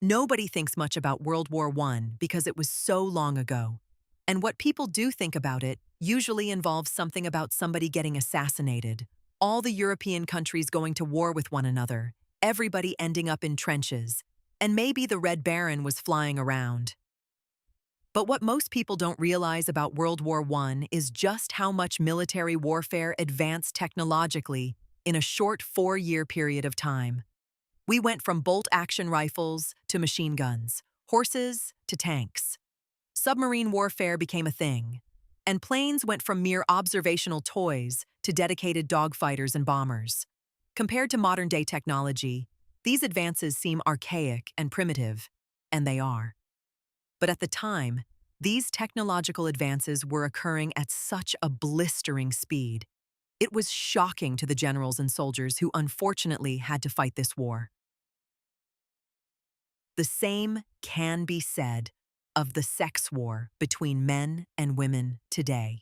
Nobody thinks much about World War I because it was so long ago. And what people do think about it usually involves something about somebody getting assassinated, all the European countries going to war with one another, everybody ending up in trenches, and maybe the Red Baron was flying around. But what most people don't realize about World War I is just how much military warfare advanced technologically in a short 4-year period of time. We went from bolt-action rifles to machine guns, horses to tanks. Submarine warfare became a thing, and planes went from mere observational toys to dedicated dogfighters and bombers. Compared to modern-day technology, these advances seem archaic and primitive, and they are. But at the time, these technological advances were occurring at such a blistering speed. It was shocking to the generals and soldiers who unfortunately had to fight this war. The same can be said of the sex war between men and women today.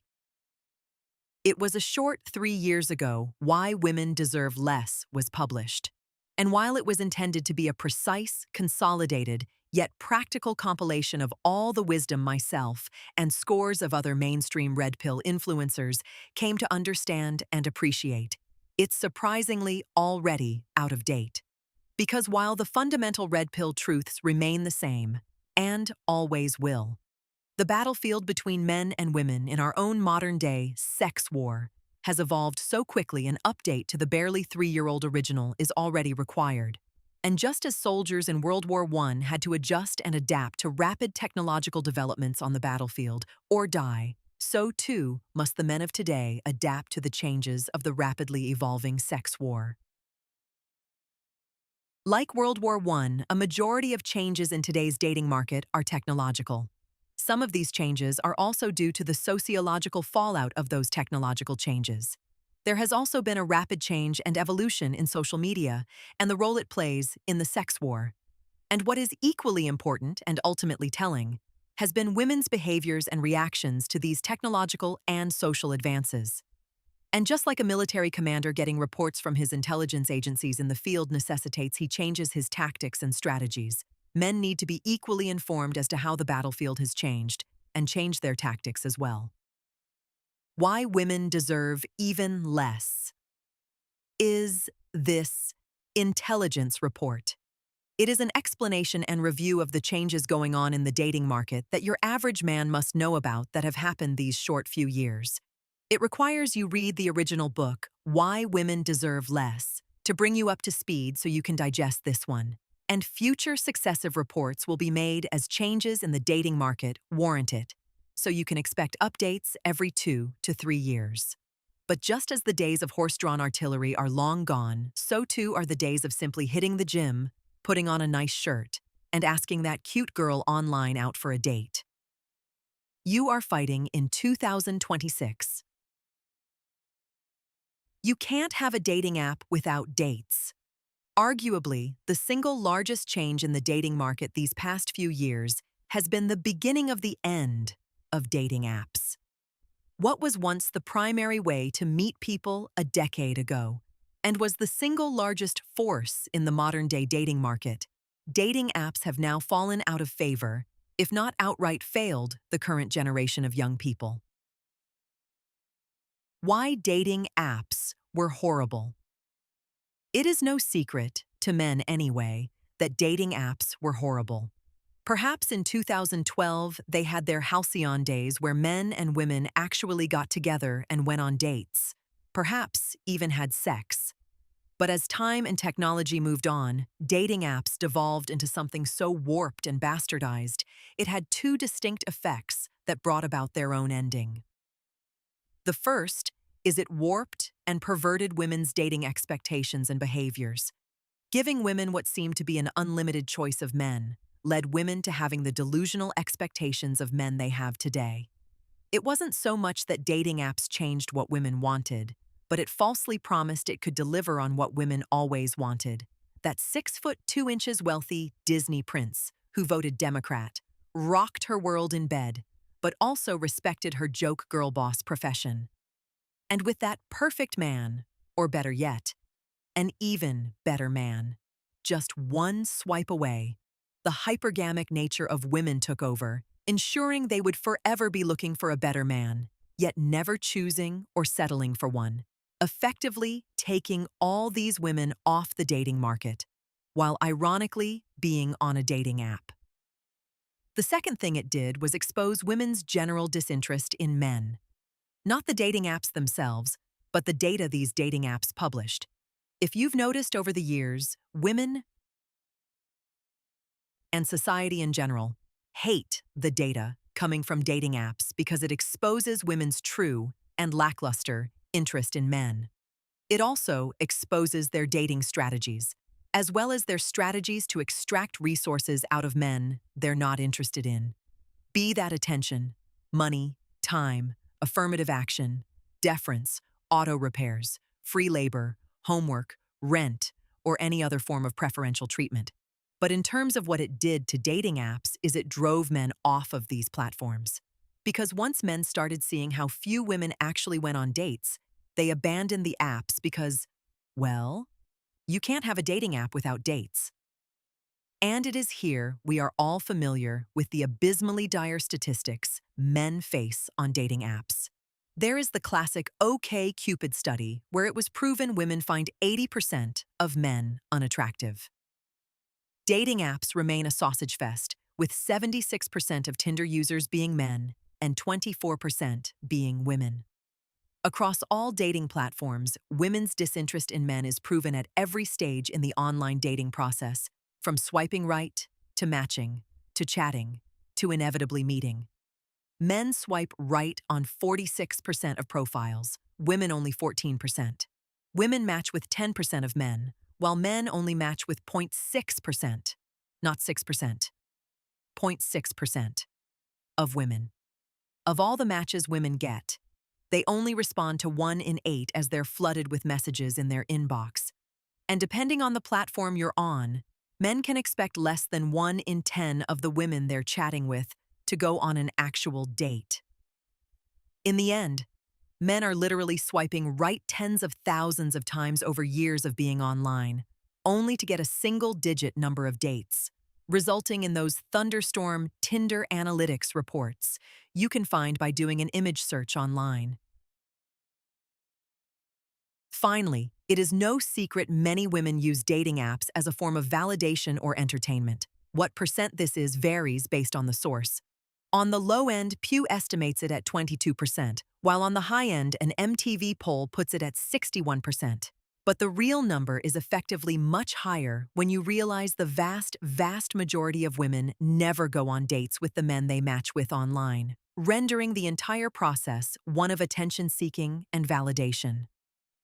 It was a short 3 years ago Why Women Deserve Less was published. And while it was intended to be a precise, consolidated, yet practical compilation of all the wisdom myself and scores of other mainstream red pill influencers came to understand and appreciate, it's surprisingly already out of date. Because while the fundamental red pill truths remain the same, and always will, the battlefield between men and women in our own modern-day sex war has evolved so quickly an update to the barely 3-year-old original is already required. And just as soldiers in World War I had to adjust and adapt to rapid technological developments on the battlefield or die, so too must the men of today adapt to the changes of the rapidly evolving sex war. Like World War I, a majority of changes in today's dating market are technological. Some of these changes are also due to the sociological fallout of those technological changes. There has also been a rapid change and evolution in social media and the role it plays in the sex war. And what is equally important and ultimately telling has been women's behaviors and reactions to these technological and social advances. And just like a military commander getting reports from his intelligence agencies in the field necessitates he changes his tactics and strategies, men need to be equally informed as to how the battlefield has changed and change their tactics as well. Why Women Deserve Even Less is this intelligence report. It is an explanation and review of the changes going on in the dating market that your average man must know about that have happened these short few years. It requires you read the original book, Why Women Deserve Less, to bring you up to speed so you can digest this one. And future successive reports will be made as changes in the dating market warrant it, so you can expect updates every 2 to 3 years. But just as the days of horse-drawn artillery are long gone, so too are the days of simply hitting the gym, putting on a nice shirt, and asking that cute girl online out for a date. You are fighting in 2026. You can't have a dating app without dates. Arguably, the single largest change in the dating market these past few years has been the beginning of the end of dating apps. What was once the primary way to meet people a decade ago, and was the single largest force in the modern-day dating market, dating apps have now fallen out of favor, if not outright failed, the current generation of young people. Why dating apps were horrible. It is no secret, to men anyway, that dating apps were horrible. Perhaps in 2012, they had their halcyon days where men and women actually got together and went on dates, perhaps even had sex. But as time and technology moved on, dating apps devolved into something so warped and bastardized, it had 2 distinct effects that brought about their own ending. The first is it warped and perverted women's dating expectations and behaviors. Giving women what seemed to be an unlimited choice of men led women to having the delusional expectations of men they have today. It wasn't so much that dating apps changed what women wanted, but it falsely promised it could deliver on what women always wanted. That 6'2" wealthy Disney prince who voted Democrat, rocked her world in bed, but also respected her joke girl boss profession. And with that perfect man, or better yet, an even better man, just one swipe away, The hypergamic nature of women took over, ensuring they would forever be looking for a better man, yet never choosing or settling for one, effectively taking all these women off the dating market, while ironically being on a dating app. The second thing it did was expose women's general disinterest in men. Not the dating apps themselves, but the data these dating apps published. If you've noticed over the years, women and society in general hate the data coming from dating apps because it exposes women's true and lackluster interest in men. It also exposes their dating strategies, as well as their strategies to extract resources out of men they're not interested in. Be that attention, money, time, affirmative action, deference, auto repairs, free labor, homework, rent, or any other form of preferential treatment. But in terms of what it did to dating apps is it drove men off of these platforms. Because once men started seeing how few women actually went on dates, they abandoned the apps because, well, you can't have a dating app without dates. And it is here we are all familiar with the abysmally dire statistics men face on dating apps. There is the classic OkCupid study where it was proven women find 80% of men unattractive. Dating apps remain a sausage fest, with 76% of Tinder users being men and 24% being women. Across all dating platforms, women's disinterest in men is proven at every stage in the online dating process, from swiping right, to matching, to chatting, to inevitably meeting. Men swipe right on 46% of profiles, women only 14%. Women match with 10% of men, while men only match with 0.6%, not 6%, 0.6% of women. Of all the matches women get, they only respond to 1 in 8 as they're flooded with messages in their inbox. And depending on the platform you're on, men can expect less than 1 in 10 of the women they're chatting with to go on an actual date. In the end, men are literally swiping right tens of thousands of times over years of being online, only to get a single-digit number of dates, resulting in those thunderstorm Tinder analytics reports you can find by doing an image search online. Finally, it is no secret many women use dating apps as a form of validation or entertainment. What percent this is varies based on the source. On the low end, Pew estimates it at 22%, while on the high end, an MTV poll puts it at 61%. But the real number is effectively much higher when you realize the vast majority of women never go on dates with the men they match with online, rendering the entire process one of attention-seeking and validation.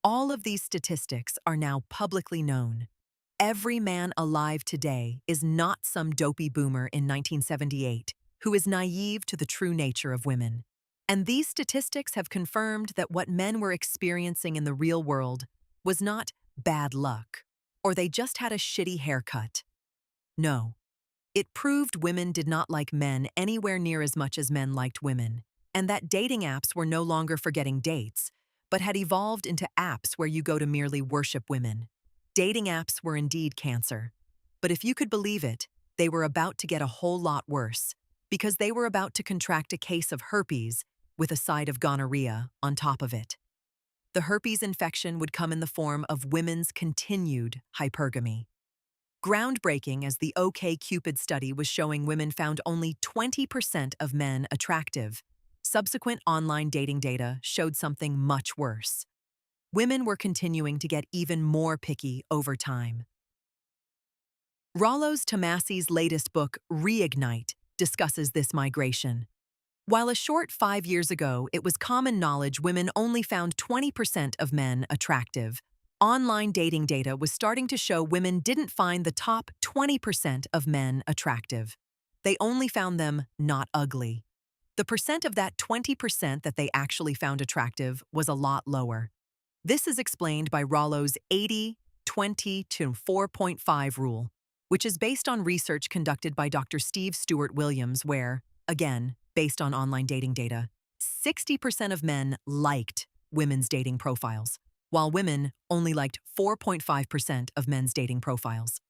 All of these statistics are now publicly known. Every man alive today is not some dopey boomer in 1978 who is naive to the true nature of women. And these statistics have confirmed that what men were experiencing in the real world was not bad luck, or they just had a shitty haircut. No, it proved women did not like men anywhere near as much as men liked women, and that dating apps were no longer for getting dates, but had evolved into apps where you go to merely worship women. Dating apps were indeed cancer. But if you could believe it, they were about to get a whole lot worse, because they were about to contract a case of herpes with a side of gonorrhea on top of it. The herpes infection would come in the form of women's continued hypergamy. Groundbreaking as the OkCupid study was showing women found only 20% of men attractive, subsequent online dating data showed something much worse. Women were continuing to get even more picky over time. Rollos Tomasi's latest book, Reignite, discusses this migration. While a short 5 years ago it was common knowledge women only found 20% of men attractive, online dating data was starting to show women didn't find the top 20% of men attractive. They only found them not ugly. The percent of that 20% that they actually found attractive was a lot lower. This is explained by Rollo's 80-20 to 4.5 rule, which is based on research conducted by Dr. Steve Stewart Williams where, again, based on online dating data, 60% of men liked women's dating profiles, while women only liked 4.5% of men's dating profiles.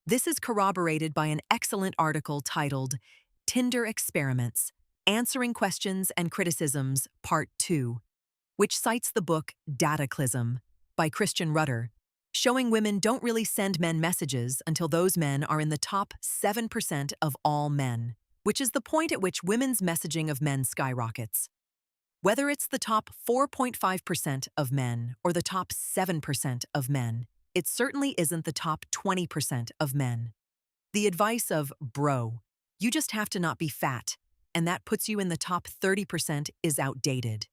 This is corroborated by an excellent article titled Tinder Experiments, Answering Questions and Criticisms, Part 2, which cites the book Dataclysm by Christian Rudder, showing women don't really send men messages until those men are in the top 7% of all men, which is the point at which women's messaging of men skyrockets. Whether it's the top 4.5% of men or the top 7% of men, it certainly isn't the top 20% of men. The advice of, bro, you just have to not be fat, and that puts you in the top 30% is outdated.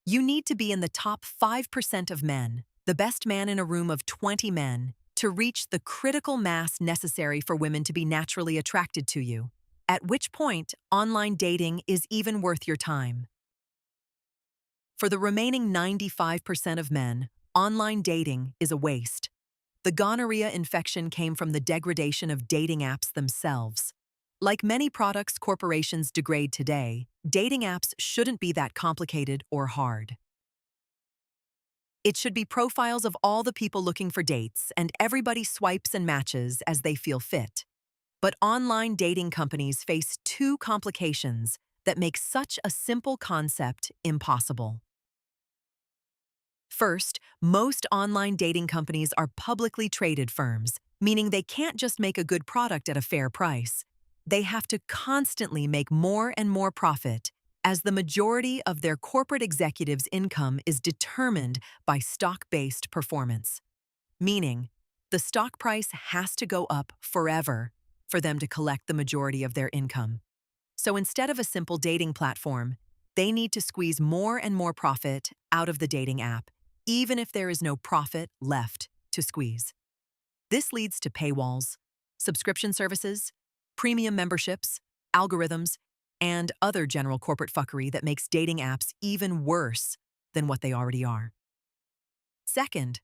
You need to be in the top 5% of men, the best man in a room of 20 men, to reach the critical mass necessary for women to be naturally attracted to you, at which point online dating is even worth your time. For the remaining 95% of men, online dating is a waste. The gonorrhea infection came from the degradation of dating apps themselves. Like many products corporations degrade today, dating apps shouldn't be that complicated or hard. It should be profiles of all the people looking for dates, and everybody swipes and matches as they feel fit. But online dating companies face two complications that make such a simple concept impossible. First, most online dating companies are publicly traded firms, meaning they can't just make a good product at a fair price. They have to constantly make more and more profit, as the majority of their corporate executives' income is determined by stock-based performance. Meaning, the stock price has to go up forever for them to collect the majority of their income. So instead of a simple dating platform, they need to squeeze more and more profit out of the dating app, even if there is no profit left to squeeze. This leads to paywalls, subscription services, premium memberships, algorithms, and other general corporate fuckery that makes dating apps even worse than what they already are. Second,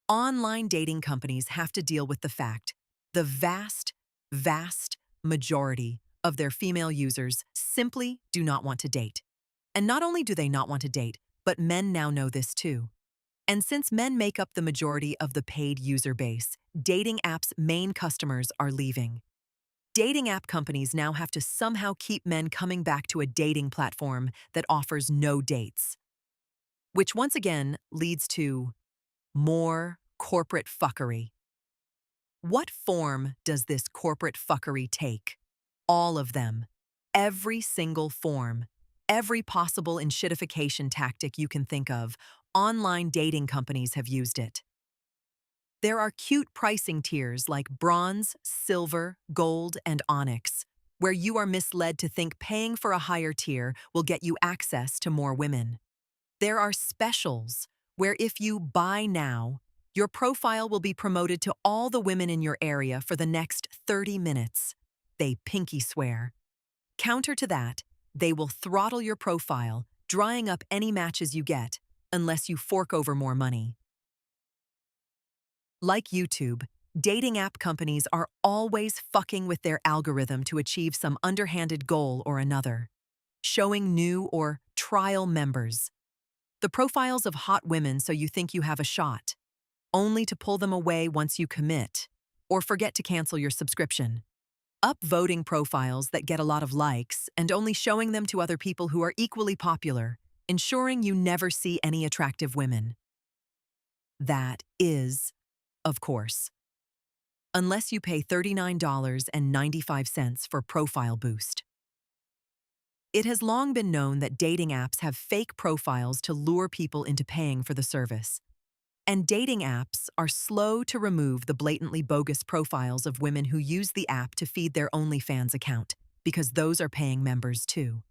online dating companies have to deal with the fact the vast majority of their female users simply do not want to date. And not only do they not want to date, but men now know this too. And since men make up the majority of the paid user base, dating apps' main customers are leaving. Dating app companies now have to somehow keep men coming back to a dating platform that offers no dates, which once again leads to more corporate fuckery. What form does this corporate fuckery take? All of them. Every single form. Every possible enshittification tactic you can think of, online dating companies have used it. There are cute pricing tiers like bronze, silver, gold, and onyx, where you are misled to think paying for a higher tier will get you access to more women. There are specials, where if you buy now, your profile will be promoted to all the women in your area for the next 30 minutes. They pinky swear. Counter to that, they will throttle your profile, drying up any matches you get, unless you fork over more money. Like YouTube, dating app companies are always fucking with their algorithm to achieve some underhanded goal or another. Showing new or trial members. The profiles of hot women so you think you have a shot, only to pull them away once you commit, or forget to cancel your subscription. Upvoting profiles that get a lot of likes and only showing them to other people who are equally popular, ensuring you never see any attractive women. That is, of course, unless you pay $39.95 for Profile Boost. It has long been known that dating apps have fake profiles to lure people into paying for the service. And dating apps are slow to remove the blatantly bogus profiles of women who use the app to feed their OnlyFans account, because those are paying members too.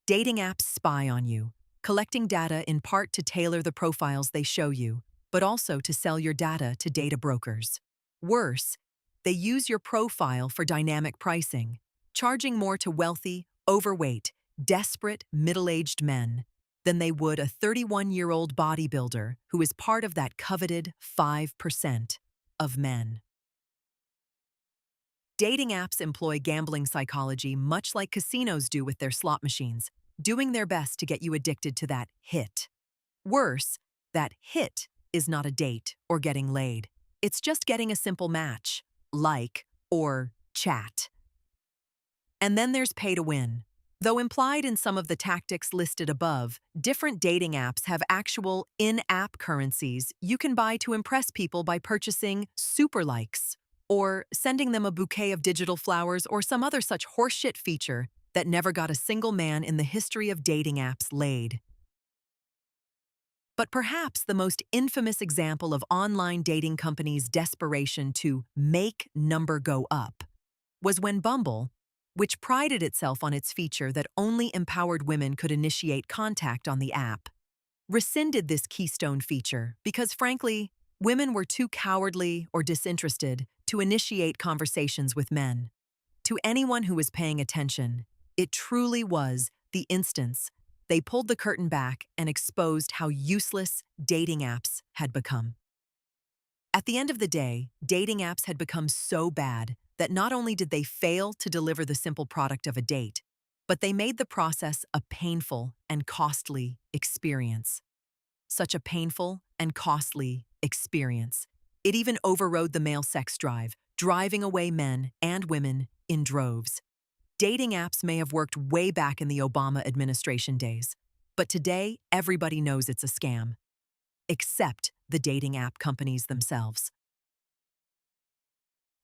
Dating apps spy on you, collecting data in part to tailor the profiles they show you, but also to sell your data to data brokers. Worse, they use your profile for dynamic pricing, charging more to wealthy, overweight, desperate, middle-aged men than they would a 31-year-old bodybuilder who is part of that coveted 5% of men. Dating apps employ gambling psychology much like casinos do with their slot machines, doing their best to get you addicted to that hit. Worse, that hit is not a date or getting laid. It's just getting a simple match, like, or chat. And then there's pay to win. Though implied in some of the tactics listed above, different dating apps have actual in-app currencies you can buy to impress people by purchasing super likes or sending them a bouquet of digital flowers or some other such horseshit feature that never got a single man in the history of dating apps laid. But perhaps the most infamous example of online dating companies' desperation to make number go up was when Bumble, which prided itself on its feature that only empowered women could initiate contact on the app, rescinded this keystone feature because, frankly, women were too cowardly or disinterested to initiate conversations with men. To anyone who was paying attention, it truly was the instance they pulled the curtain back and exposed how useless dating apps had become. At the end of the day, dating apps had become so bad that not only did they fail to deliver the simple product of a date, but they made the process a painful and costly experience. Such a painful and costly experience. It even overrode the male sex drive, driving away men and women in droves. Dating apps may have worked way back in the Obama administration days, but today everybody knows it's a scam, except the dating app companies themselves.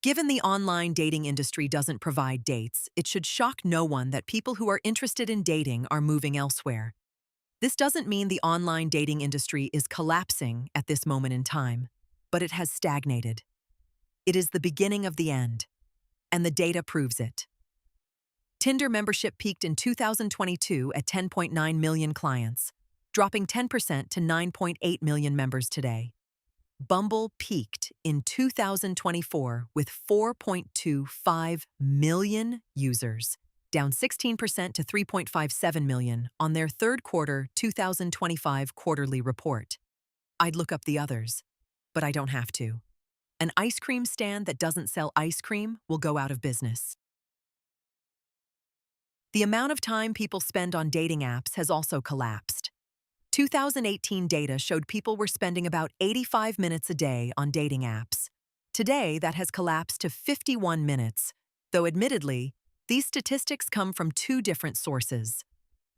Given the online dating industry doesn't provide dates, it should shock no one that people who are interested in dating are moving elsewhere. This doesn't mean the online dating industry is collapsing at this moment in time, but it has stagnated. It is the beginning of the end, and the data proves it. Tinder membership peaked in 2022 at 10.9 million clients, dropping 10% to 9.8 million members today. Bumble peaked in 2024 with 4.25 million users, down 16% to 3.57 million on their third quarter 2025 quarterly report. I'd look up the others, but I don't have to. An ice cream stand that doesn't sell ice cream will go out of business. The amount of time people spend on dating apps has also collapsed. 2018 data showed people were spending about 85 minutes a day on dating apps. Today, that has collapsed to 51 minutes, though admittedly, these statistics come from two different sources.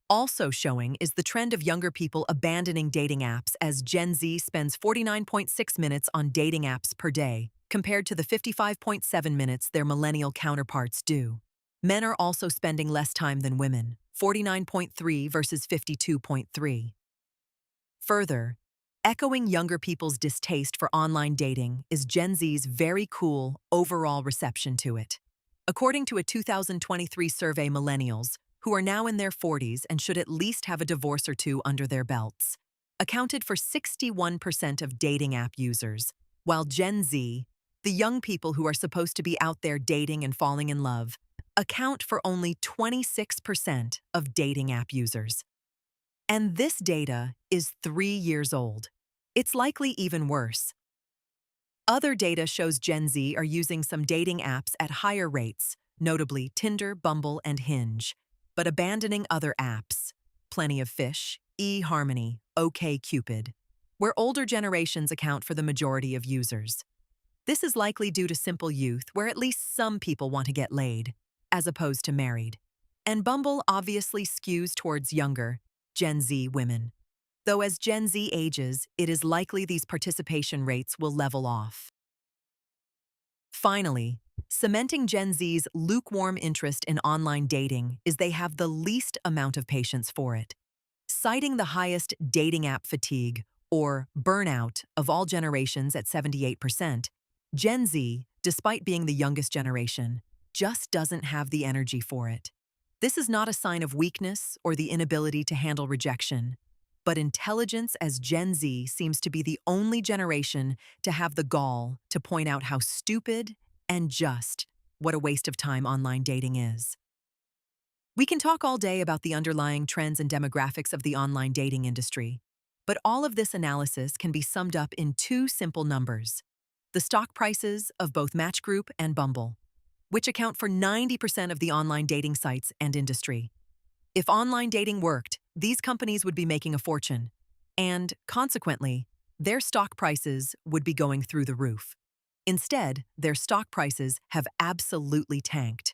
Also showing is the trend of younger people abandoning dating apps as Gen Z spends 49.6 minutes on dating apps per day, compared to the 55.7 minutes their millennial counterparts do. Men are also spending less time than women, 49.3 versus 52.3. Further, echoing younger people's distaste for online dating is Gen Z's very cool overall reception to it. According to a 2023 survey, millennials, who are now in their 40s and should at least have a divorce or two under their belts, accounted for 61% of dating app users, while Gen Z, the young people who are supposed to be out there dating and falling in love, account for only 26% of dating app users. And this data is 3 years old. It's likely even worse. Other data shows Gen Z are using some dating apps at higher rates, notably Tinder, Bumble, and Hinge, but abandoning other apps, Plenty of Fish, eHarmony, OkCupid, where older generations account for the majority of users. This is likely due to simple youth, where at least some people want to get laid, as opposed to married. And Bumble obviously skews towards younger, Gen Z women. Though as Gen Z ages, it is likely these participation rates will level off. Finally, cementing Gen Z's lukewarm interest in online dating is they have the least amount of patience for it. Citing the highest dating app fatigue, or burnout, of all generations at 78%, Gen Z, despite being the youngest generation, just doesn't have the energy for it. This is not a sign of weakness or the inability to handle rejection, but intelligence, as Gen Z seems to be the only generation to have the gall to point out how stupid and just what a waste of time online dating is. We can talk all day about the underlying trends and demographics of the online dating industry, but all of this analysis can be summed up in two simple numbers: the stock prices of both Match Group and Bumble, which account for 90% of the online dating sites and industry. If online dating worked, these companies would be making a fortune, and, consequently, their stock prices would be going through the roof. Instead, their stock prices have absolutely tanked.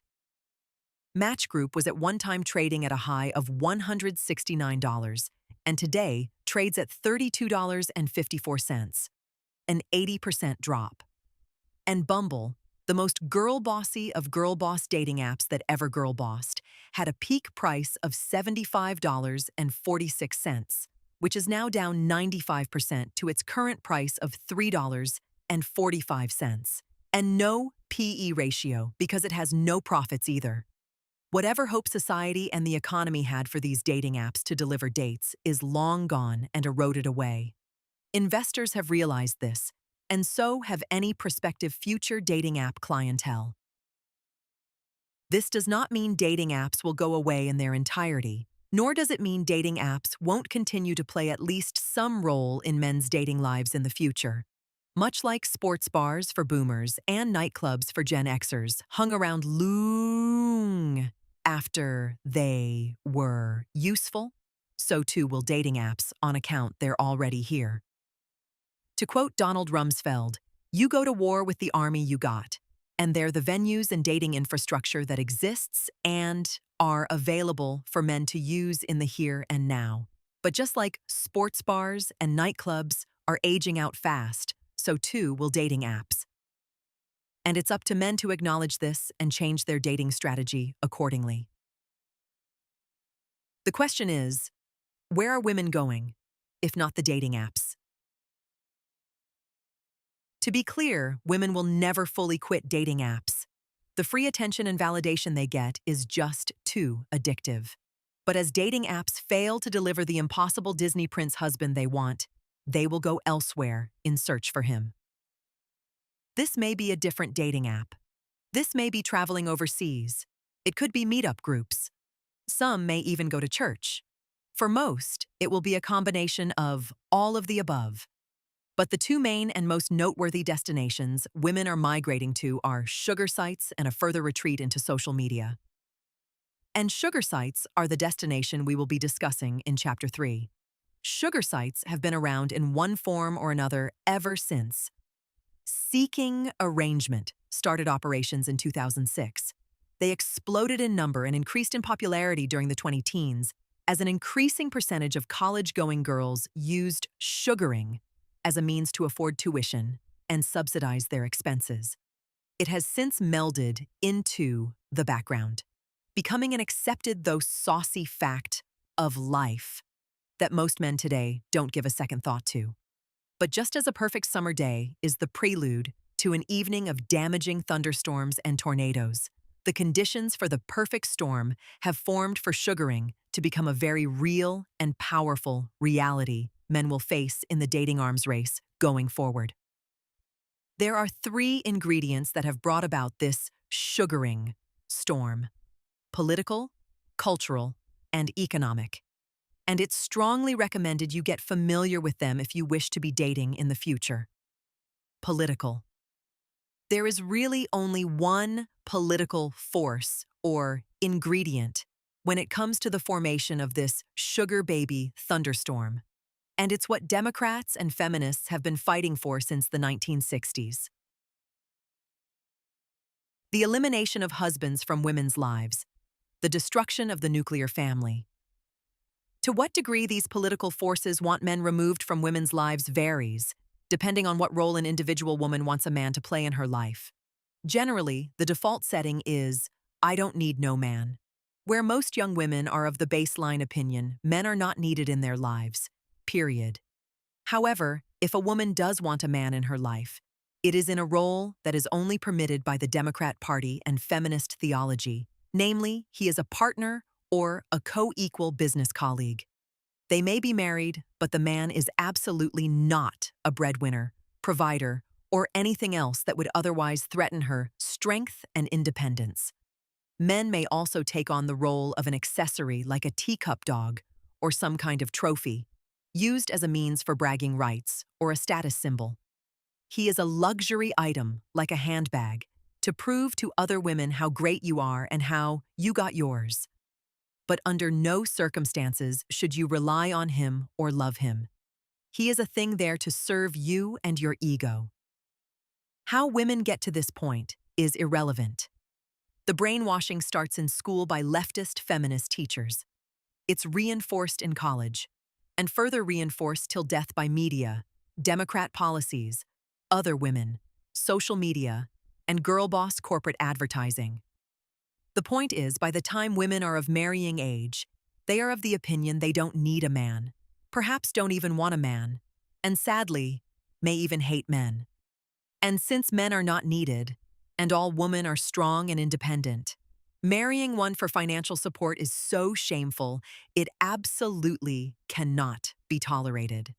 Match Group was at one time trading at a high of $169 and today trades at $32.54, an 80% drop. And Bumble, the most girl-bossy of girl-boss dating apps that ever girl-bossed, had a peak price of $75.46, which is now down 95% to its current price of $3.45. And no PE ratio because it has no profits either. Whatever hope society and the economy had for these dating apps to deliver dates is long gone and eroded away. Investors have realized this, and so have any prospective future dating app clientele. This does not mean dating apps will go away in their entirety, nor does it mean dating apps won't continue to play at least some role in men's dating lives in the future. Much like sports bars for boomers and nightclubs for Gen Xers hung around long after they were useful, so too will dating apps on account they're already here. To quote Donald Rumsfeld, "You go to war with the army you got, and they're the venues and dating infrastructure that exists and are available for men to use in the here and now. But just like sports bars and nightclubs are aging out fast, so too will dating apps. And it's up to men to acknowledge this and change their dating strategy accordingly." The question is, where are women going, if not the dating apps? To be clear, women will never fully quit dating apps. The free attention and validation they get is just too addictive. But as dating apps fail to deliver the impossible Disney prince husband they want, they will go elsewhere in search for him. This may be a different dating app. This may be traveling overseas. It could be meetup groups. Some may even go to church. For most, it will be a combination of all of the above. But the two main and most noteworthy destinations women are migrating to are sugar sites and a further retreat into social media. And sugar sites are the destination we will be discussing in Chapter 3. Sugar sites have been around in one form or another ever since. Seeking Arrangement started operations in 2006. They exploded in number and increased in popularity during the 20-teens as an increasing percentage of college-going girls used sugaring as a means to afford tuition and subsidize their expenses. It has since melded into the background, becoming an accepted though saucy fact of life that most men today don't give a second thought to. But just as a perfect summer day is the prelude to an evening of damaging thunderstorms and tornadoes, the conditions for the perfect storm have formed for sugaring to become a very real and powerful reality men will face in the dating arms race going forward. There are 3 ingredients that have brought about this sugaring storm: political, cultural, and economic. And it's strongly recommended you get familiar with them if you wish to be dating in the future. Political. There is really only one political force or ingredient when it comes to the formation of this sugar baby thunderstorm. And it's what Democrats and feminists have been fighting for since the 1960s. The elimination of husbands from women's lives, the destruction of the nuclear family. To what degree these political forces want men removed from women's lives varies, depending on what role an individual woman wants a man to play in her life. Generally, the default setting is, "I don't need no man," where most young women are of the baseline opinion men are not needed in their lives, period. However, if a woman does want a man in her life, it is in a role that is only permitted by the Democrat Party and feminist theology, namely, he is a partner or a co-equal business colleague. They may be married, but the man is absolutely not a breadwinner, provider, or anything else that would otherwise threaten her strength and independence. Men may also take on the role of an accessory like a teacup dog or some kind of trophy, used as a means for bragging rights or a status symbol. He is a luxury item like a handbag to prove to other women how great you are and how you got yours. But under no circumstances should you rely on him or love him. He is a thing there to serve you and your ego. How women get to this point is irrelevant. The brainwashing starts in school by leftist feminist teachers. It's reinforced in college, and further reinforced till death by media, Democrat policies, other women, social media, and girl boss corporate advertising. The point is, by the time women are of marrying age, they are of the opinion they don't need a man, perhaps don't even want a man, and sadly, may even hate men. And since men are not needed, and all women are strong and independent, marrying one for financial support is so shameful, it absolutely cannot be tolerated.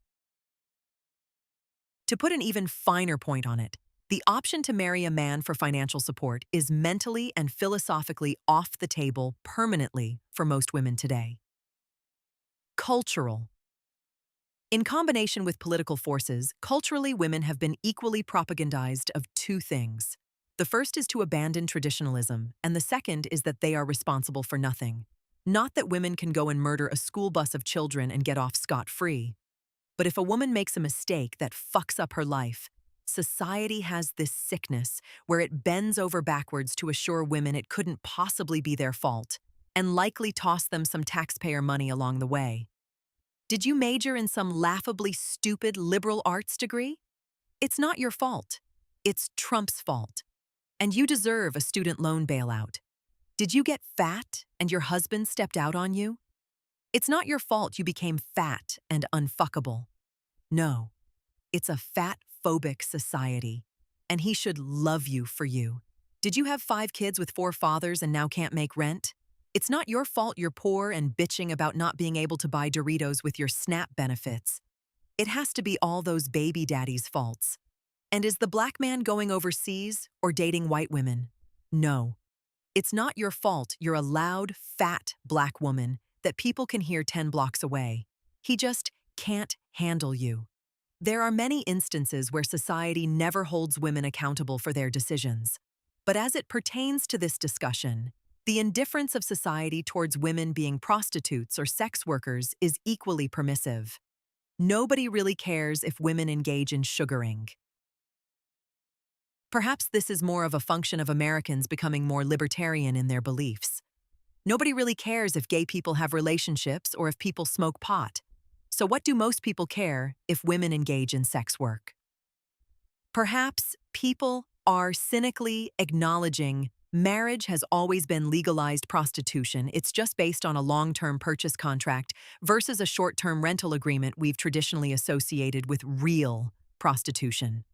To put an even finer point on it, the option to marry a man for financial support is mentally and philosophically off the table permanently for most women today. Cultural. In combination with political forces, culturally women have been equally propagandized of two things. The first is to abandon traditionalism, and the second is that they are responsible for nothing. Not that women can go and murder a school bus of children and get off scot-free. But if a woman makes a mistake that fucks up her life, society has this sickness where it bends over backwards to assure women it couldn't possibly be their fault, and likely toss them some taxpayer money along the way. Did you major in some laughably stupid liberal arts degree? It's not your fault. It's Trump's fault. And you deserve a student loan bailout. Did you get fat and your husband stepped out on you? It's not your fault you became fat and unfuckable. No, it's a fat-phobic society, and he should love you for you. Did you have 5 kids with 4 fathers and now can't make rent? It's not your fault you're poor and bitching about not being able to buy Doritos with your SNAP benefits. It has to be all those baby daddies' faults. And is the black man going overseas or dating white women? No. It's not your fault you're a loud, fat black woman that people can hear 10 blocks away. He just can't handle you. There are many instances where society never holds women accountable for their decisions. But as it pertains to this discussion, the indifference of society towards women being prostitutes or sex workers is equally permissive. Nobody really cares if women engage in sugaring. Perhaps this is more of a function of Americans becoming more libertarian in their beliefs. Nobody really cares if gay people have relationships or if people smoke pot. So what do most people care if women engage in sex work? Perhaps people are cynically acknowledging marriage has always been legalized prostitution. It's just based on a long-term purchase contract versus a short-term rental agreement we've traditionally associated with real prostitution.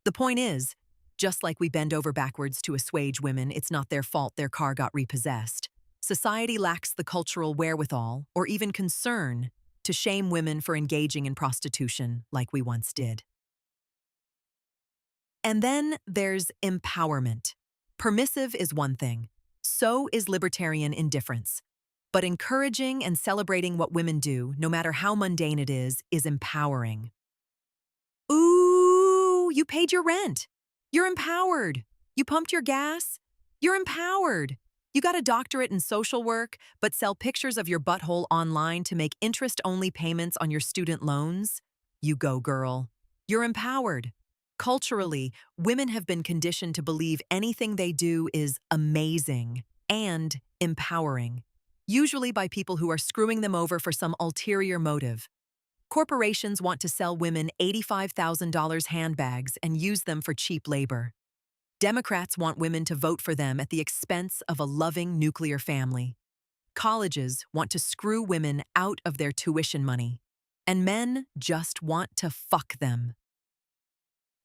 The point is, just like we bend over backwards to assuage women, it's not their fault their car got repossessed. Society lacks the cultural wherewithal or even concern to shame women for engaging in prostitution like we once did. And then there's empowerment. Permissive is one thing. So is libertarian indifference. But encouraging and celebrating what women do, no matter how mundane it is empowering. Ooh, you paid your rent. You're empowered. You pumped your gas. You're empowered. You got a doctorate in social work, but sell pictures of your butthole online to make interest-only payments on your student loans? You go, girl. You're empowered. Culturally, women have been conditioned to believe anything they do is amazing and empowering, usually by people who are screwing them over for some ulterior motive. Corporations want to sell women $85,000 handbags and use them for cheap labor. Democrats want women to vote for them at the expense of a loving nuclear family. Colleges want to screw women out of their tuition money. And men just want to fuck them.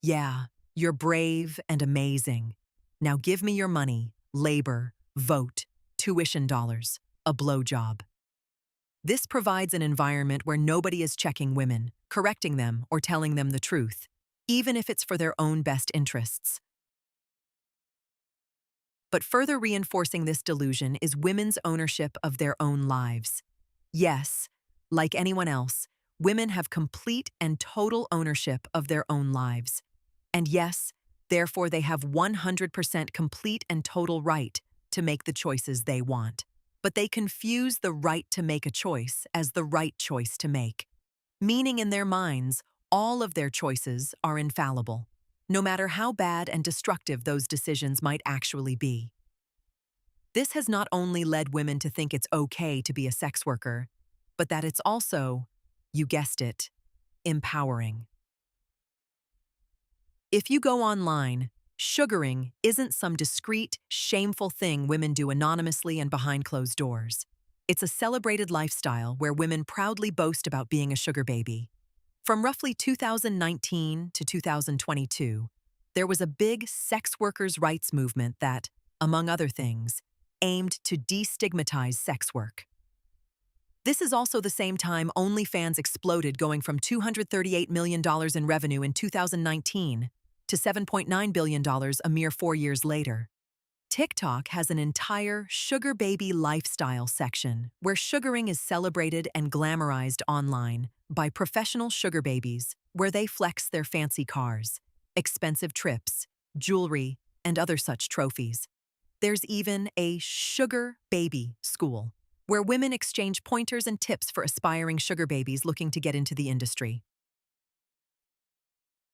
Yeah, you're brave and amazing. Now give me your money, labor, vote, tuition dollars, a blowjob. This provides an environment where nobody is checking women, correcting them, or telling them the truth, even if it's for their own best interests. But further reinforcing this delusion is women's ownership of their own lives. Yes, like anyone else, women have complete and total ownership of their own lives. And yes, therefore they have 100% complete and total right to make the choices they want. But they confuse the right to make a choice as the right choice to make. meaning in their minds, all of their choices are infallible, no matter how bad and destructive those decisions might actually be. This has not only led women to think it's okay to be a sex worker, but that it's also, you guessed it, empowering. If you go online, sugaring isn't some discreet, shameful thing women do anonymously and behind closed doors. It's a celebrated lifestyle where women proudly boast about being a sugar baby. From roughly 2019 to 2022, there was a big sex workers' rights movement that, among other things, aimed to destigmatize sex work. This is also the same time OnlyFans exploded, going from $238 million in revenue in 2019 to $7.9 billion a mere 4 years later. TikTok has an entire sugar baby lifestyle section where sugaring is celebrated and glamorized online by professional sugar babies, where they flex their fancy cars, expensive trips, jewelry, and other such trophies. There's even a sugar baby school, where women exchange pointers and tips for aspiring sugar babies looking to get into the industry.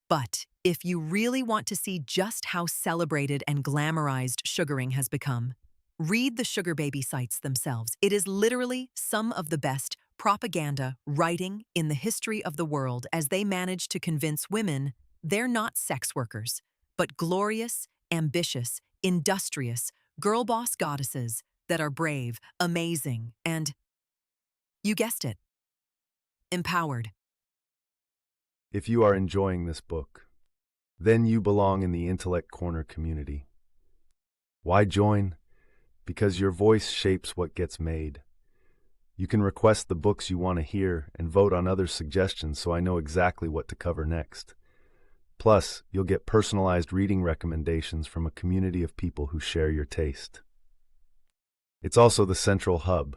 But if you really want to see just how celebrated and glamorized sugaring has become, read the sugar baby sites themselves. It is literally some of the best propaganda writing in the history of the world, as they manage to convince women they're not sex workers, but glorious, ambitious, industrious, girl boss goddesses that are brave, amazing, and, you guessed it, empowered. If you are enjoying this book, then you belong in the Intellect Corner community. Why join? Because your voice shapes what gets made. You can request the books you want to hear and vote on other suggestions so I know exactly what to cover next. Plus, you'll get personalized reading recommendations from a community of people who share your taste. It's also the central hub.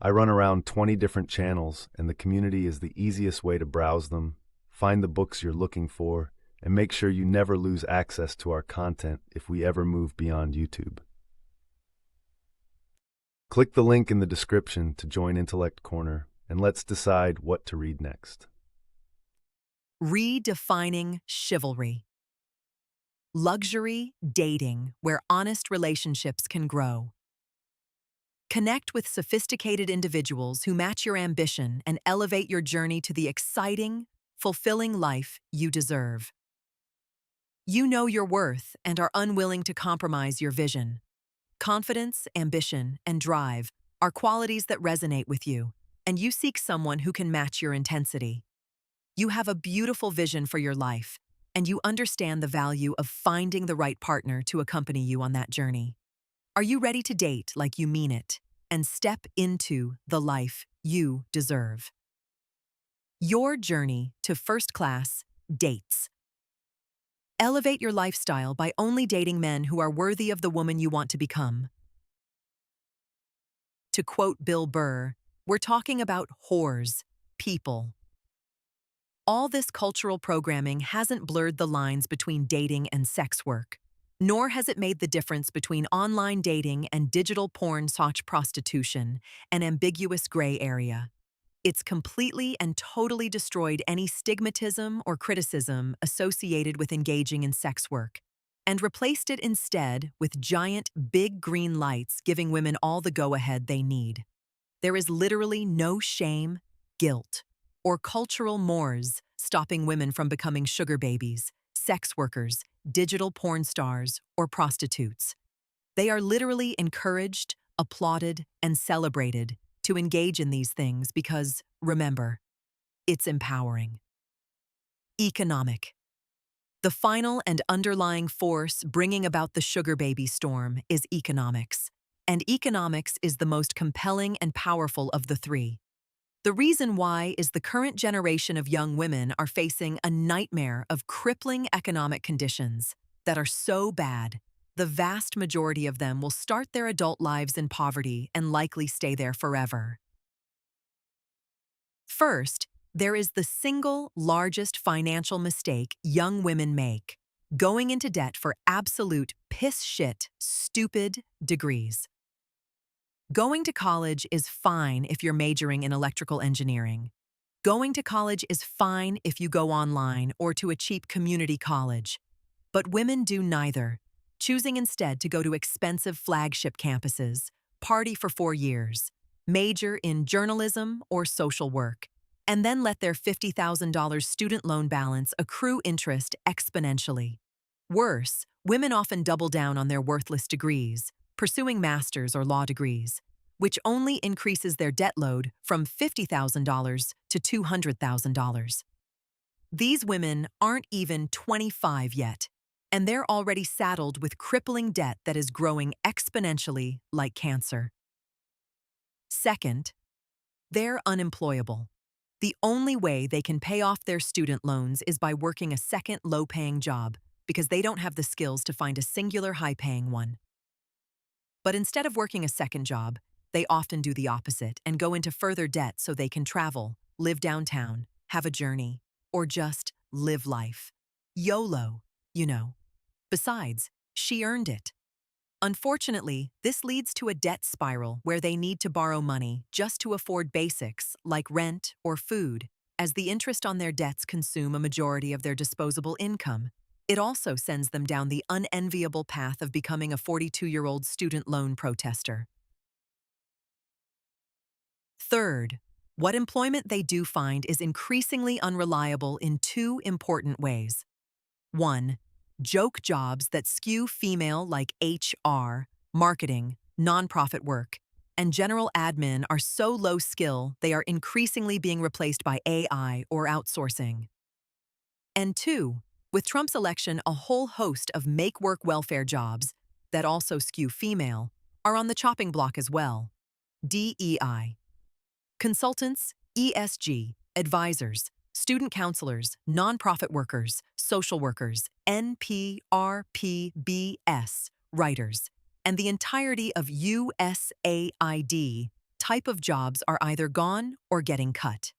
I run around 20 different channels, and the community is the easiest way to browse them, find the books you're looking for, and make sure you never lose access to our content if we ever move beyond YouTube. Click the link in the description to join Intellect Corner, and let's decide what to read next. Redefining chivalry. Luxury dating where honest relationships can grow. Connect with sophisticated individuals who match your ambition and elevate your journey to the exciting, fulfilling life you deserve. You know your worth and are unwilling to compromise your vision. Confidence, ambition, and drive are qualities that resonate with you, and you seek someone who can match your intensity. You have a beautiful vision for your life, and you understand the value of finding the right partner to accompany you on that journey. Are you ready to date like you mean it and step into the life you deserve? Your journey to first-class dates. Elevate your lifestyle by only dating men who are worthy of the woman you want to become. To quote Bill Burr, we're talking about whores, people. All this cultural programming hasn't blurred the lines between dating and sex work, nor has it made the difference between online dating and digital porn/prostitution, an ambiguous gray area. It's completely and totally destroyed any stigmatism or criticism associated with engaging in sex work, and replaced it instead with giant, big green lights giving women all the go-ahead they need. There is literally no shame, guilt, or cultural mores stopping women from becoming sugar babies, sex workers, digital porn stars, or prostitutes. They are literally encouraged, applauded, and celebrated to engage in these things because, remember, it's empowering. Economic. The final and underlying force bringing about the sugar baby storm is economics, and economics is the most compelling and powerful of the three. The reason why is the current generation of young women are facing a nightmare of crippling economic conditions that are so bad, the vast majority of them will start their adult lives in poverty and likely stay there forever. First, there is the single largest financial mistake young women make: going into debt for absolute piss-shit, stupid degrees. Going to college is fine if you're majoring in electrical engineering. Going to college is fine if you go online or to a cheap community college. But women do neither, choosing instead to go to expensive flagship campuses, party for 4 years, major in journalism or social work, and then let their $50,000 student loan balance accrue interest exponentially. Worse, women often double down on their worthless degrees, pursuing master's or law degrees, which only increases their debt load from $50,000 to $200,000. These women aren't even 25 yet, and they're already saddled with crippling debt that is growing exponentially like cancer. Second, they're unemployable. The only way they can pay off their student loans is by working a second low-paying job because they don't have the skills to find a singular high-paying one. But instead of working a second job, they often do the opposite and go into further debt so they can travel, live downtown, have a journey, or just live life. YOLO, you know. Besides, she earned it. Unfortunately, this leads to a debt spiral where they need to borrow money just to afford basics like rent or food, as the interest on their debts consume a majority of their disposable income. It also sends them down the unenviable path of becoming a 42-year-old student loan protester. Third, what employment they do find is increasingly unreliable in two important ways. 1. Joke jobs that skew female like HR, marketing, nonprofit work, and general admin are so low skill they are increasingly being replaced by AI or outsourcing. And 2, with Trump's election, a whole host of make-work welfare jobs that also skew female are on the chopping block as well. DEI. Consultants, ESG, advisors, student counselors, nonprofit workers, social workers, NPRPBS, writers, and the entirety of USAID type of jobs are either gone or getting cut.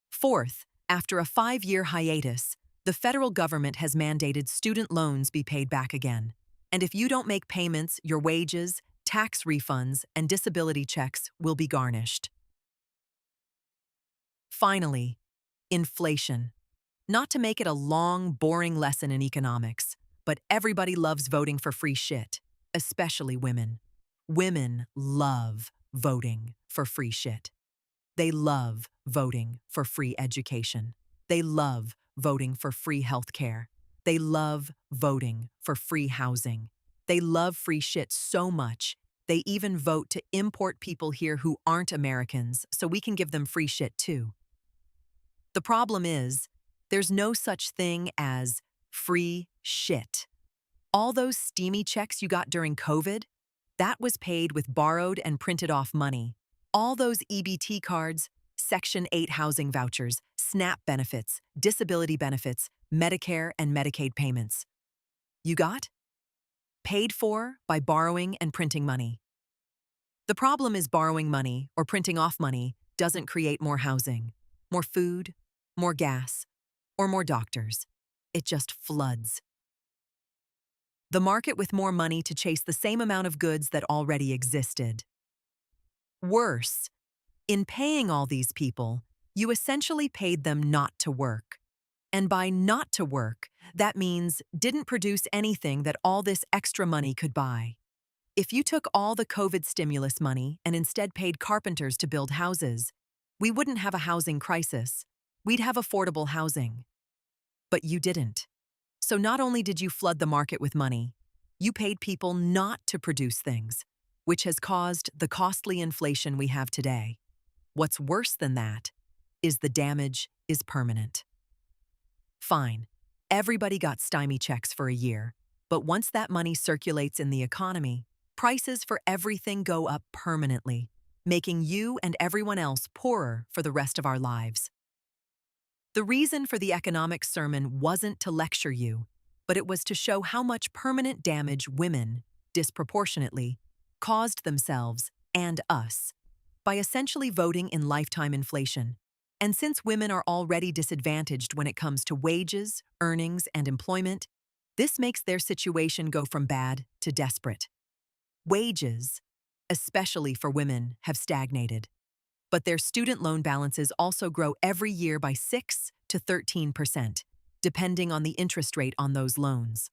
Fourth, after a 5-year hiatus, the federal government has mandated student loans be paid back again. And if you don't make payments, your wages, tax refunds, and disability checks will be garnished. Finally, inflation. Not to make it a long, boring lesson in economics, but everybody loves voting for free shit, especially women. Women love voting for free shit. They love voting for free education. They love voting for free health care. They love voting for free housing. They love free shit so much, they even vote to import people here who aren't Americans so we can give them free shit too. The problem is, there's no such thing as free shit. All those steamy checks you got during COVID, that was paid with borrowed and printed off money. All those EBT cards, Section 8 housing vouchers, SNAP benefits, disability benefits, Medicare and Medicaid payments. You got? Paid for by borrowing and printing money. The problem is borrowing money or printing off money doesn't create more housing, more food, more gas, or more doctors. It just floods the market with more money to chase the same amount of goods that already existed. Worse, in paying all these people, you essentially paid them not to work. And by not to work, that means didn't produce anything that all this extra money could buy. If you took all the COVID stimulus money and instead paid carpenters to build houses, we wouldn't have a housing crisis. We'd have affordable housing. But you didn't. So not only did you flood the market with money, you paid people not to produce things, which has caused the costly inflation we have today. What's worse than that is the damage is permanent. Fine, everybody got stymie checks for a year, but once that money circulates in the economy, prices for everything go up permanently, making you and everyone else poorer for the rest of our lives. The reason for the economic sermon wasn't to lecture you, but it was to show how much permanent damage women, disproportionately, caused themselves and us by essentially voting in lifetime inflation. And since women are already disadvantaged when it comes to wages, earnings, and employment, this makes their situation go from bad to desperate. Wages, especially for women, have stagnated. But their student loan balances also grow every year by 6 to 13%, depending on the interest rate on those loans.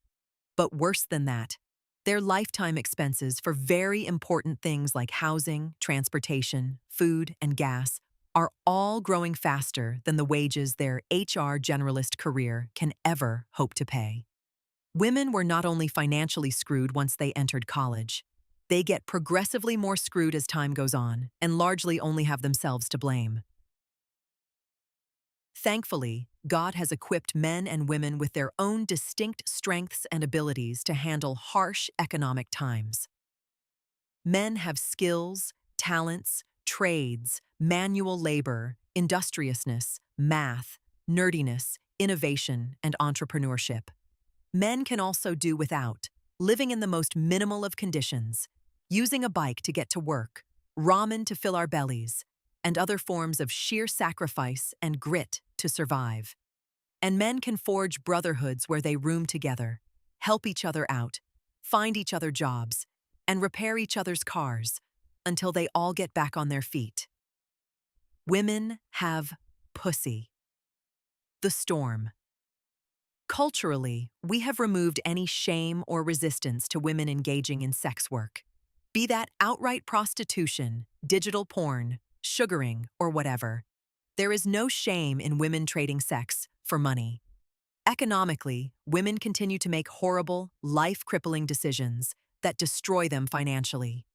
But worse than that, their lifetime expenses for very important things like housing, transportation, food, and gas are all growing faster than the wages their HR generalist career can ever hope to pay. Women were not only financially screwed once they entered college, they get progressively more screwed as time goes on and largely only have themselves to blame. Thankfully, God has equipped men and women with their own distinct strengths and abilities to handle harsh economic times. Men have skills, talents, trades, manual labor, industriousness, math, nerdiness, innovation, and entrepreneurship. Men can also do without, living in the most minimal of conditions, using a bike to get to work, ramen to fill our bellies, and other forms of sheer sacrifice and grit to survive. And men can forge brotherhoods where they room together, help each other out, find each other jobs, and repair each other's cars until they all get back on their feet. Women have pussy. The storm. Culturally, we have removed any shame or resistance to women engaging in sex work, be that outright prostitution, digital porn, sugaring, or whatever. There is no shame in women trading sex for money. Economically, women continue to make horrible, life-crippling decisions that destroy them financially.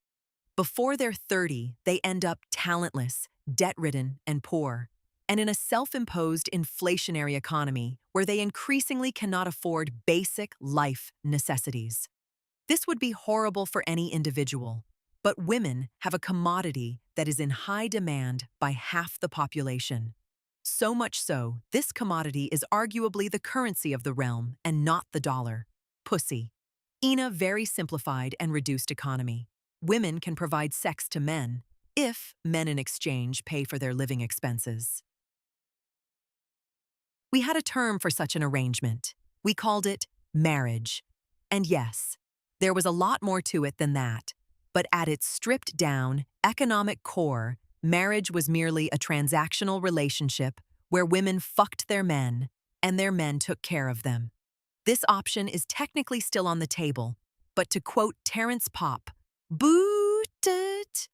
Before they're 30, they end up talentless, debt-ridden, and poor, and in a self-imposed inflationary economy where they increasingly cannot afford basic life necessities. This would be horrible for any individual, but women have a commodity that is in high demand by half the population. So much so, this commodity is arguably the currency of the realm and not the dollar. Pussy. In a very simplified and reduced economy, women can provide sex to men if men in exchange pay for their living expenses. We had a term for such an arrangement. We called it marriage. And yes, there was a lot more to it than that. But at its stripped-down, economic core, marriage was merely a transactional relationship where women fucked their men and their men took care of them. This option is technically still on the table, but to quote Terrence Popp, "Boot it."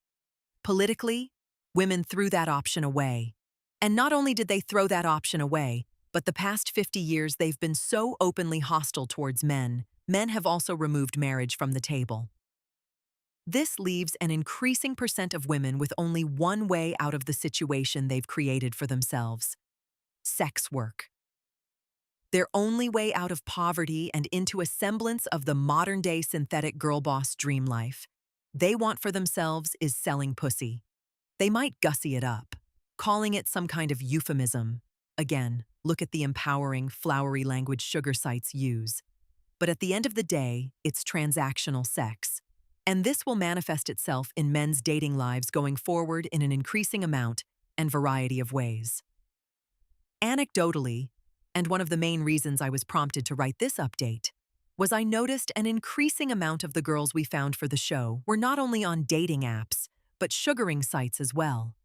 Politically, women threw that option away. And not only did they throw that option away, but the past 50 years they've been so openly hostile towards men, men have also removed marriage from the table. This leaves an increasing percent of women with only one way out of the situation they've created for themselves: sex work. Their only way out of poverty and into a semblance of the modern-day synthetic girl boss dream life they want for themselves is selling pussy. They might gussy it up, calling it some kind of euphemism. Again, look at the empowering, flowery language sugar sites use. But at the end of the day, it's transactional sex. And this will manifest itself in men's dating lives going forward in an increasing amount and variety of ways. Anecdotally, and one of the main reasons I was prompted to write this update, was I noticed an increasing amount of the girls we found for the show were not only on dating apps, but sugaring sites as well.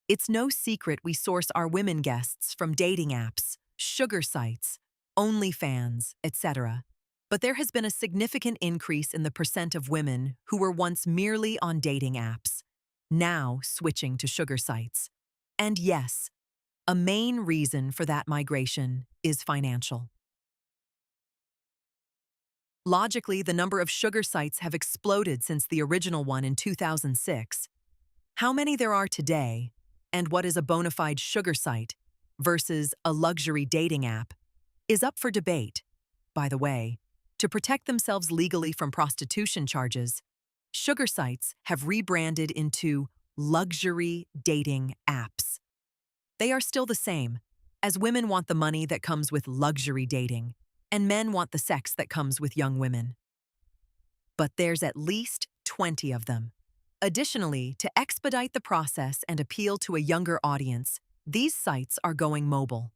It's no secret we source our women guests from dating apps, sugar sites, OnlyFans, etc. But there has been a significant increase in the percent of women who were once merely on dating apps, now switching to sugar sites. And yes, a main reason for that migration is financial. Logically, the number of sugar sites have exploded since the original one in 2006. How many there are today, and what is a bona fide sugar site versus a luxury dating app, is up for debate. By the way, to protect themselves legally from prostitution charges, sugar sites have rebranded into luxury dating apps. They are still the same, as women want the money that comes with luxury dating, and men want the sex that comes with young women. But there's at least 20 of them. Additionally, to expedite the process and appeal to a younger audience, these sites are going mobile.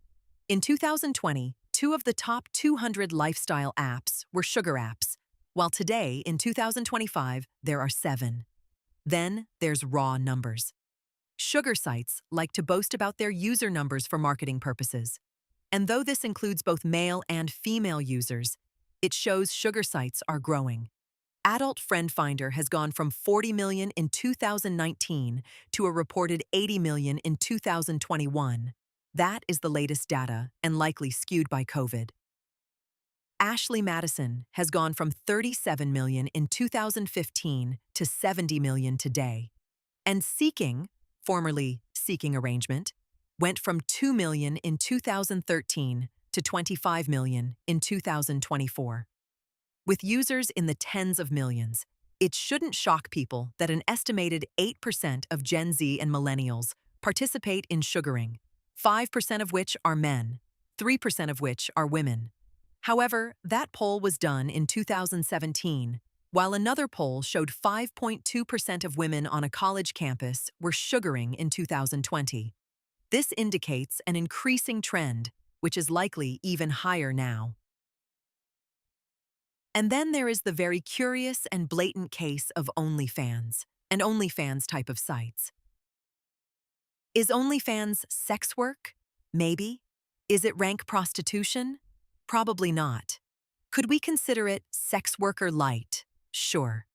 In 2020, 2 of the top 200 lifestyle apps were sugar apps, while today, in 2025, there are 7. Then there's raw numbers. Sugar sites like to boast about their user numbers for marketing purposes. And though this includes both male and female users, it shows sugar sites are growing. Adult Friend Finder has gone from 40 million in 2019 to a reported 80 million in 2021. That is the latest data and likely skewed by COVID. Ashley Madison has gone from 37 million in 2015 to 70 million today. And Seeking, formerly Seeking Arrangement, went from 2 million in 2013 to 25 million in 2024. With users in the tens of millions, it shouldn't shock people that an estimated 8% of Gen Z and millennials participate in sugaring, 5% of which are men, 3% of which are women. However, that poll was done in 2017, while another poll showed 5.2% of women on a college campus were sugaring in 2020. This indicates an increasing trend, which is likely even higher now. And then there is the very curious and blatant case of OnlyFans and OnlyFans type of sites. Is OnlyFans sex work? Maybe. Is it rank prostitution? Probably not. Could we consider it sex worker light? Sure.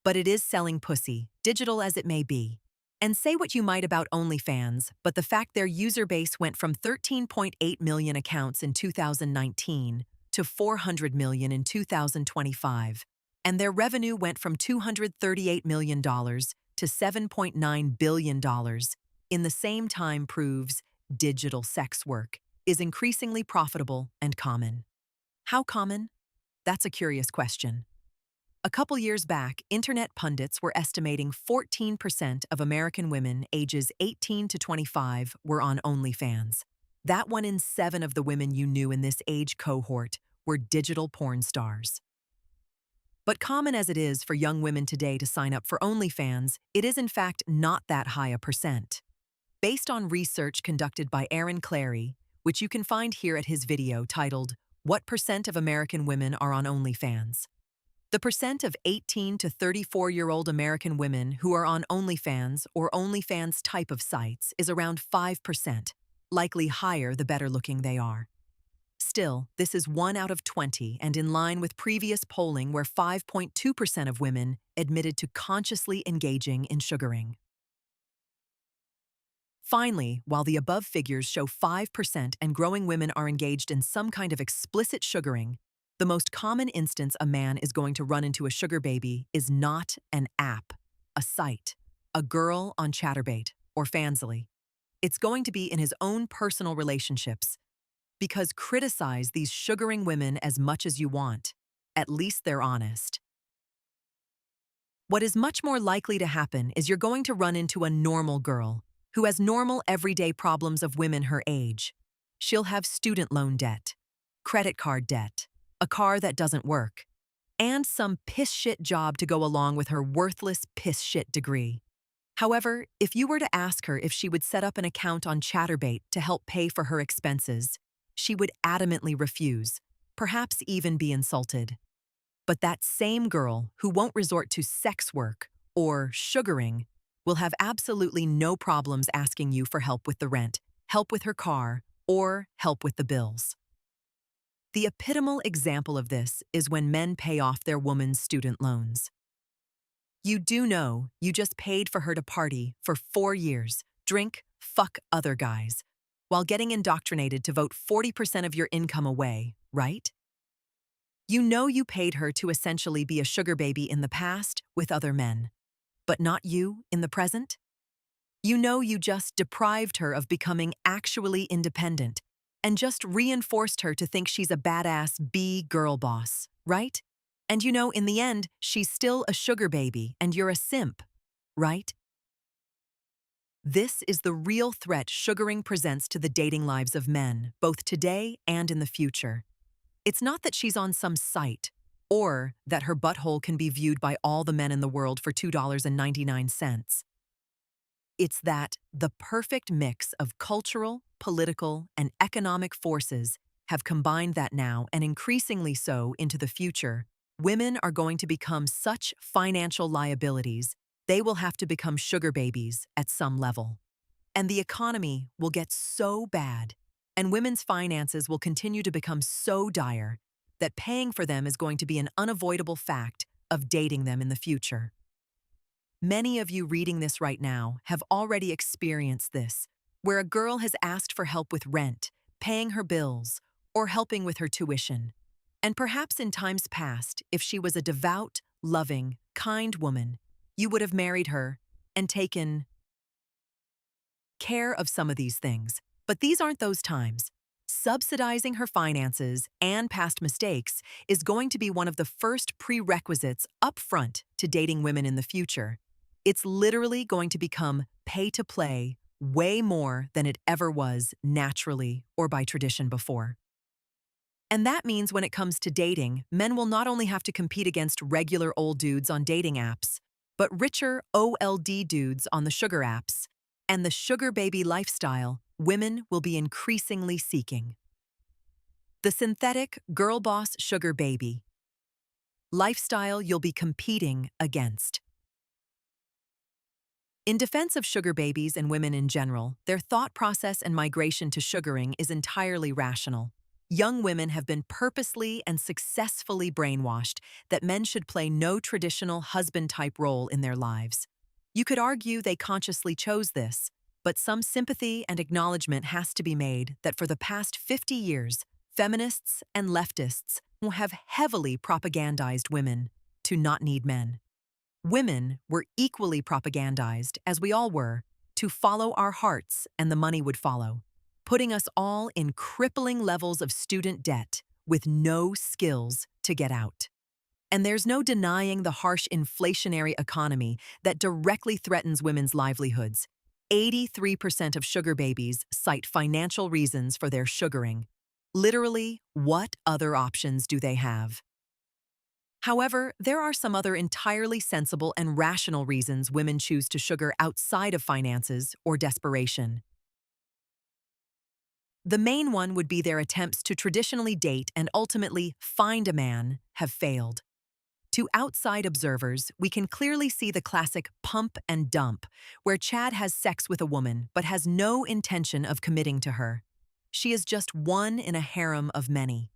But it is selling pussy, digital as it may be. And say what you might about OnlyFans, but the fact their user base went from 13.8 million accounts in 2019 to 400 million in 2025, and their revenue went from $238 million to $7.9 billion in the same time proves digital sex work is increasingly profitable and common. How common? That's a curious question. A couple years back, internet pundits were estimating 14% of American women ages 18 to 25 were on OnlyFans. That 1 in 7 of the women you knew in this age cohort were digital porn stars. But common as it is for young women today to sign up for OnlyFans, it is in fact not that high a percent. Based on research conducted by Aaron Clary, which you can find here at his video titled, "What Percent of American Women Are on OnlyFans?" The percent of 18 to 34-year-old American women who are on OnlyFans or OnlyFans type of sites is around 5%, likely higher the better looking they are. Still, this is 1 out of 20 and in line with previous polling where 5.2% of women admitted to consciously engaging in sugaring. Finally, while the above figures show 5% and growing women are engaged in some kind of explicit sugaring, the most common instance a man is going to run into a sugar baby is not an app, a site, a girl on Chatterbait or Fansly. It's going to be in his own personal relationships. Because criticize these sugaring women as much as you want. At least they're honest. What is much more likely to happen is you're going to run into a normal girl who has normal everyday problems of women her age. She'll have student loan debt, credit card debt, a car that doesn't work, and some piss-shit job to go along with her worthless piss-shit degree. However, if you were to ask her if she would set up an account on Chatterbait to help pay for her expenses, she would adamantly refuse, perhaps even be insulted. But that same girl who won't resort to sex work or sugaring will have absolutely no problems asking you for help with the rent, help with her car, or help with the bills. The epitomal example of this is when men pay off their woman's student loans. You do know you just paid for her to party for 4 years, drink, fuck other guys, while getting indoctrinated to vote 40% of your income away, right? You know you paid her to essentially be a sugar baby in the past with other men, but not you in the present? You know you just deprived her of becoming actually independent and just reinforced her to think she's a badass girl boss, right? And you know in the end, she's still a sugar baby and you're a simp, right? This is the real threat sugaring presents to the dating lives of men, both today and in the future. It's not that she's on some site, or that her butthole can be viewed by all the men in the world for $2.99. It's that the perfect mix of cultural, political, and economic forces have combined that now, and increasingly so into the future, women are going to become such financial liabilities They will have to become sugar babies at some level. And the economy will get so bad, and women's finances will continue to become so dire that paying for them is going to be an unavoidable fact of dating them in the future. Many of you reading this right now have already experienced this, where a girl has asked for help with rent, paying her bills, or helping with her tuition. And perhaps in times past, if she was a devout, loving, kind woman, you would have married her and taken care of some of these things. But these aren't those times. Subsidizing her finances and past mistakes is going to be one of the first prerequisites upfront to dating women in the future. It's literally going to become pay to play way more than it ever was naturally or by tradition before. And that means when it comes to dating, men will not only have to compete against regular old dudes on dating apps, but richer OLD dudes on the sugar apps, and the sugar baby lifestyle women will be increasingly seeking. The synthetic girl boss sugar baby lifestyle you'll be competing against. In defense of sugar babies and women in general, their thought process and migration to sugaring is entirely rational. Young women have been purposely and successfully brainwashed that men should play no traditional husband-type role in their lives. You could argue they consciously chose this, but some sympathy and acknowledgement has to be made that for the past 50 years, feminists and leftists have heavily propagandized women to not need men. Women were equally propagandized, as we all were, to follow our hearts and the money would follow, putting us all in crippling levels of student debt with no skills to get out. And there's no denying the harsh inflationary economy that directly threatens women's livelihoods. 83% of sugar babies cite financial reasons for their sugaring. Literally, what other options do they have? However, there are some other entirely sensible and rational reasons women choose to sugar outside of finances or desperation. The main one would be their attempts to traditionally date and ultimately find a man have failed. To outside observers, we can clearly see the classic pump and dump, where Chad has sex with a woman but has no intention of committing to her. She is just one in a harem of many.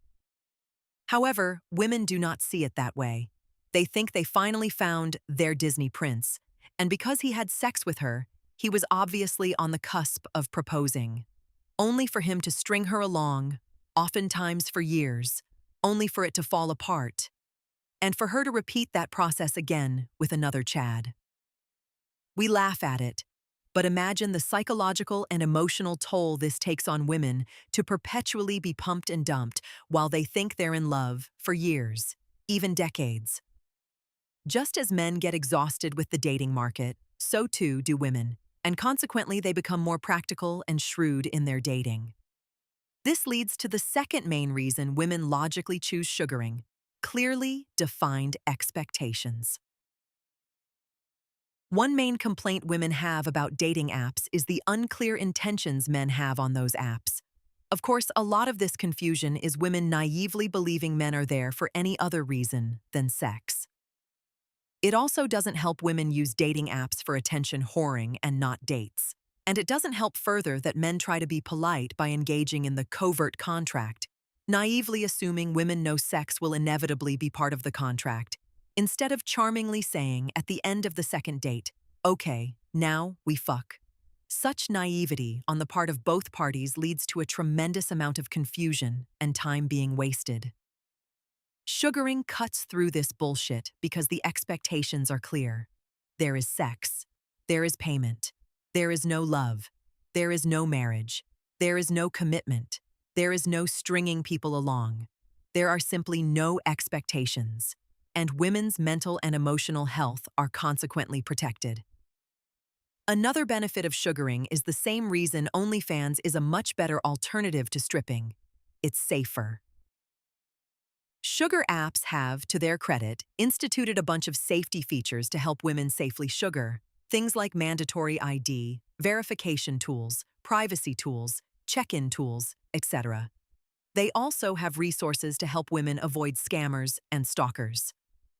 However, women do not see it that way. They think they finally found their Disney prince, and because he had sex with her, he was obviously on the cusp of proposing, only for him to string her along, oftentimes for years, only for it to fall apart, and for her to repeat that process again with another Chad. We laugh at it, but imagine the psychological and emotional toll this takes on women to perpetually be pumped and dumped while they think they're in love for years, even decades. Just as men get exhausted with the dating market, so too do women, and consequently they become more practical and shrewd in their dating. This leads to the second main reason women logically choose sugaring: clearly defined expectations. One main complaint women have about dating apps is the unclear intentions men have on those apps. Of course, a lot of this confusion is women naively believing men are there for any other reason than sex. It also doesn't help women use dating apps for attention whoring and not dates. And it doesn't help further that men try to be polite by engaging in the covert contract, naively assuming women know sex will inevitably be part of the contract, instead of charmingly saying at the end of the second date, "Okay, now we fuck." Such naivety on the part of both parties leads to a tremendous amount of confusion and time being wasted. Sugaring cuts through this bullshit because the expectations are clear. There is sex. There is payment. There is no love. There is no marriage. There is no commitment. There is no stringing people along. There are simply no expectations, and women's mental and emotional health are consequently protected. Another benefit of sugaring is the same reason OnlyFans is a much better alternative to stripping. It's safer. Sugar apps have, to their credit, instituted a bunch of safety features to help women safely sugar. Things like mandatory ID, verification tools, privacy tools, check-in tools, etc. They also have resources to help women avoid scammers and stalkers.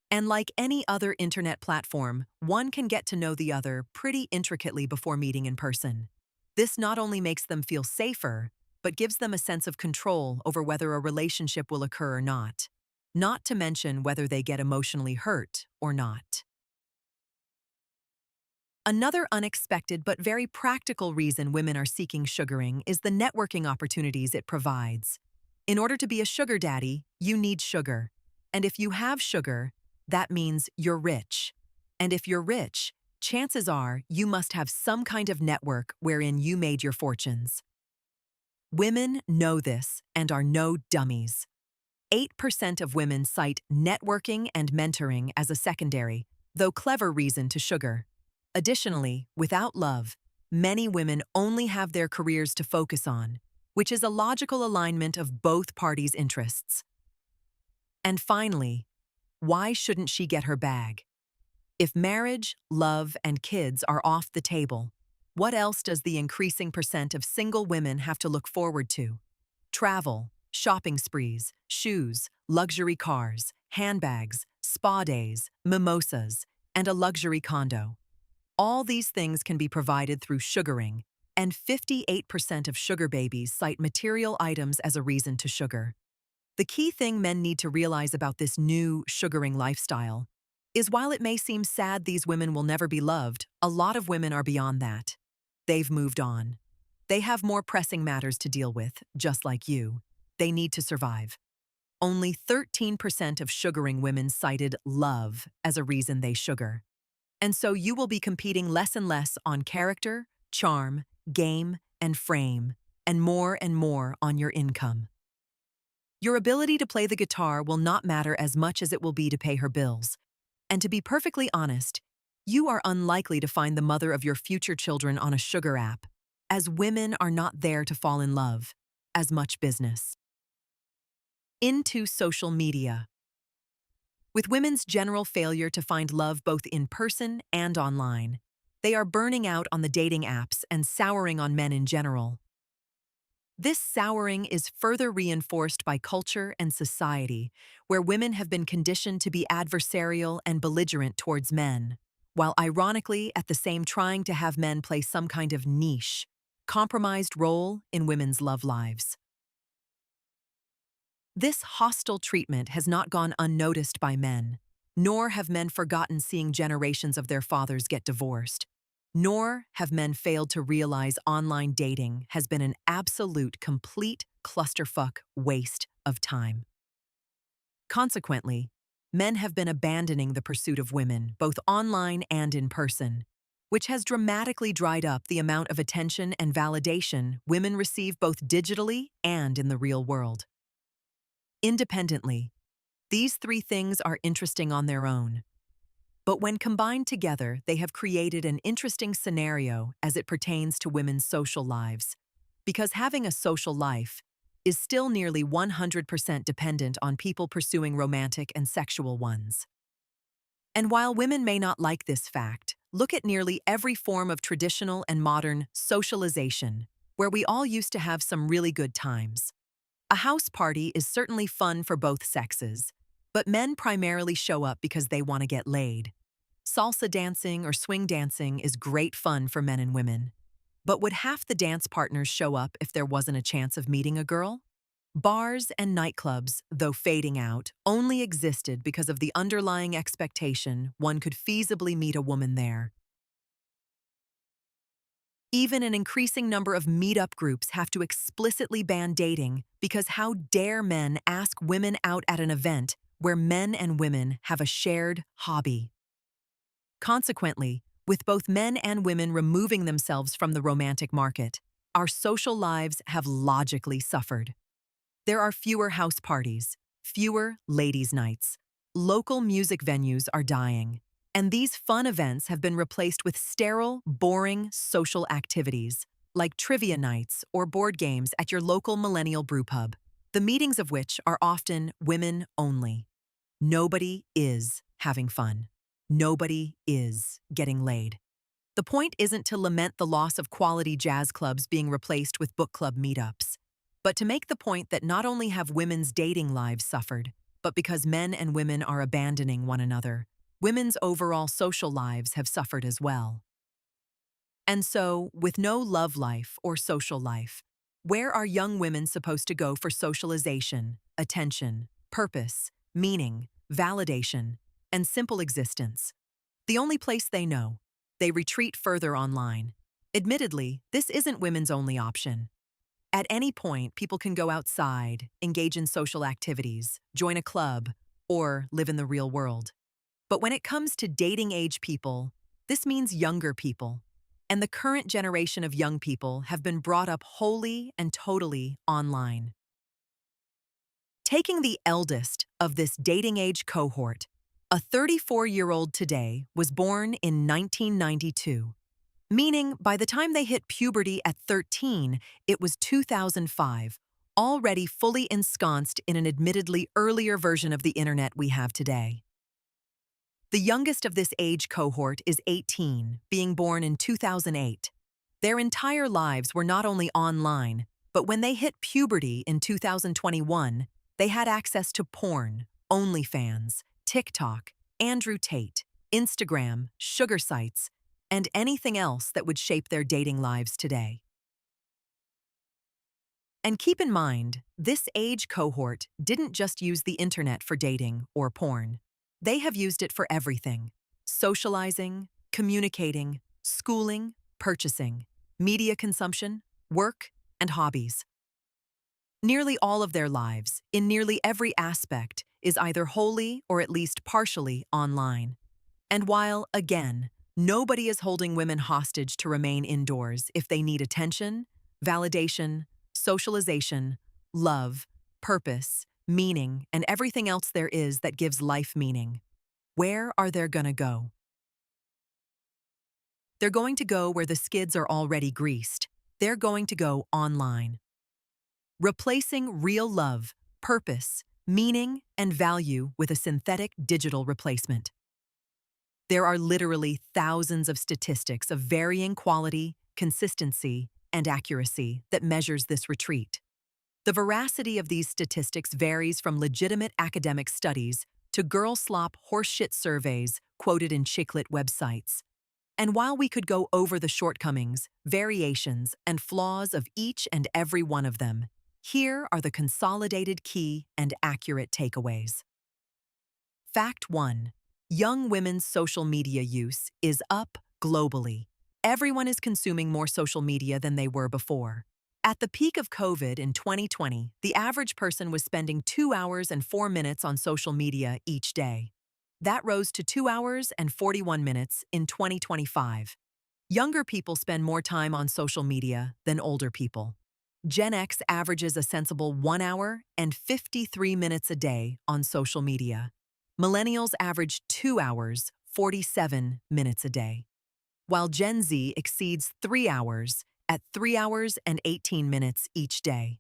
And like any other internet platform, one can get to know the other pretty intricately before meeting in person. This not only makes them feel safer, but gives them a sense of control over whether a relationship will occur or not. Not to mention whether they get emotionally hurt or not. Another unexpected but very practical reason women are seeking sugaring is the networking opportunities it provides. In order to be a sugar daddy, you need sugar. And if you have sugar, that means you're rich. And if you're rich, chances are you must have some kind of network wherein you made your fortunes. Women know this and are no dummies. 8% of women cite networking and mentoring as a secondary, though clever reason to sugar. Additionally, without love, many women only have their careers to focus on, which is a logical alignment of both parties' interests. And finally, why shouldn't she get her bag? If marriage, love, and kids are off the table, what else does the increasing percent of single women have to look forward to? Travel, shopping sprees, shoes, luxury cars, handbags, spa days, mimosas, and a luxury condo. All these things can be provided through sugaring, and 58% of sugar babies cite material items as a reason to sugar. The key thing men need to realize about this new sugaring lifestyle is while it may seem sad these women will never be loved, a lot of women are beyond that. They've moved on. They have more pressing matters to deal with, just like you. They need to survive. Only 13% of sugaring women cited love as a reason they sugar. And so you will be competing less and less on character, charm, game, and frame, and more on your income. Your ability to play the guitar will not matter as much as it will be to pay her bills. And to be perfectly honest, you are unlikely to find the mother of your future children on a sugar app, as women are not there to fall in love, as much business. Into social media. With women's general failure to find love both in person and online, they are burning out on the dating apps and souring on men in general. This souring is further reinforced by culture and society, where women have been conditioned to be adversarial and belligerent towards men, while ironically at the same trying to have men play some kind of niche, compromised role in women's love lives. This hostile treatment has not gone unnoticed by men, nor have men forgotten seeing generations of their fathers get divorced, nor have men failed to realize online dating has been an absolute, complete clusterfuck waste of time. Consequently, men have been abandoning the pursuit of women, both online and in person, which has dramatically dried up the amount of attention and validation women receive both digitally and in the real world. Independently, these three things are interesting on their own. But when combined together, they have created an interesting scenario as it pertains to women's social lives, because having a social life is still nearly 100% dependent on people pursuing romantic and sexual ones. And while women may not like this fact, look at nearly every form of traditional and modern socialization, where we all used to have some really good times. A house party is certainly fun for both sexes, but men primarily show up because they want to get laid. Salsa dancing or swing dancing is great fun for men and women. But would half the dance partners show up if there wasn't a chance of meeting a girl? Bars and nightclubs, though fading out, only existed because of the underlying expectation one could feasibly meet a woman there. Even an increasing number of meetup groups have to explicitly ban dating because how dare men ask women out at an event where men and women have a shared hobby? Consequently, with both men and women removing themselves from the romantic market, our social lives have logically suffered. There are fewer house parties, fewer ladies' nights. Local music venues are dying. And these fun events have been replaced with sterile, boring social activities, like trivia nights or board games at your local millennial brewpub, the meetings of which are often women only. Nobody is having fun. Nobody is getting laid. The point isn't to lament the loss of quality jazz clubs being replaced with book club meetups, but to make the point that not only have women's dating lives suffered, but because men and women are abandoning one another, women's overall social lives have suffered as well. And so, with no love life or social life, where are young women supposed to go for socialization, attention, purpose, meaning, validation, and simple existence? The only place they know. They retreat further online. Admittedly, this isn't women's only option. At any point, people can go outside, engage in social activities, join a club, or live in the real world. But when it comes to dating age people, this means younger people. And the current generation of young people have been brought up wholly and totally online. Taking the eldest of this dating age cohort, a 34-year-old today was born in 1992, meaning by the time they hit puberty at 13, it was 2005, already fully ensconced in an admittedly earlier version of the internet we have today. The youngest of this age cohort is 18, being born in 2008. Their entire lives were not only online, but when they hit puberty in 2021, they had access to porn, OnlyFans, TikTok, Andrew Tate, Instagram, sugar sites, and anything else that would shape their dating lives today. And keep in mind, this age cohort didn't just use the internet for dating or porn. They have used it for everything: socializing, communicating, schooling, purchasing, media consumption, work, and hobbies. Nearly all of their lives, in nearly every aspect, is either wholly or at least partially online. And while, again, nobody is holding women hostage to remain indoors if they need attention, validation, socialization, love, purpose, meaning, and everything else there is that gives life meaning, where are they gonna go? They're going to go where the skids are already greased. They're going to go online. Replacing real love, purpose, meaning, and value with a synthetic digital replacement. There are literally thousands of statistics of varying quality, consistency, and accuracy that measures this retreat. The veracity of these statistics varies from legitimate academic studies to girl slop horseshit surveys quoted in chicklit websites. And while we could go over the shortcomings, variations, and flaws of each and every one of them, here are the consolidated key and accurate takeaways. Fact 1. Young women's social media use is up globally. Everyone is consuming more social media than they were before. At the peak of COVID in 2020, the average person was spending 2 hours and 4 minutes on social media each day. That rose to 2 hours and 41 minutes in 2025. Younger people spend more time on social media than older people. Gen X averages a sensible 1 hour and 53 minutes a day on social media. Millennials average 2 hours, 47 minutes a day, while Gen Z exceeds 3 hours at 3 hours and 18 minutes each day.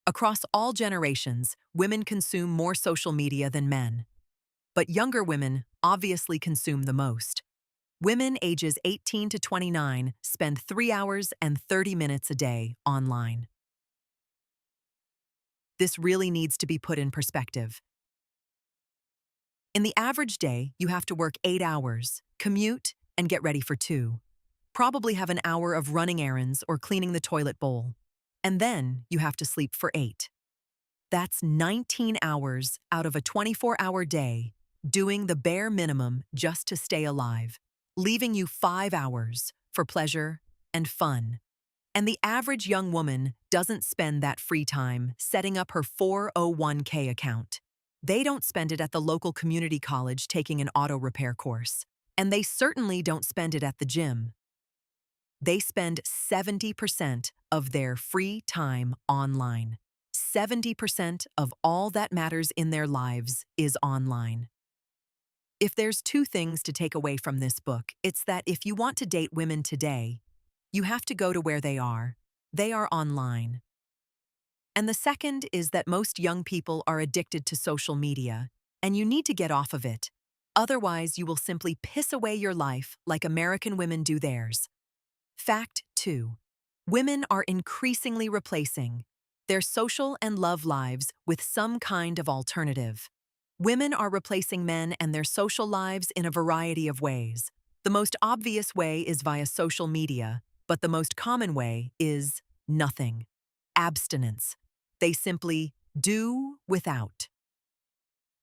Across all generations, women consume more social media than men. But younger women obviously consume the most. Women ages 18 to 29 spend 3 hours and 30 minutes a day online. This really needs to be put in perspective. In the average day, you have to work 8 hours, commute, and get ready for 2. Probably have an hour of running errands or cleaning the toilet bowl. And then you have to sleep for 8. That's 19 hours out of a 24-hour day, doing the bare minimum just to stay alive, leaving you 5 hours for pleasure and fun. And the average young woman doesn't spend that free time setting up her 401k account. They don't spend it at the local community college taking an auto repair course. And they certainly don't spend it at the gym. They spend 70% of their free time online. 70% of all that matters in their lives is online. If there's 2 things to take away from this book, it's that if you want to date women today, you have to go to where they are. They are online. And the second is that most young people are addicted to social media, and you need to get off of it. Otherwise, you will simply piss away your life like American women do theirs. Fact 2. Women are increasingly replacing their social and love lives with some kind of alternative. Women are replacing men and their social lives in a variety of ways. The most obvious way is via social media, but the most common way is nothing. Abstinence. They simply do without.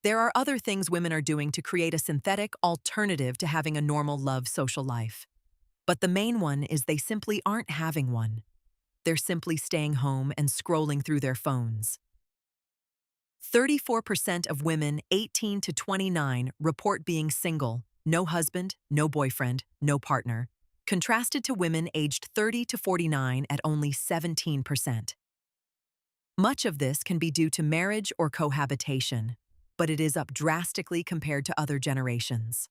There are other things women are doing to create a synthetic alternative to having a normal love social life. But the main one is they simply aren't having one. They're simply staying home and scrolling through their phones. 34% of women 18 to 29 report being single, no husband, no boyfriend, no partner, contrasted to women aged 30 to 49 at only 17%. Much of this can be due to marriage or cohabitation, but it is up drastically compared to other generations.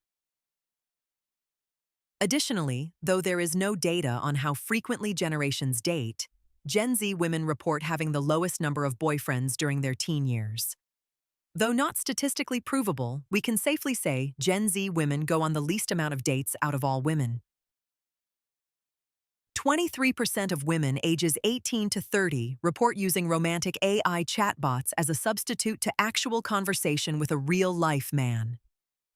Additionally, though there is no data on how frequently generations date, Gen Z women report having the lowest number of boyfriends during their teen years. Though not statistically provable, we can safely say Gen Z women go on the least amount of dates out of all women. 23% of women ages 18 to 30 report using romantic AI chatbots as a substitute to actual conversation with a real-life man.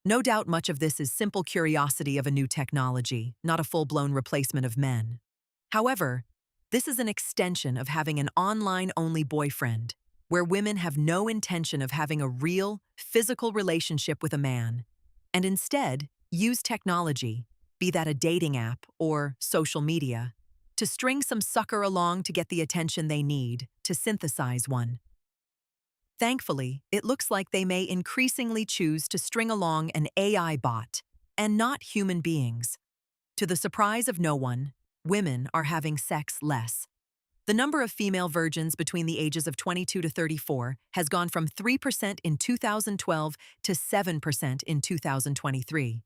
No doubt much of this is simple curiosity of a new technology, not a full-blown replacement of men. However, this is an extension of having an online-only boyfriend, where women have no intention of having a real, physical relationship with a man, and instead use technology, be that a dating app or social media, to string some sucker along to get the attention they need to synthesize one. Thankfully, it looks like they may increasingly choose to string along an AI bot and not human beings. To the surprise of no one, women are having sex less. The number of female virgins between the ages of 22 to 34 has gone from 3% in 2012 to 7% in 2023.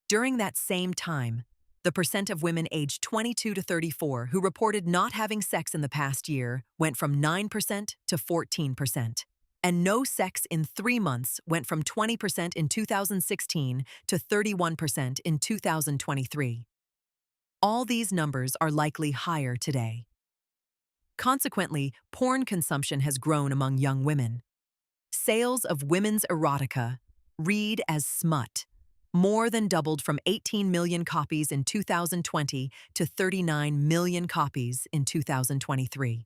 During that same time, the percent of women aged 22 to 34 who reported not having sex in the past year went from 9% to 14%. And no sex in 3 months went from 20% in 2016 to 31% in 2023. All these numbers are likely higher today. Consequently, porn consumption has grown among young women. Sales of women's erotica, read as smut, more than doubled from 18 million copies in 2020 to 39 million copies in 2023.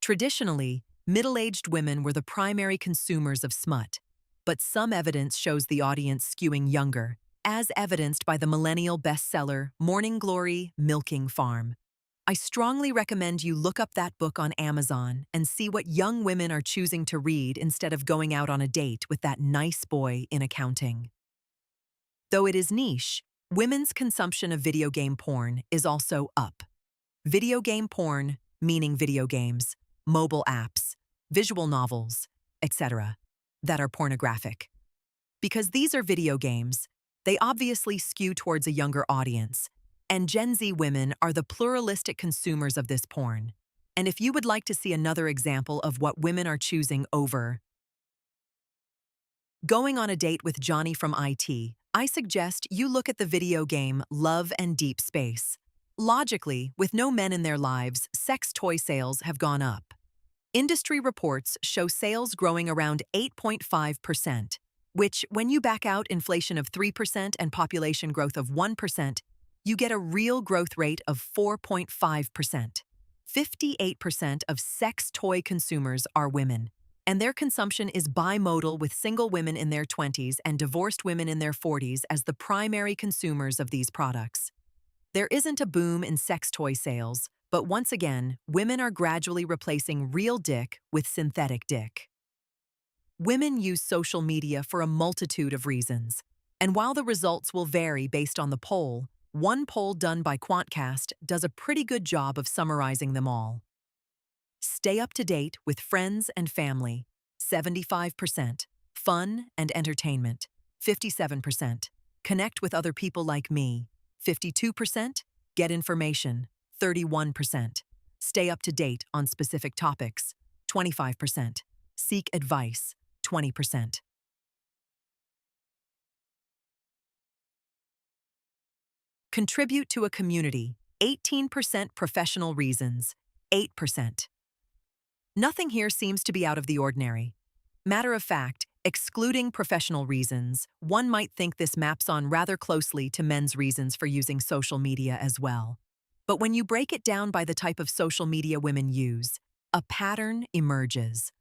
Traditionally, middle-aged women were the primary consumers of smut, but some evidence shows the audience skewing younger, as evidenced by the millennial bestseller Morning Glory, Milking Farm. I strongly recommend you look up that book on Amazon and see what young women are choosing to read instead of going out on a date with that nice boy in accounting. Though it is niche, women's consumption of video game porn is also up. Video game porn, meaning video games, mobile apps, visual novels, etc., that are pornographic. Because these are video games, they obviously skew towards a younger audience, and Gen Z women are the pluralistic consumers of this porn. And if you would like to see another example of what women are choosing over going on a date with Johnny from IT, I suggest you look at the video game Love and Deep Space. Logically, with no men in their lives, sex toy sales have gone up. Industry reports show sales growing around 8.5%, which, when you back out inflation of 3% and population growth of 1%, you get a real growth rate of 4.5%. 58% of sex toy consumers are women, and their consumption is bimodal, with single women in their 20s and divorced women in their 40s as the primary consumers of these products. There isn't a boom in sex toy sales, but once again, women are gradually replacing real dick with synthetic dick. Women use social media for a multitude of reasons, and while the results will vary based on the poll, one poll done by Quantcast does a pretty good job of summarizing them all. Stay up to date with friends and family, 75%. Fun and entertainment, 57%. Connect with other people like me, 52%. Get information, 31%. Stay up to date on specific topics, 25%. Seek advice, 20%. Contribute to a community, 18%. Professional reasons, 8%. Nothing here seems to be out of the ordinary. Matter of fact, Excluding professional reasons, one might think this maps on rather closely to men's reasons for using social media as well. But when you break it down by the type of social media women use, a pattern emerges.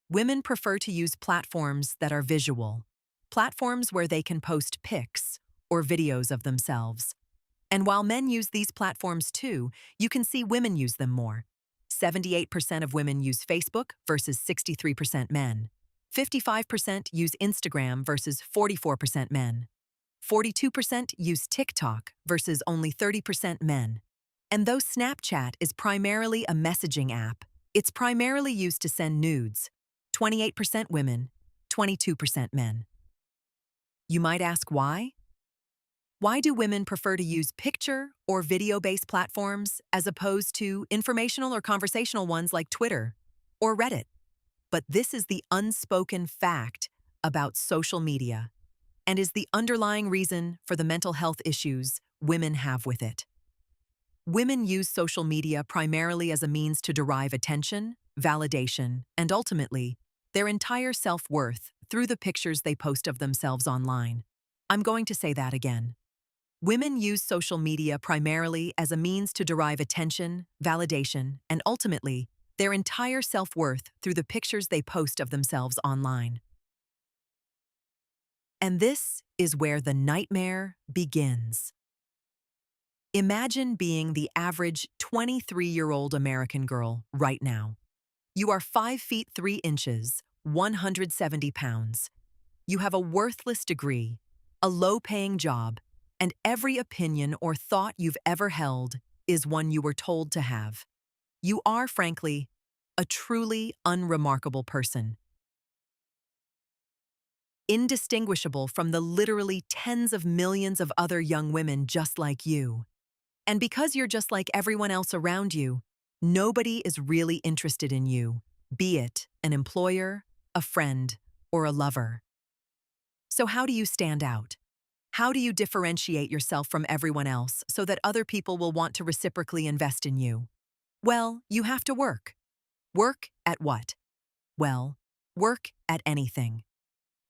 Women prefer to use platforms that are visual, platforms where they can post pics or videos of themselves. And while men use these platforms too, you can see women use them more. 78% of women use Facebook versus 63% men. 55% use Instagram versus 44% men. 42% use TikTok versus only 30% men. And though Snapchat is primarily a messaging app, it's primarily used to send nudes. 28% women, 22% men. You might ask why? Why do women prefer to use picture or video-based platforms as opposed to informational or conversational ones like Twitter or Reddit? But this is the unspoken fact about social media and is the underlying reason for the mental health issues women have with it. Women use social media primarily as a means to derive attention, validation, and ultimately, their entire self-worth through the pictures they post of themselves online. I'm going to say that again. Women use social media primarily as a means to derive attention, validation, and ultimately, their entire self-worth through the pictures they post of themselves online. And this is where the nightmare begins. Imagine being the average 23-year-old American girl right now. You are 5 feet 3 inches, 170 pounds. You have a worthless degree, a low-paying job, and every opinion or thought you've ever held is one you were told to have. You are, frankly, a truly unremarkable person. Indistinguishable from the literally tens of millions of other young women just like you. And because you're just like everyone else around you, nobody is really interested in you, be it an employer, a friend, or a lover. So how do you stand out? How do you differentiate yourself from everyone else so that other people will want to reciprocally invest in you? Well, you have to work. Work at what? Well, work at anything.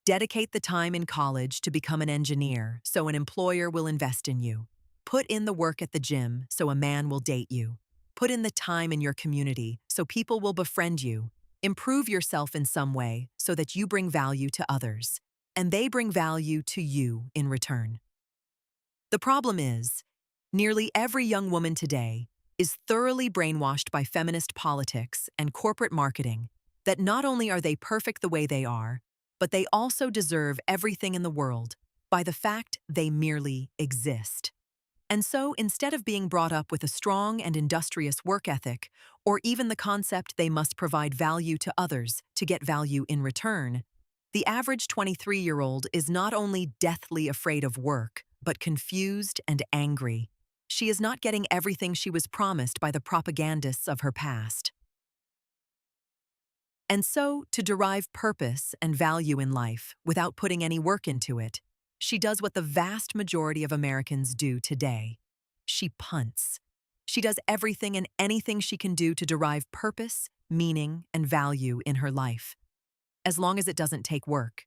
Dedicate the time in college to become an engineer so an employer will invest in you. Put in the work at the gym so a man will date you. Put in the time in your community so people will befriend you. Improve yourself in some way so that you bring value to others, and they bring value to you in return. The problem is, nearly every young woman today is thoroughly brainwashed by feminist politics and corporate marketing that not only are they perfect the way they are, but they also deserve everything in the world by the fact they merely exist. And so, instead of being brought up with a strong and industrious work ethic, or even the concept they must provide value to others to get value in return, the average 23-year-old is not only deathly afraid of work, but confused and angry. She is not getting everything she was promised by the propagandists of her past. And so, to derive purpose and value in life without putting any work into it, she does what the vast majority of Americans do today. She punts. She does everything and anything she can do to derive purpose, meaning, and value in her life. As long as it doesn't take work.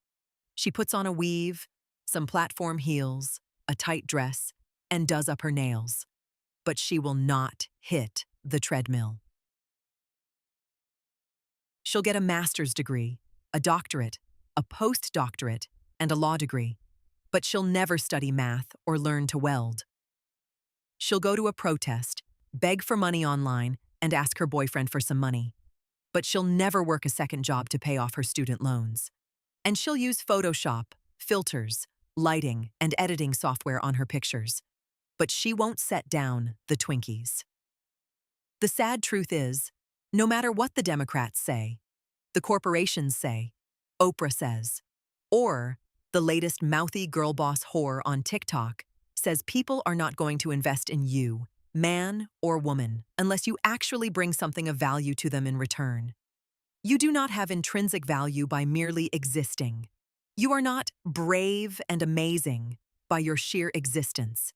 She puts on a weave, some platform heels, a tight dress, and does up her nails. But she will not hit the treadmill. She'll get a master's degree, a doctorate, a postdoctorate, and a law degree. But she'll never study math or learn to weld. She'll go to a protest, beg for money online, and ask her boyfriend for some money. But she'll never work a second job to pay off her student loans. And she'll use Photoshop, filters, lighting, and editing software on her pictures. But she won't set down the Twinkies. The sad truth is, no matter what the Democrats say, the corporations say, Oprah says, or the latest mouthy girl boss whore on TikTok says people are not going to invest in you, man or woman, unless you actually bring something of value to them in return. You do not have intrinsic value by merely existing. You are not brave and amazing by your sheer existence.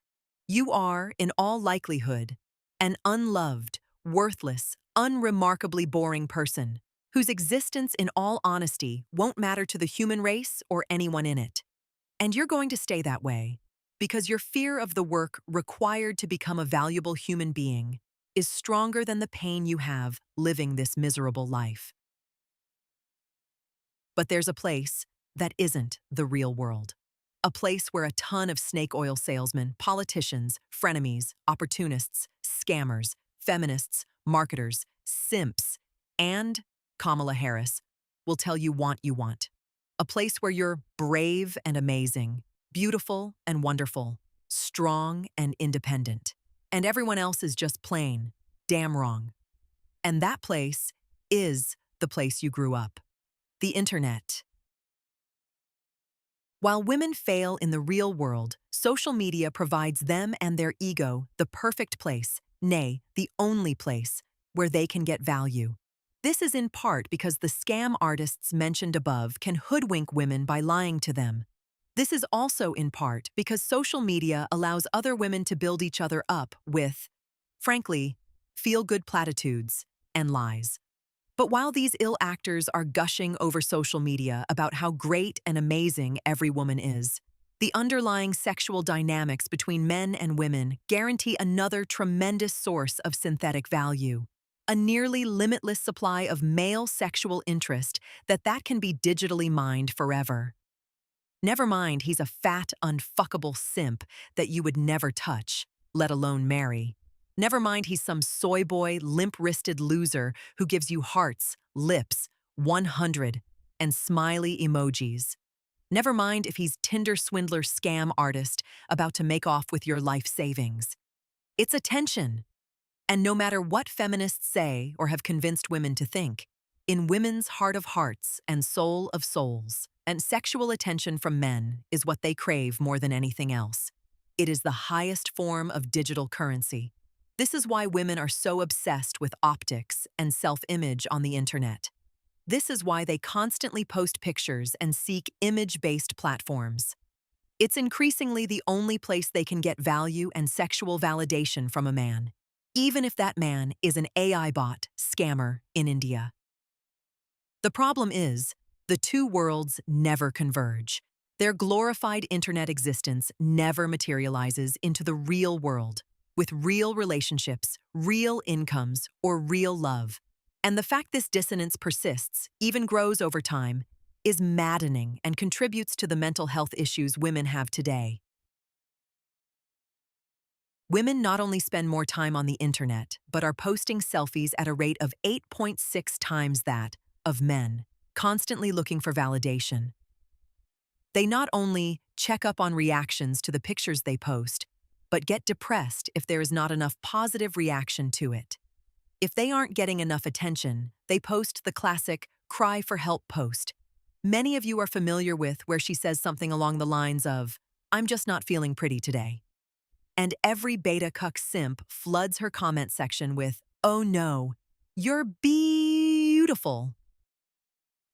You are, in all likelihood, an unloved, worthless, unremarkably boring person whose existence in all honesty won't matter to the human race or anyone in it. And you're going to stay that way because your fear of the work required to become a valuable human being is stronger than the pain you have living this miserable life. But there's a place that isn't the real world. A place where a ton of snake oil salesmen, politicians, frenemies, opportunists, scammers, feminists, marketers, simps, and Kamala Harris will tell you you want. A place where you're brave and amazing, beautiful and wonderful, strong and independent, and everyone else is just plain, damn wrong. And that place is the place you grew up. The internet. While women fail in the real world, social media provides them and their ego the perfect place, nay, the only place, where they can get value. This is in part because the scam artists mentioned above can hoodwink women by lying to them. This is also in part because social media allows other women to build each other up with, frankly, feel-good platitudes and lies. But while these ill actors are gushing over social media about how great and amazing every woman is, the underlying sexual dynamics between men and women guarantee another tremendous source of synthetic value. A nearly limitless supply of male sexual interest that can be digitally mined forever. Never mind he's a fat, unfuckable simp that you would never touch, let alone marry. Never mind he's some soy boy, limp-wristed loser who gives you hearts, lips, 100, and smiley emojis. Never mind if he's Tinder swindler scam artist about to make off with your life savings. It's attention. And no matter what feminists say or have convinced women to think, in women's heart of hearts and soul of souls, and sexual attention from men is what they crave more than anything else. It is the highest form of digital currency. This is why women are so obsessed with optics and self-image on the internet. This is why they constantly post pictures and seek image-based platforms. It's increasingly the only place they can get value and sexual validation from a man, even if that man is an AI bot scammer in India. The problem is, the two worlds never converge. Their glorified internet existence never materializes into the real world, with real relationships, real incomes, or real love. And the fact this dissonance persists, even grows over time, is maddening and contributes to the mental health issues women have today. Women not only spend more time on the internet, but are posting selfies at a rate of 8.6 times that of men, constantly looking for validation. They not only check up on reactions to the pictures they post, but get depressed if there is not enough positive reaction to it. If they aren't getting enough attention, they post the classic cry for help post. Many of you are familiar with where she says something along the lines of, "I'm just not feeling pretty today." And every beta cuck simp floods her comment section with, "Oh no, you're beautiful."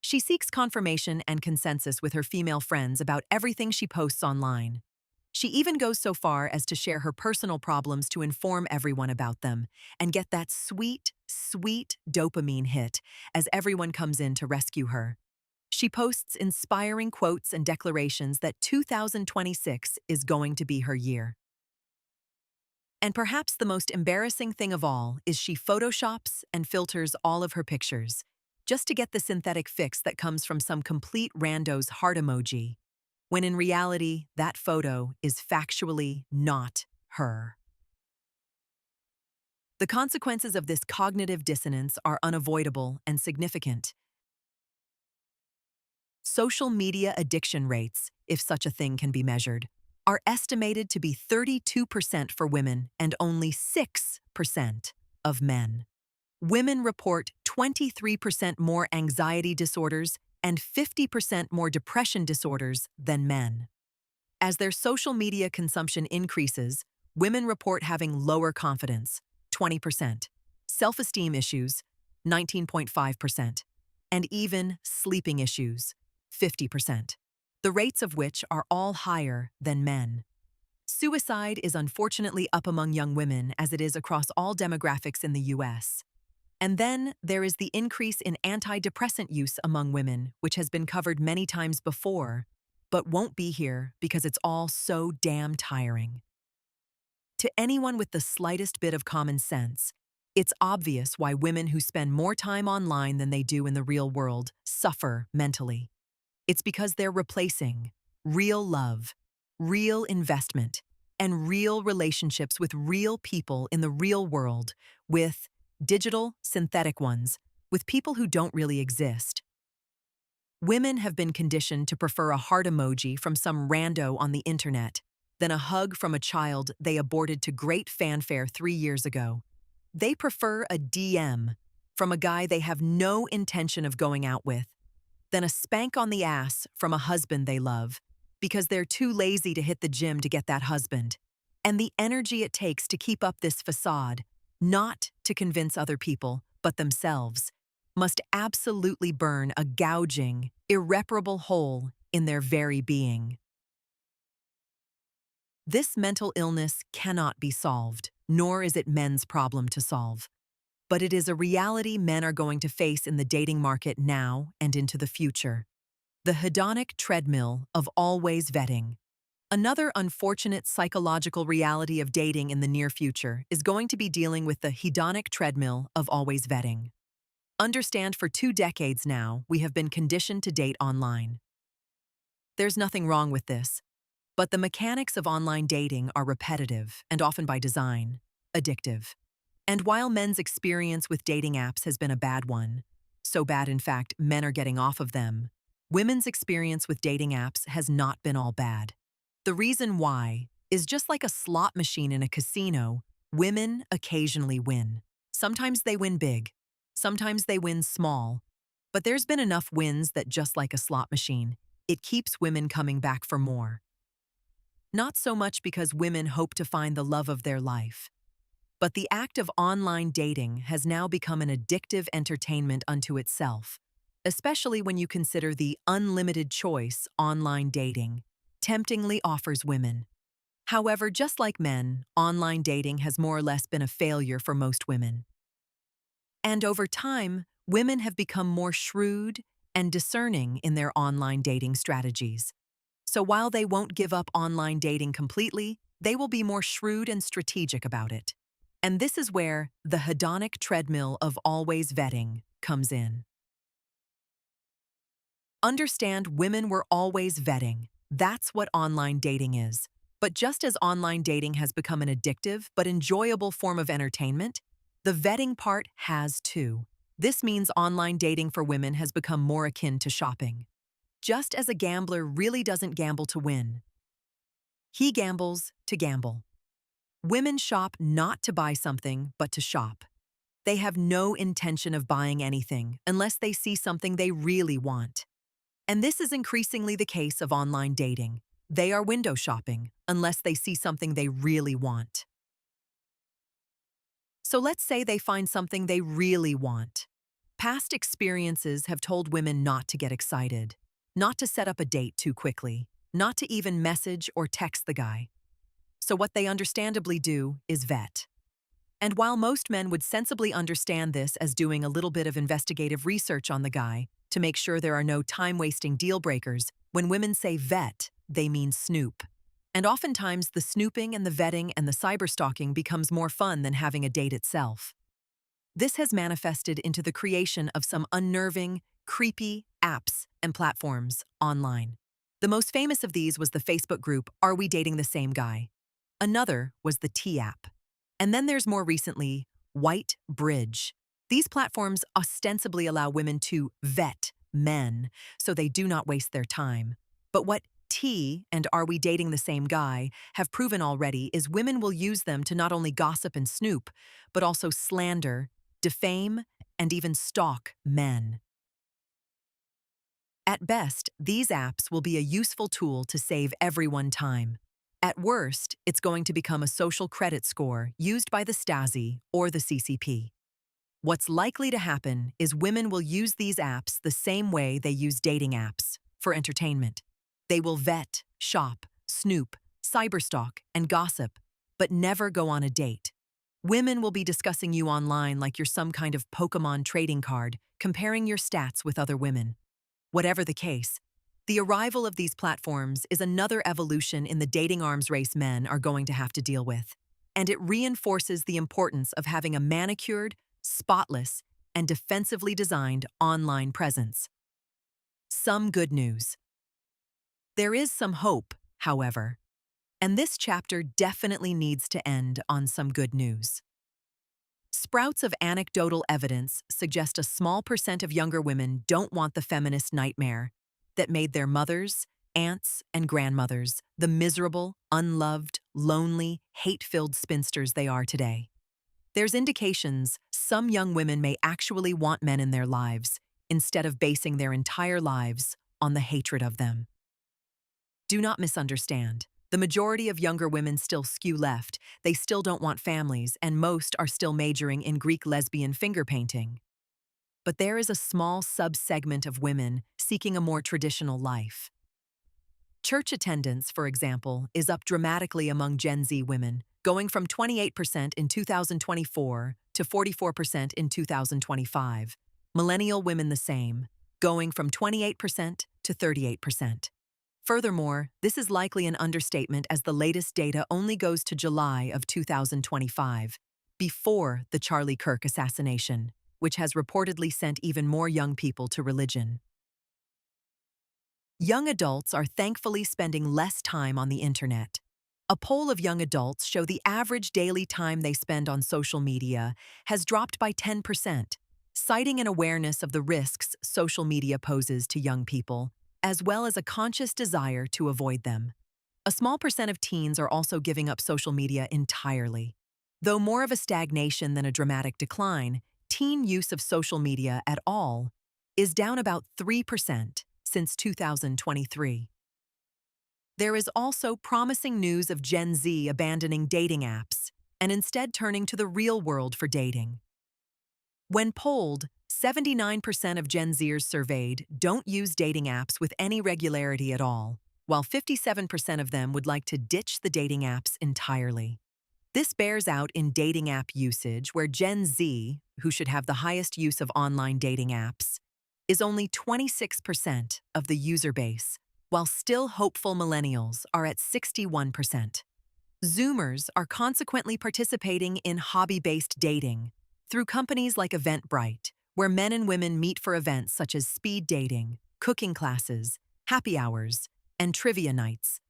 She seeks confirmation and consensus with her female friends about everything she posts online. She even goes so far as to share her personal problems to inform everyone about them and get that sweet, sweet dopamine hit as everyone comes in to rescue her. She posts inspiring quotes and declarations that 2026 is going to be her year. And perhaps the most embarrassing thing of all is she photoshops and filters all of her pictures, just to get the synthetic fix that comes from some complete rando's heart emoji, when in reality, that photo is factually not her. The consequences of this cognitive dissonance are unavoidable and significant. Social media addiction rates, if such a thing can be measured, are estimated to be 32% for women and only 6% of men. Women report 23% more anxiety disorders and 50% more depression disorders than men. As their social media consumption increases, women report having lower confidence, 20%, self-esteem issues, 19.5%, and even sleeping issues, 50%, the rates of which are all higher than men. Suicide is unfortunately up among young women as it is across all demographics in the US. And then there is the increase in antidepressant use among women, which has been covered many times before, but won't be here because it's all so damn tiring. To anyone with the slightest bit of common sense, it's obvious why women who spend more time online than they do in the real world suffer mentally. It's because they're replacing real love, real investment, and real relationships with real people in the real world with digital, synthetic ones, with people who don't really exist. Women have been conditioned to prefer a heart emoji from some rando on the internet than a hug from a child they aborted to great fanfare 3 years ago. They prefer a DM from a guy they have no intention of going out with than a spank on the ass from a husband they love because they're too lazy to hit the gym to get that husband. And the energy it takes to keep up this facade, not to convince other people, but themselves, must absolutely burn a gouging, irreparable hole in their very being. This mental illness cannot be solved, nor is it men's problem to solve. But it is a reality men are going to face in the dating market now and into the future. The hedonic treadmill of always vetting. Another unfortunate psychological reality of dating in the near future is going to be dealing with the hedonic treadmill of always vetting. Understand, for 2 decades now, we have been conditioned to date online. There's nothing wrong with this, but the mechanics of online dating are repetitive and often by design, addictive. And while men's experience with dating apps has been a bad one, so bad in fact men are getting off of them, women's experience with dating apps has not been all bad. The reason why is just like a slot machine in a casino, women occasionally win. Sometimes they win big, sometimes they win small, but there's been enough wins that just like a slot machine, it keeps women coming back for more. Not so much because women hope to find the love of their life, but the act of online dating has now become an addictive entertainment unto itself, especially when you consider the unlimited choice online dating temptingly offers women. However, just like men, online dating has more or less been a failure for most women. And over time, women have become more shrewd and discerning in their online dating strategies. So while they won't give up online dating completely, they will be more shrewd and strategic about it. And this is where the hedonic treadmill of always vetting comes in. Understand, women were always vetting. That's what online dating is. But just as online dating has become an addictive but enjoyable form of entertainment, the vetting part has too. This means online dating for women has become more akin to shopping. Just as a gambler really doesn't gamble to win, he gambles to gamble. Women shop not to buy something, but to shop. They have no intention of buying anything unless they see something they really want. And this is increasingly the case of online dating. They are window shopping unless they see something they really want. So let's say they find something they really want. Past experiences have told women not to get excited, not to set up a date too quickly, not to even message or text the guy. So what they understandably do is vet. And while most men would sensibly understand this as doing a little bit of investigative research on the guy to make sure there are no time-wasting deal breakers, when women say vet, they mean snoop. And oftentimes the snooping and the vetting and the cyberstalking becomes more fun than having a date itself. This has manifested into the creation of some unnerving, creepy apps and platforms online. The most famous of these was the Facebook group, Are We Dating the Same Guy? Another was the T app. And then there's more recently, White Bridge. These platforms ostensibly allow women to vet men so they do not waste their time. But what T and Are We Dating the Same Guy have proven already is women will use them to not only gossip and snoop, but also slander, defame, and even stalk men. At best, these apps will be a useful tool to save everyone time. At worst, it's going to become a social credit score used by the Stasi or the CCP. What's likely to happen is women will use these apps the same way they use dating apps, for entertainment. They will vet, shop, snoop, cyberstalk, and gossip, but never go on a date. Women will be discussing you online like you're some kind of Pokemon trading card, comparing your stats with other women. Whatever the case, the arrival of these platforms is another evolution in the dating arms race men are going to have to deal with, and it reinforces the importance of having a manicured, spotless, and defensively designed online presence. Some good news. There is some hope, however, and this chapter definitely needs to end on some good news. Sprouts of anecdotal evidence suggest a small percent of younger women don't want the feminist nightmare that made their mothers, aunts, and grandmothers the miserable, unloved, lonely, hate-filled spinsters they are today. There's indications some young women may actually want men in their lives instead of basing their entire lives on the hatred of them. Do not misunderstand. The majority of younger women still skew left, they still don't want families, and most are still majoring in Greek lesbian finger painting. But there is a small subsegment of women seeking a more traditional life. Church attendance, for example, is up dramatically among Gen Z women, going from 28% in 2024 to 44% in 2025. Millennial women the same, going from 28% to 38%. Furthermore, this is likely an understatement as the latest data only goes to July of 2025, before the Charlie Kirk assassination, which has reportedly sent even more young people to religion. Young adults are thankfully spending less time on the internet. A poll of young adults show the average daily time they spend on social media has dropped by 10%, citing an awareness of the risks social media poses to young people, as well as a conscious desire to avoid them. A small percent of teens are also giving up social media entirely. Though more of a stagnation than a dramatic decline, teen use of social media at all is down about 3% since 2023. There is also promising news of Gen Z abandoning dating apps and instead turning to the real world for dating. When polled, 79% of Gen Zers surveyed don't use dating apps with any regularity at all, while 57% of them would like to ditch the dating apps entirely. This bears out in dating app usage, where Gen Z, who should have the highest use of online dating apps, is only 26% of the user base, while still hopeful millennials are at 61%. Zoomers are consequently participating in hobby-based dating through companies like Eventbrite, where men and women meet for events such as speed dating, cooking classes, happy hours, and trivia nights.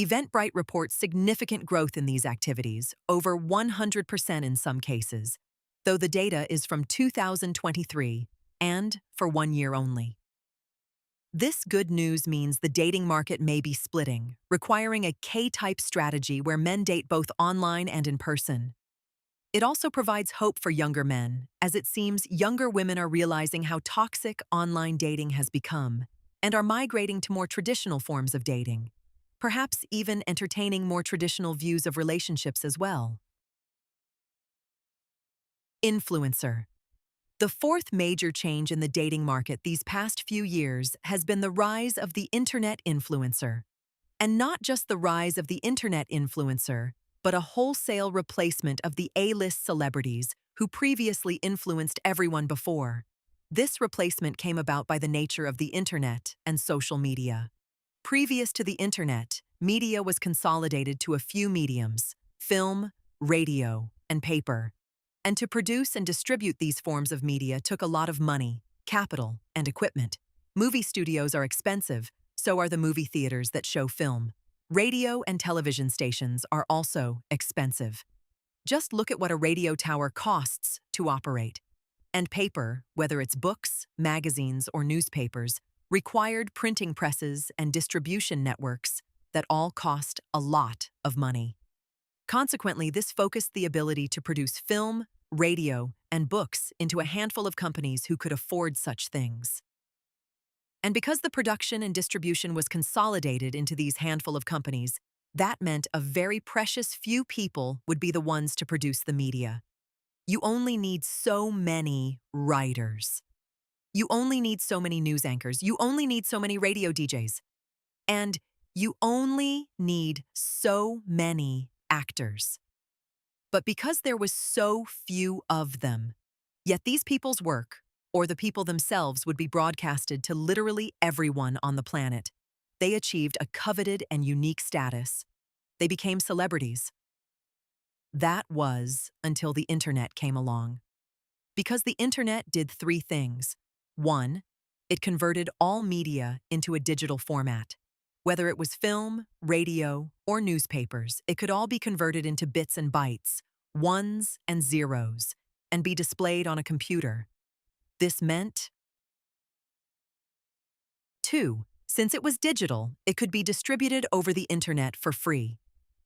Eventbrite reports significant growth in these activities, over 100% in some cases, though the data is from 2023 and for 1 year only. This good news means the dating market may be splitting, requiring a K-type strategy where men date both online and in person. It also provides hope for younger men, as it seems younger women are realizing how toxic online dating has become and are migrating to more traditional forms of dating, perhaps even entertaining more traditional views of relationships as well. Influencer. The fourth major change in the dating market these past few years has been the rise of the internet influencer. And not just the rise of the internet influencer, but a wholesale replacement of the A-list celebrities who previously influenced everyone before. This replacement came about by the nature of the internet and social media. Previous to the internet, media was consolidated to a few mediums: film, radio, and paper. And to produce and distribute these forms of media took a lot of money, capital, and equipment. Movie studios are expensive, so are the movie theaters that show film. Radio and television stations are also expensive. Just look at what a radio tower costs to operate. And paper, whether it's books, magazines, or newspapers, required printing presses and distribution networks that all cost a lot of money. Consequently, this focused the ability to produce film, radio, and books into a handful of companies who could afford such things. And because the production and distribution was consolidated into these handful of companies, that meant a very precious few people would be the ones to produce the media. You only need so many writers. You only need so many news anchors. You only need so many radio DJs. And you only need so many actors. But because there was so few of them, yet these people's work, or the people themselves, would be broadcasted to literally everyone on the planet. They achieved a coveted and unique status. They became celebrities. That was until the internet came along. Because the internet did three things. One, it converted all media into a digital format. Whether it was film, radio, or newspapers, it could all be converted into bits and bytes, ones and zeros, and be displayed on a computer. This meant, two, since it was digital, it could be distributed over the internet for free.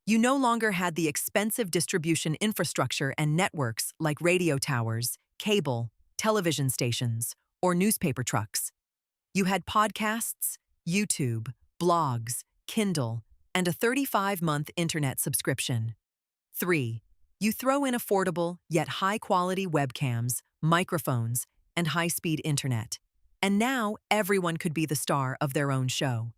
You no longer had the expensive distribution infrastructure and networks like radio towers, cable, television stations, or newspaper trucks. You had podcasts, YouTube, blogs, Kindle, and a 35-month internet subscription. 3. You throw in affordable yet high-quality webcams, microphones, and high-speed internet. And now everyone could be the star of their own show.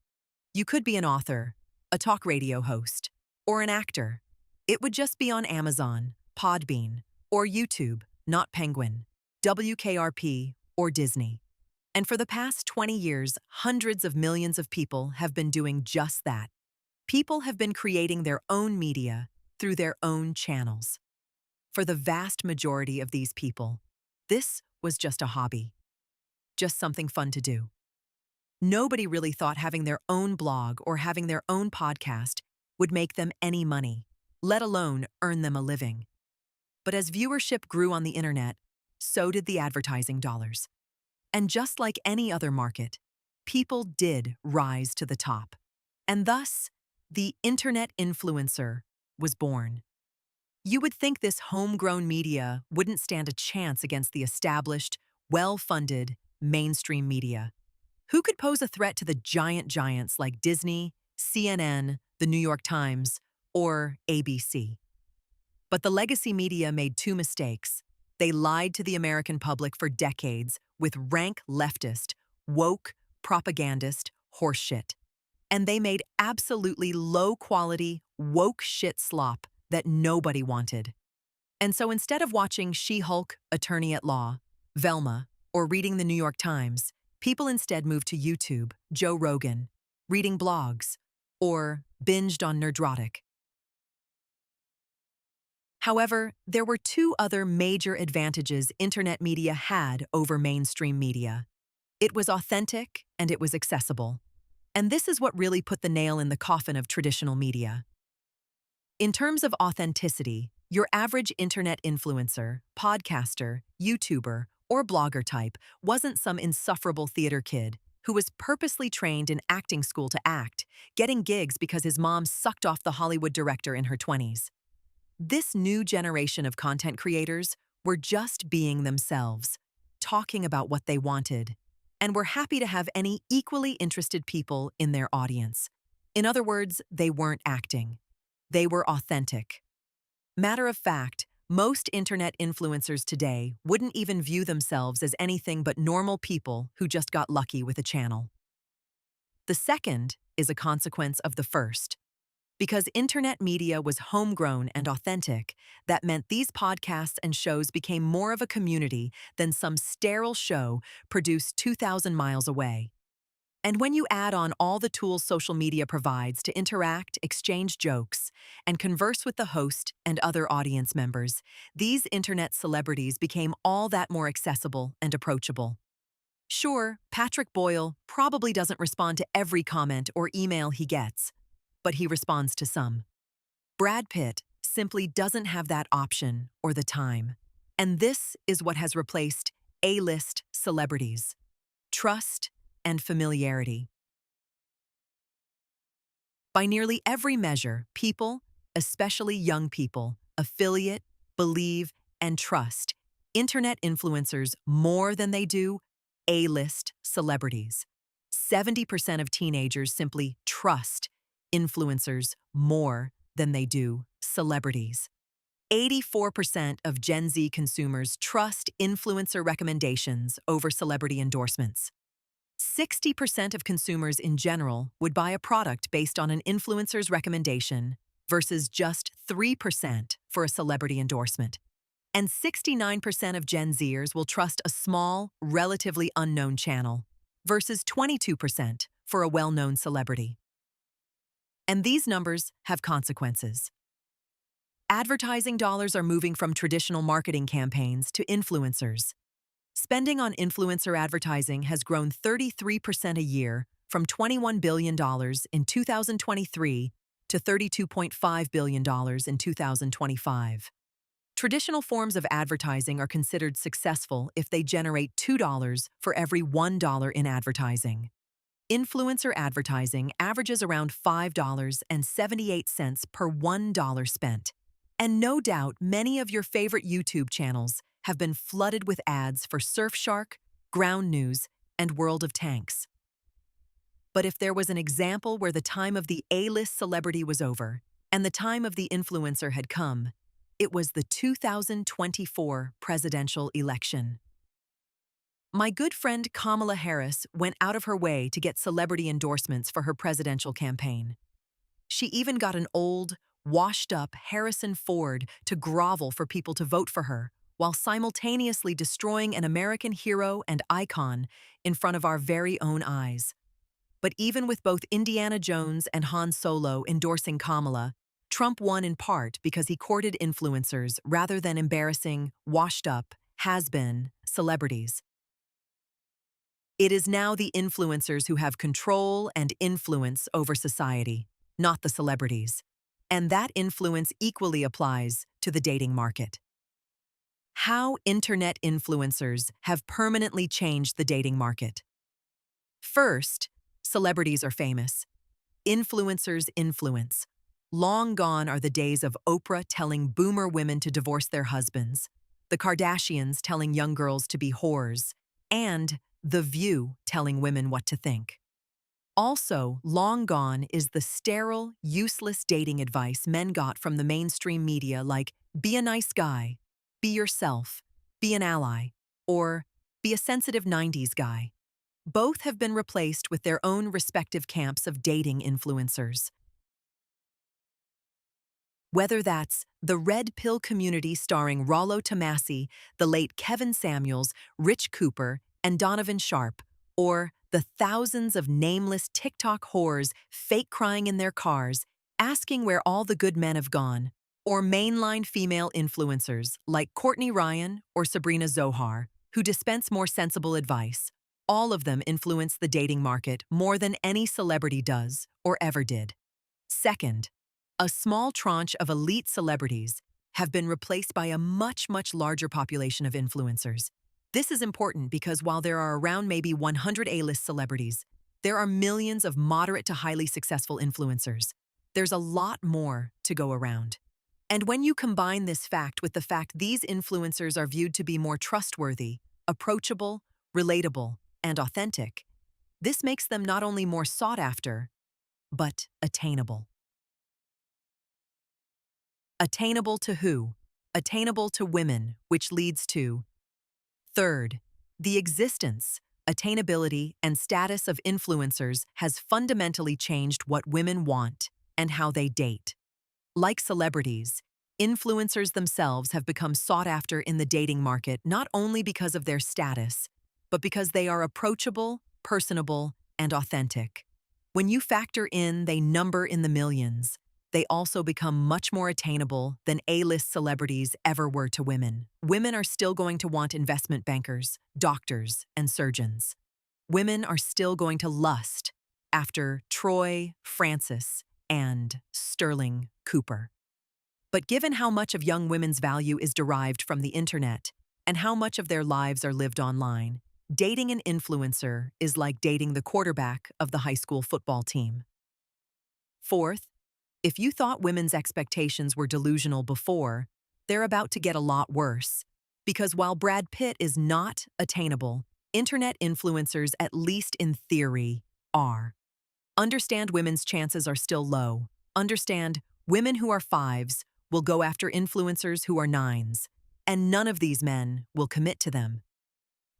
You could be an author, a talk radio host, or an actor. It would just be on Amazon, Podbean, or YouTube, not Penguin, WKRP, or Disney. And for the past 20 years, hundreds of millions of people have been doing just that. People have been creating their own media through their own channels. For the vast majority of these people, this was just a hobby, just something fun to do. Nobody really thought having their own blog or having their own podcast would make them any money, let alone earn them a living. But as viewership grew on the internet, so did the advertising dollars. And just like any other market, people did rise to the top. And thus, the internet influencer was born. You would think this homegrown media wouldn't stand a chance against the established, well-funded, mainstream media. Who could pose a threat to the giants like Disney, CNN, the New York Times, or ABC? But the legacy media made two mistakes. They lied to the American public for decades with rank leftist, woke, propagandist horseshit. And they made absolutely low-quality, woke shit slop that nobody wanted. And so instead of watching She-Hulk, Attorney at Law, Velma, or reading the New York Times, people instead moved to YouTube, Joe Rogan, reading blogs, or binged on Nerdrotic. However, there were two other major advantages internet media had over mainstream media. It was authentic and it was accessible. And this is what really put the nail in the coffin of traditional media. In terms of authenticity, your average internet influencer, podcaster, YouTuber, or blogger type wasn't some insufferable theater kid who was purposely trained in acting school to act, getting gigs because his mom sucked off the Hollywood director in her 20s. This new generation of content creators were just being themselves, talking about what they wanted, and were happy to have any equally interested people in their audience. In other words, they weren't acting. They were authentic. Matter of fact, most internet influencers today wouldn't even view themselves as anything but normal people who just got lucky with a channel. The second is a consequence of the first. Because internet media was homegrown and authentic, that meant these podcasts and shows became more of a community than some sterile show produced 2,000 miles away. And when you add on all the tools social media provides to interact, exchange jokes, and converse with the host and other audience members, these internet celebrities became all that more accessible and approachable. Sure, Patrick Boyle probably doesn't respond to every comment or email he gets, but he responds to some. Brad Pitt simply doesn't have that option or the time. And this is what has replaced A-list celebrities: trust and familiarity. By nearly every measure, people, especially young people, affiliate, believe, and trust internet influencers more than they do A-list celebrities. 70% of teenagers simply trust influencers more than they do celebrities. 84% of Gen Z consumers trust influencer recommendations over celebrity endorsements. 60% of consumers in general would buy a product based on an influencer's recommendation versus just 3% for a celebrity endorsement. And 69% of Gen Zers will trust a small, relatively unknown channel, versus 22% for a well-known celebrity. And these numbers have consequences. Advertising dollars are moving from traditional marketing campaigns to influencers. Spending on influencer advertising has grown 33% a year, from $21 billion in 2023 to $32.5 billion in 2025. Traditional forms of advertising are considered successful if they generate $2 for every $1 in advertising. Influencer advertising averages around $5.78 per $1 spent. And no doubt many of your favorite YouTube channels have been flooded with ads for Surfshark, Ground News, and World of Tanks. But if there was an example where the time of the A-list celebrity was over and the time of the influencer had come, it was the 2024 presidential election. My good friend Kamala Harris went out of her way to get celebrity endorsements for her presidential campaign. She even got an old, washed-up Harrison Ford to grovel for people to vote for her, while simultaneously destroying an American hero and icon in front of our very own eyes. But even with both Indiana Jones and Han Solo endorsing Kamala, Trump won in part because he courted influencers rather than embarrassing, washed-up, has-been celebrities. It is now the influencers who have control and influence over society, not the celebrities. And that influence equally applies to the dating market. How internet influencers have permanently changed the dating market. First, celebrities are famous. Influencers influence. Long gone are the days of Oprah telling boomer women to divorce their husbands, the Kardashians telling young girls to be whores, and The View telling women what to think. Also, long gone is the sterile, useless dating advice men got from the mainstream media like, be a nice guy, be yourself, be an ally, or be a sensitive 90s guy. Both have been replaced with their own respective camps of dating influencers. Whether that's the Red Pill Community starring Rollo Tomassi, the late Kevin Samuels, Rich Cooper, and Donovan Sharp, or the thousands of nameless TikTok whores fake crying in their cars, asking where all the good men have gone, or mainline female influencers like Courtney Ryan or Sabrina Zohar, who dispense more sensible advice. All of them influence the dating market more than any celebrity does or ever did. Second, a small tranche of elite celebrities have been replaced by a much larger population of influencers. This is important because while there are around maybe 100 A-list celebrities, there are millions of moderate to highly successful influencers. There's a lot more to go around. And when you combine this fact with the fact these influencers are viewed to be more trustworthy, approachable, relatable, and authentic, this makes them not only more sought after, but attainable. Attainable to who? Attainable to women, which leads to third, the existence, attainability, and status of influencers has fundamentally changed what women want and how they date. Like celebrities, influencers themselves have become sought after in the dating market not only because of their status, but because they are approachable, personable, and authentic. When you factor in they number in the millions, they also become much more attainable than A-list celebrities ever were to women. Women are still going to want investment bankers, doctors, and surgeons. Women are still going to lust after Troy, Francis, and Sterling Cooper. But given how much of young women's value is derived from the internet and how much of their lives are lived online, dating an influencer is like dating the quarterback of the high school football team. Fourth, if you thought women's expectations were delusional before, they're about to get a lot worse. Because while Brad Pitt is not attainable, internet influencers, at least in theory, are. Understand women's chances are still low. Understand women who are 5s will go after influencers who are 9s, and none of these men will commit to them.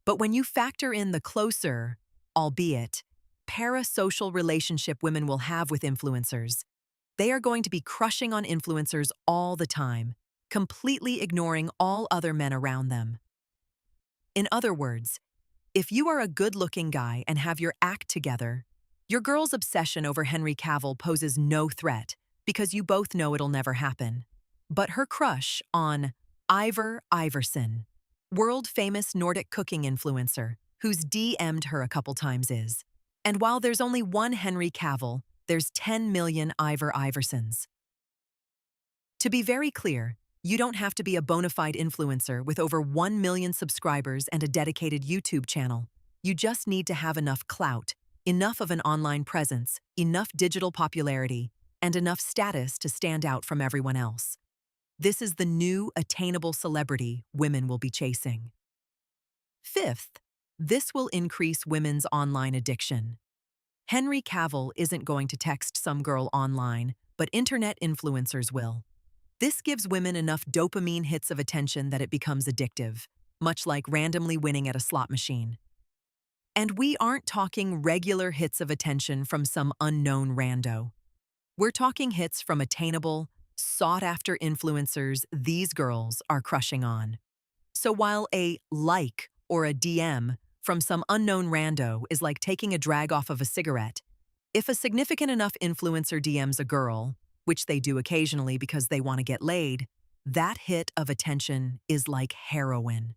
But when you factor in the closer, albeit parasocial relationship women will have with influencers, they are going to be crushing on influencers all the time, completely ignoring all other men around them. In other words, if you are a good-looking guy and have your act together, your girl's obsession over Henry Cavill poses no threat because you both know it'll never happen. But her crush on Ivor Iverson, world-famous Nordic cooking influencer, who's DM'd her a couple times is. And while there's only one Henry Cavill, there's 10 million Ivor Iversons. To be very clear, you don't have to be a bona fide influencer with over 1 million subscribers and a dedicated YouTube channel. You just need to have enough clout, enough of an online presence, enough digital popularity, and enough status to stand out from everyone else. This is the new attainable celebrity women will be chasing. Fifth, this will increase women's online addiction. Henry Cavill isn't going to text some girl online, but internet influencers will. This gives women enough dopamine hits of attention that it becomes addictive, much like randomly winning at a slot machine. And we aren't talking regular hits of attention from some unknown rando. We're talking hits from attainable, sought-after influencers these girls are crushing on. So while a like or a DM from some unknown rando is like taking a drag off of a cigarette, if a significant enough influencer DMs a girl, which they do occasionally because they want to get laid, that hit of attention is like heroin.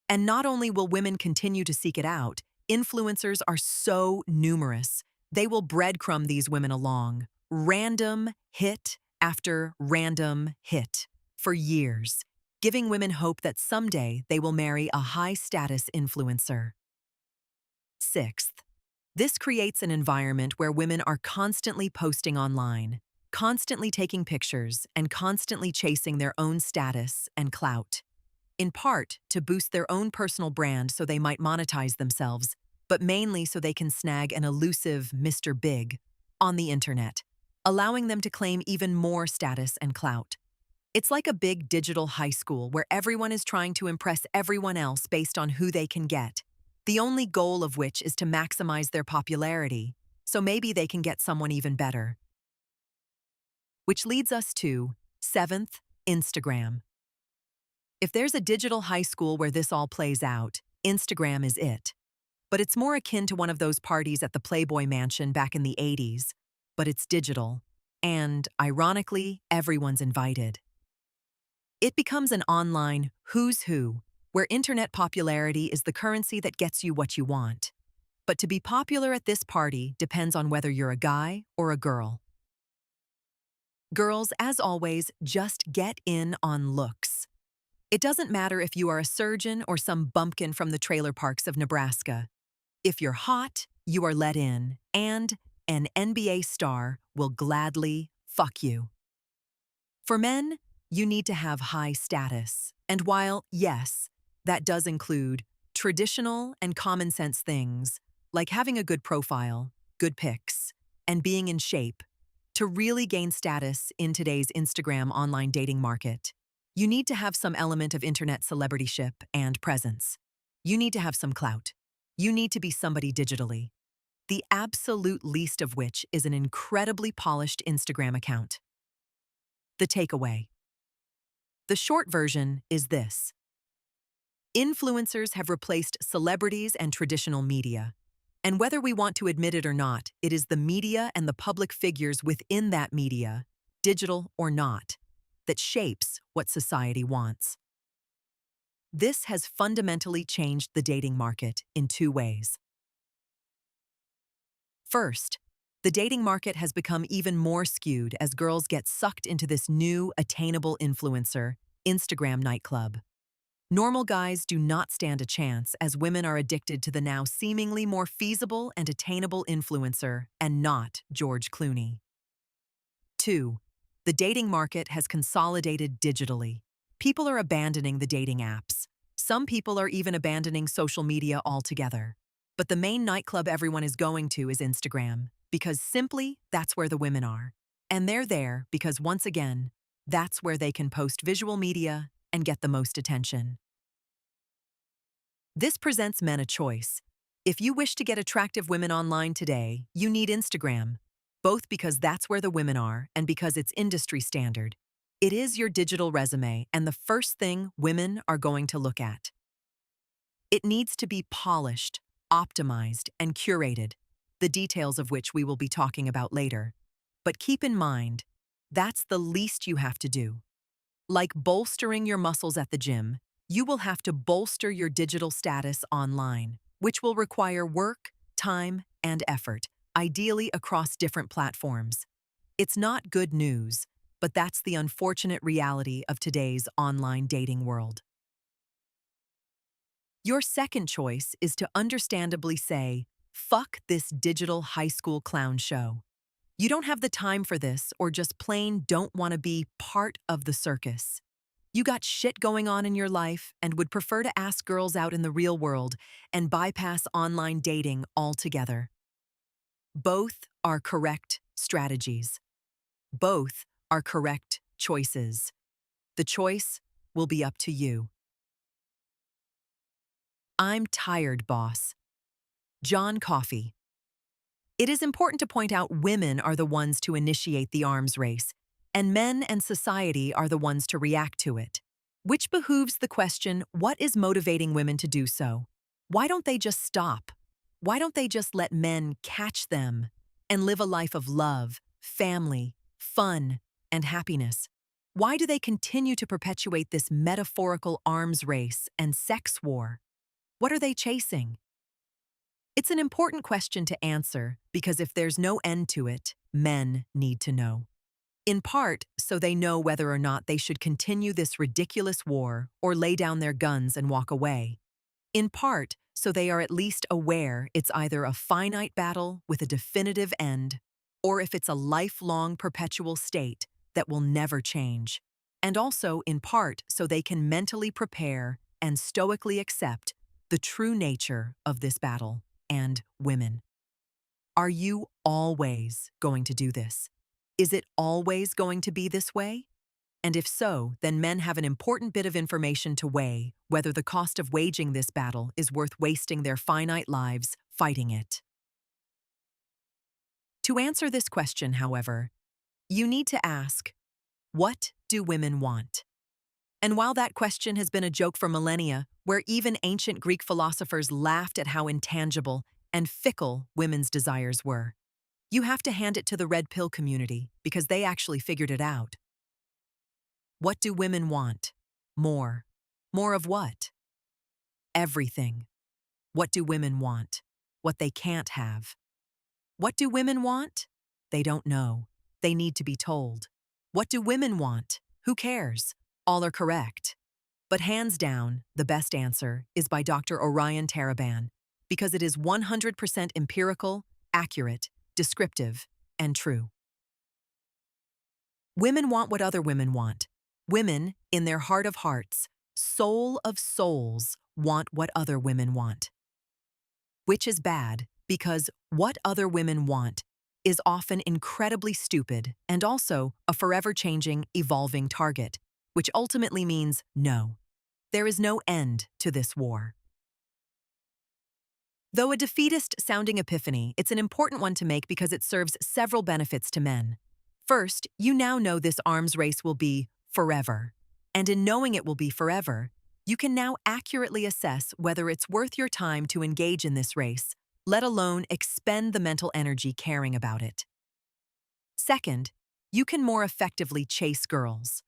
And not only will women continue to seek it out, influencers are so numerous, they will breadcrumb these women along, random hit after random hit, for years, giving women hope that someday they will marry a high-status influencer. Sixth, this creates an environment where women are constantly posting online, constantly taking pictures, and constantly chasing their own status and clout. In part, to boost their own personal brand so they might monetize themselves, but mainly so they can snag an elusive Mr. Big on the internet, allowing them to claim even more status and clout. It's like a big digital high school where everyone is trying to impress everyone else based on who they can get, the only goal of which is to maximize their popularity, so maybe they can get someone even better. Which leads us to, seventh, Instagram. If there's a digital high school where this all plays out, Instagram is it. But it's more akin to one of those parties at the Playboy Mansion back in the 80s, but it's digital, and, ironically, everyone's invited. It becomes an online who's who, where internet popularity is the currency that gets you what you want. But to be popular at this party depends on whether you're a guy or a girl. Girls, as always, just get in on looks. It doesn't matter if you are a surgeon or some bumpkin from the trailer parks of Nebraska. If you're hot, you are let in, and an NBA star will gladly fuck you. For men, you need to have high status, and while, yes, that does include traditional and common sense things, like having a good profile, good pics, and being in shape, to really gain status in today's Instagram online dating market, you need to have some element of internet celebrityship and presence. You need to have some clout. You need to be somebody digitally. The absolute least of which is an incredibly polished Instagram account. The takeaway. The short version is this. Influencers have replaced celebrities and traditional media. And whether we want to admit it or not, it is the media and the public figures within that media, digital or not, that shapes what society wants. This has fundamentally changed the dating market in two ways. First, the dating market has become even more skewed as girls get sucked into this new, attainable influencer, Instagram nightclub. Normal guys do not stand a chance as women are addicted to the now seemingly more feasible and attainable influencer and not George Clooney. 2. The dating market has consolidated digitally. People are abandoning the dating apps. Some people are even abandoning social media altogether. But the main nightclub everyone is going to is Instagram, because simply that's where the women are. And they're there because, once again, that's where they can post visual media and get the most attention. This presents men a choice. If you wish to get attractive women online today, you need Instagram, both because that's where the women are and because it's industry standard. It is your digital resume and the first thing women are going to look at. It needs to be polished, optimized, and curated, the details of which we will be talking about later. But keep in mind, that's the least you have to do. Like bolstering your muscles at the gym, you will have to bolster your digital status online, which will require work, time, and effort, ideally across different platforms. It's not good news, but that's the unfortunate reality of today's online dating world. Your second choice is to understandably say, fuck this digital high school clown show. You don't have the time for this or just plain don't want to be part of the circus. You got shit going on in your life and would prefer to ask girls out in the real world and bypass online dating altogether. Both are correct strategies. Both are correct choices. The choice will be up to you. I'm tired, boss. John Coffey. It is important to point out women are the ones to initiate the arms race, and men and society are the ones to react to it. Which behooves the question, what is motivating women to do so? Why don't they just stop? Why don't they just let men catch them and live a life of love, family, fun, and happiness? Why do they continue to perpetuate this metaphorical arms race and sex war? What are they chasing? It's an important question to answer because if there's no end to it, men need to know. In part, so they know whether or not they should continue this ridiculous war or lay down their guns and walk away. In part, so they are at least aware it's either a finite battle with a definitive end, or if it's a lifelong perpetual state that will never change. And also, in part, so they can mentally prepare and stoically accept the true nature of this battle and women. Are you always going to do this? Is it always going to be this way? And if so, then men have an important bit of information to weigh whether the cost of waging this battle is worth wasting their finite lives fighting it. To answer this question, however, you need to ask, what do women want? And while that question has been a joke for millennia, where even ancient Greek philosophers laughed at how intangible and fickle women's desires were, you have to hand it to the red pill community because they actually figured it out. What do women want? More. More of what? Everything. What do women want? What they can't have. What do women want? They don't know. They need to be told. What do women want? Who cares? All are correct. But hands down, the best answer is by Dr. Orion Taraban, because it is 100% empirical, accurate, descriptive, and true. Women want what other women want. Women, in their heart of hearts, soul of souls, want what other women want. Which is bad, because what other women want is often incredibly stupid and also a forever changing, evolving target, which ultimately means no. There is no end to this war. Though a defeatist-sounding epiphany, it's an important one to make because it serves several benefits to men. First, you now know this arms race will be forever. And in knowing it will be forever, you can now accurately assess whether it's worth your time to engage in this race, let alone expend the mental energy caring about it. Second, you can more effectively chase girls.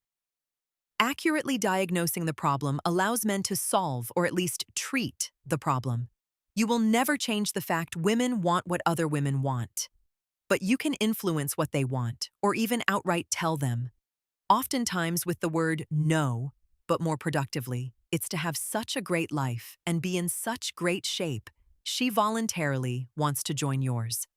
Accurately diagnosing the problem allows men to solve or at least treat the problem. You will never change the fact women want what other women want. But you can influence what they want, or even outright tell them. Oftentimes with the word no, but more productively, it's to have such a great life and be in such great shape, she voluntarily wants to join yours.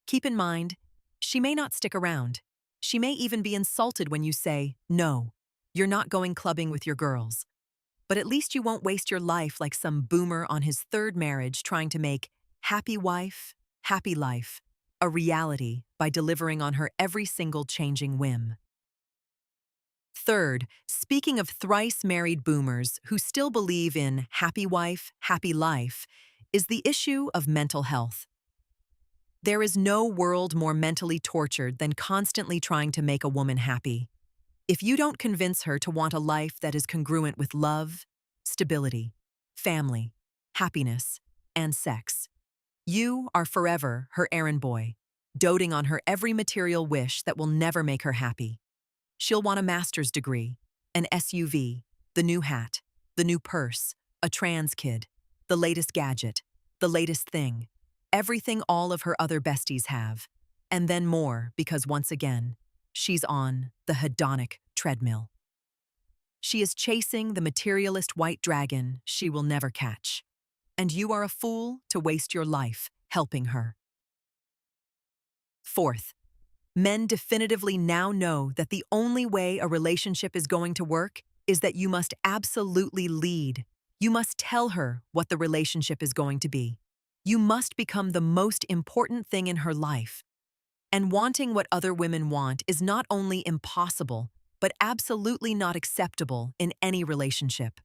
Keep in mind, she may not stick around. She may even be insulted when you say, no, you're not going clubbing with your girls. But at least you won't waste your life like some boomer on his third marriage trying to make happy wife, happy life a reality by delivering on her every single changing whim. Third, speaking of thrice married boomers who still believe in happy wife, happy life, is the issue of mental health. There is no world more mentally tortured than constantly trying to make a woman happy. If you don't convince her to want a life that is congruent with love, stability, family, happiness, and sex, you are forever her errand boy, doting on her every material wish that will never make her happy. She'll want a master's degree, an SUV, the new hat, the new purse, a trans kid, the latest gadget, the latest thing, everything all of her other besties have, and then more because once again, she's on the hedonic treadmill. She is chasing the materialist white dragon she will never catch, and you are a fool to waste your life helping her. Fourth, men definitively now know that the only way a relationship is going to work is that you must absolutely lead. You must tell her what the relationship is going to be. You must become the most important thing in her life. And wanting what other women want is not only impossible, but absolutely not acceptable in any relationship.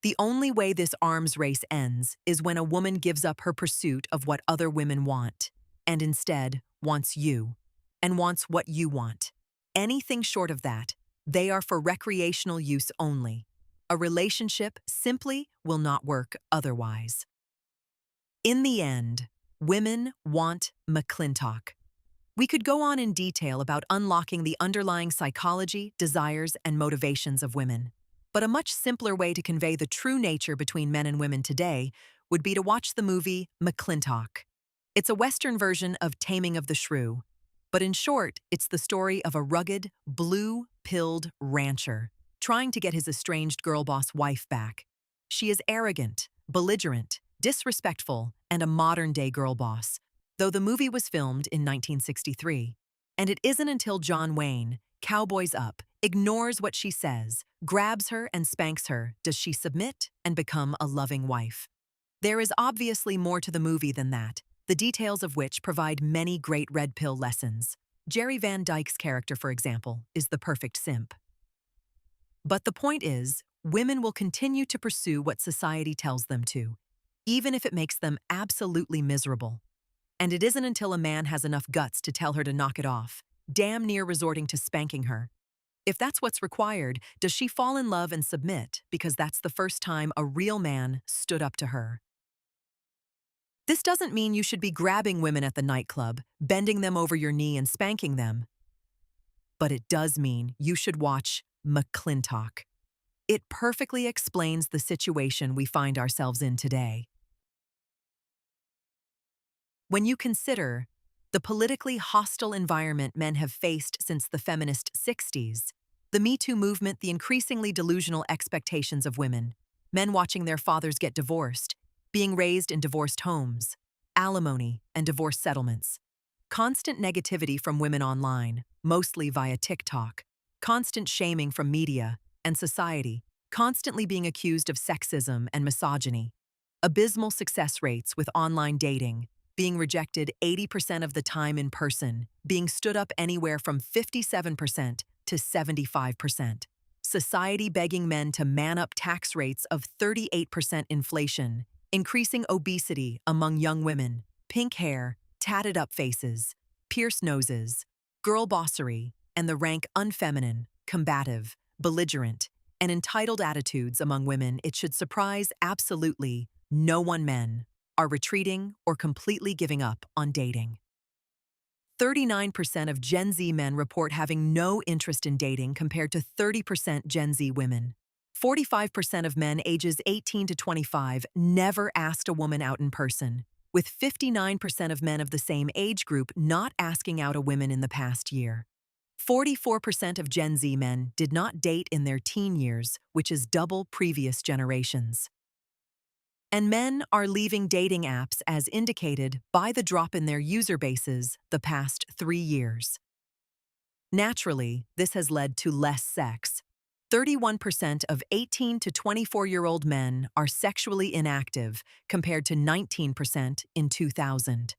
The only way this arms race ends is when a woman gives up her pursuit of what other women want, and instead wants you, and wants what you want. Anything short of that, they are for recreational use only. A relationship simply will not work otherwise. In the end, women want McClintock. We could go on in detail about unlocking the underlying psychology, desires, and motivations of women. But a much simpler way to convey the true nature between men and women today would be to watch the movie McClintock. It's a Western version of Taming of the Shrew, but in short, it's the story of a rugged, blue-pilled rancher trying to get his estranged girl boss wife back. She is arrogant, belligerent, disrespectful, and a modern-day girl boss, though the movie was filmed in 1963. And it isn't until John Wayne, cowboys up, ignores what she says, grabs her and spanks her, does she submit and become a loving wife. There is obviously more to the movie than that, the details of which provide many great red pill lessons. Jerry Van Dyke's character, for example, is the perfect simp. But the point is, women will continue to pursue what society tells them to, even if it makes them absolutely miserable. And it isn't until a man has enough guts to tell her to knock it off, damn near resorting to spanking her. If that's what's required, does she fall in love and submit because that's the first time a real man stood up to her? This doesn't mean you should be grabbing women at the nightclub, bending them over your knee and spanking them. But it does mean you should watch McClintock. It perfectly explains the situation we find ourselves in today. When you consider the politically hostile environment men have faced since the feminist 60s, the Me Too movement, the increasingly delusional expectations of women, men watching their fathers get divorced, being raised in divorced homes, alimony and divorce settlements, constant negativity from women online, mostly via TikTok, constant shaming from media and society, constantly being accused of sexism and misogyny, abysmal success rates with online dating, being rejected 80% of the time in person, being stood up anywhere from 57% to 75%. Society begging men to man up tax rates of 38% inflation, increasing obesity among young women, pink hair, tatted up faces, pierced noses, girl bossery, and the rank unfeminine, combative, belligerent, and entitled attitudes among women. It should surprise absolutely no one men are retreating or completely giving up on dating. 39% of Gen Z men report having no interest in dating compared to 30% Gen Z women. 45% of men ages 18 to 25 never asked a woman out in person, with 59% of men of the same age group not asking out a woman in the past year. 44% of Gen Z men did not date in their teen years, which is double previous generations. And men are leaving dating apps as indicated by the drop in their user bases the past 3 years. Naturally, this has led to less sex. 31% of 18 to 24-year-old men are sexually inactive, compared to 19% in 2000.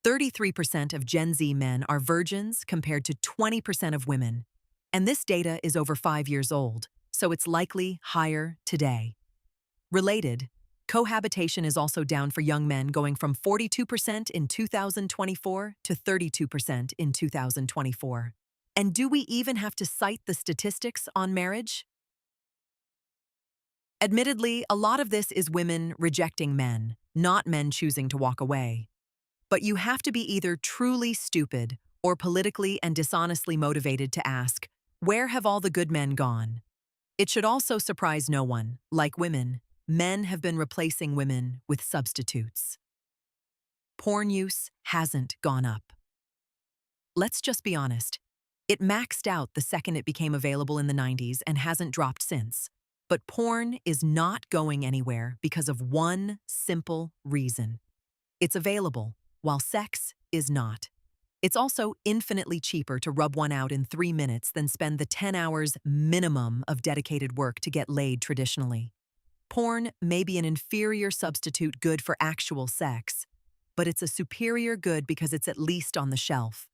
33% of Gen Z men are virgins, compared to 20% of women. And this data is over 5 years old, so it's likely higher today. Related, cohabitation is also down for young men, going from 42% in 2024 to 32% in 2024. And do we even have to cite the statistics on marriage? Admittedly, a lot of this is women rejecting men, not men choosing to walk away. But you have to be either truly stupid or politically and dishonestly motivated to ask, where have all the good men gone? It should also surprise no one. Like women, men have been replacing women with substitutes. Porn use hasn't gone up. Let's just be honest. It maxed out the second it became available in the 90s and hasn't dropped since. But porn is not going anywhere because of one simple reason. It's available, while sex is not. It's also infinitely cheaper to rub one out in 3 minutes than spend the 10 hours minimum of dedicated work to get laid traditionally. Porn may be an inferior substitute good for actual sex, but it's a superior good because it's at least on the shelf.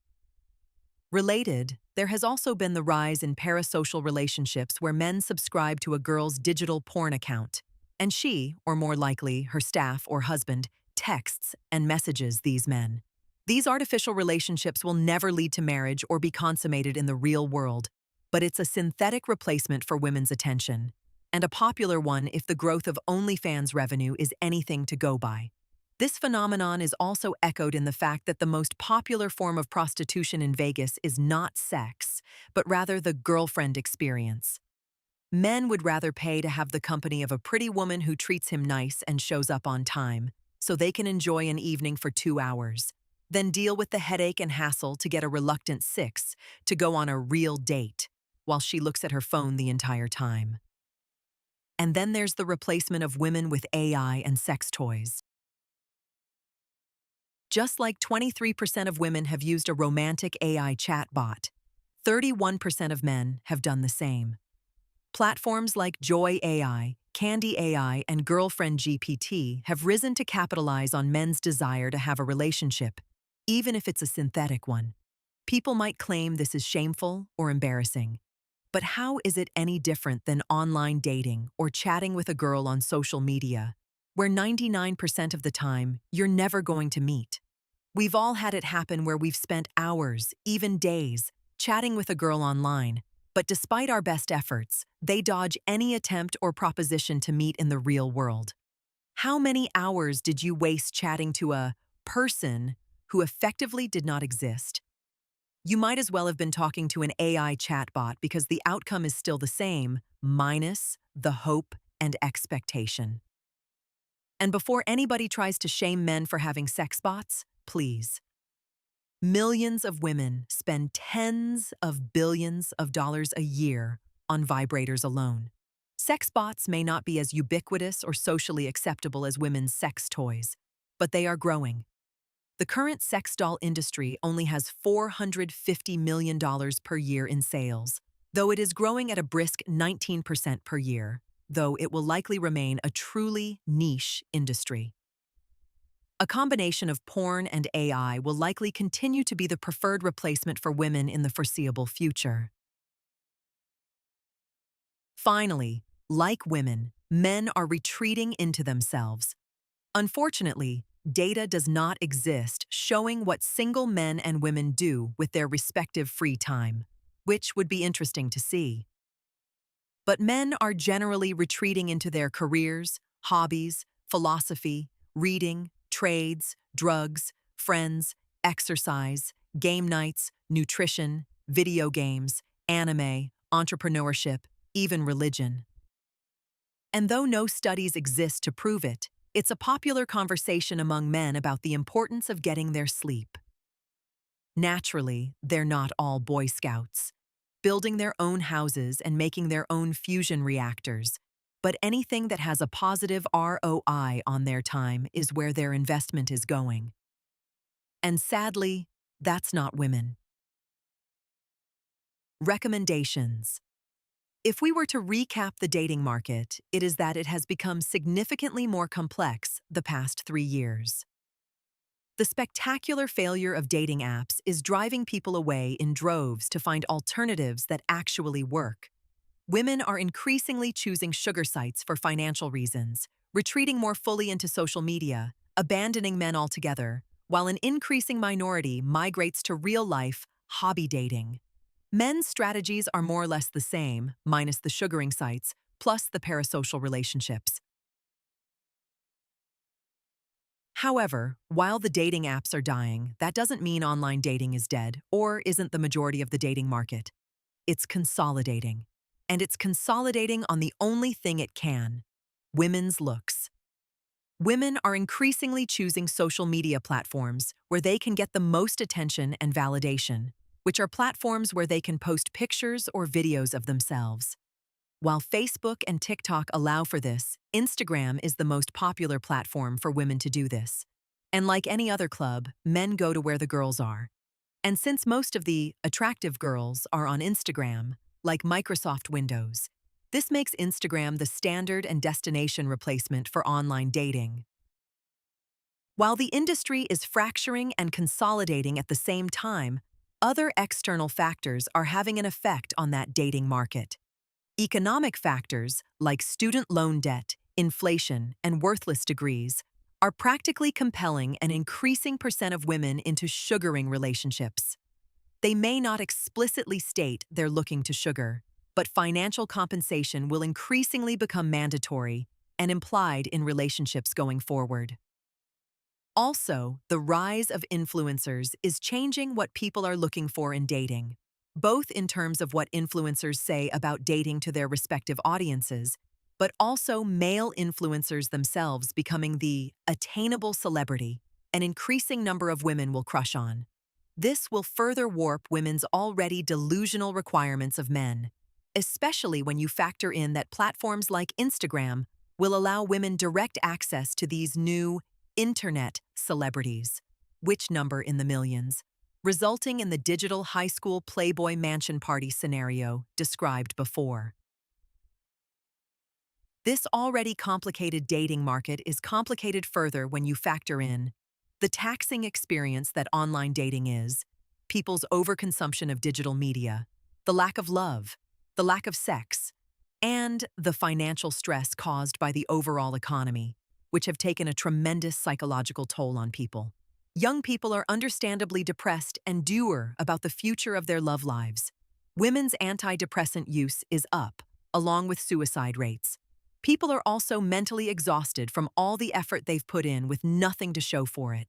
Related, there has also been the rise in parasocial relationships where men subscribe to a girl's digital porn account, and she, or more likely, her staff or husband, texts and messages these men. These artificial relationships will never lead to marriage or be consummated in the real world, but it's a synthetic replacement for women's attention, and a popular one if the growth of OnlyFans revenue is anything to go by. This phenomenon is also echoed in the fact that the most popular form of prostitution in Vegas is not sex, but rather the girlfriend experience. Men would rather pay to have the company of a pretty woman who treats him nice and shows up on time, so they can enjoy an evening for 2 hours, than deal with the headache and hassle to get a reluctant 6 to go on a real date, while she looks at her phone the entire time. And then there's the replacement of women with AI and sex toys. Just like 23% of women have used a romantic AI chatbot, 31% of men have done the same. Platforms like Joy AI, Candy AI, and Girlfriend GPT have risen to capitalize on men's desire to have a relationship, even if it's a synthetic one. People might claim this is shameful or embarrassing, but how is it any different than online dating or chatting with a girl on social media, where 99% of the time you're never going to meet? We've all had it happen where we've spent hours, even days, chatting with a girl online, but despite our best efforts, they dodge any attempt or proposition to meet in the real world. How many hours did you waste chatting to a person who effectively did not exist? You might as well have been talking to an AI chatbot because the outcome is still the same, minus the hope and expectation. And before anybody tries to shame men for having sex bots, please. Millions of women spend tens of billions of dollars a year on vibrators alone. Sex bots may not be as ubiquitous or socially acceptable as women's sex toys, but they are growing. The current sex doll industry only has $450 million per year in sales, though it is growing at a brisk 19% per year, though it will likely remain a truly niche industry. A combination of porn and AI will likely continue to be the preferred replacement for women in the foreseeable future. Finally, like women, men are retreating into themselves. Unfortunately, data does not exist showing what single men and women do with their respective free time, which would be interesting to see. But men are generally retreating into their careers, hobbies, philosophy, reading, trades, drugs, friends, exercise, game nights, nutrition, video games, anime, entrepreneurship, even religion. And though no studies exist to prove it, it's a popular conversation among men about the importance of getting their sleep. Naturally, they're not all Boy Scouts, building their own houses and making their own fusion reactors, but anything that has a positive ROI on their time is where their investment is going. And sadly, that's not women. Recommendations. If we were to recap the dating market, it is that it has become significantly more complex the past 3 years. The spectacular failure of dating apps is driving people away in droves to find alternatives that actually work. Women are increasingly choosing sugar sites for financial reasons, retreating more fully into social media, abandoning men altogether, while an increasing minority migrates to real-life hobby dating. Men's strategies are more or less the same, minus the sugaring sites, plus the parasocial relationships. However, while the dating apps are dying, that doesn't mean online dating is dead or isn't the majority of the dating market. It's consolidating. And it's consolidating on the only thing it can: women's looks. Women are increasingly choosing social media platforms where they can get the most attention and validation, which are platforms where they can post pictures or videos of themselves. While Facebook and TikTok allow for this, Instagram is the most popular platform for women to do this. And like any other club, men go to where the girls are. And since most of the attractive girls are on Instagram, like Microsoft Windows, this makes Instagram the standard and destination replacement for online dating. While the industry is fracturing and consolidating at the same time, other external factors are having an effect on that dating market. Economic factors like student loan debt, inflation, and worthless degrees are practically compelling an increasing percent of women into sugaring relationships. They may not explicitly state they're looking to sugar, but financial compensation will increasingly become mandatory and implied in relationships going forward. Also, the rise of influencers is changing what people are looking for in dating, both in terms of what influencers say about dating to their respective audiences, but also male influencers themselves becoming the attainable celebrity an increasing number of women will crush on. This will further warp women's already delusional requirements of men, especially when you factor in that platforms like Instagram will allow women direct access to these new internet celebrities, which number in the millions, resulting in the digital high school Playboy mansion party scenario described before. This already complicated dating market is complicated further when you factor in the taxing experience that online dating is, people's overconsumption of digital media, the lack of love, the lack of sex, and the financial stress caused by the overall economy, which have taken a tremendous psychological toll on people. Young people are understandably depressed and dour about the future of their love lives. Women's antidepressant use is up, along with suicide rates. People are also mentally exhausted from all the effort they've put in with nothing to show for it.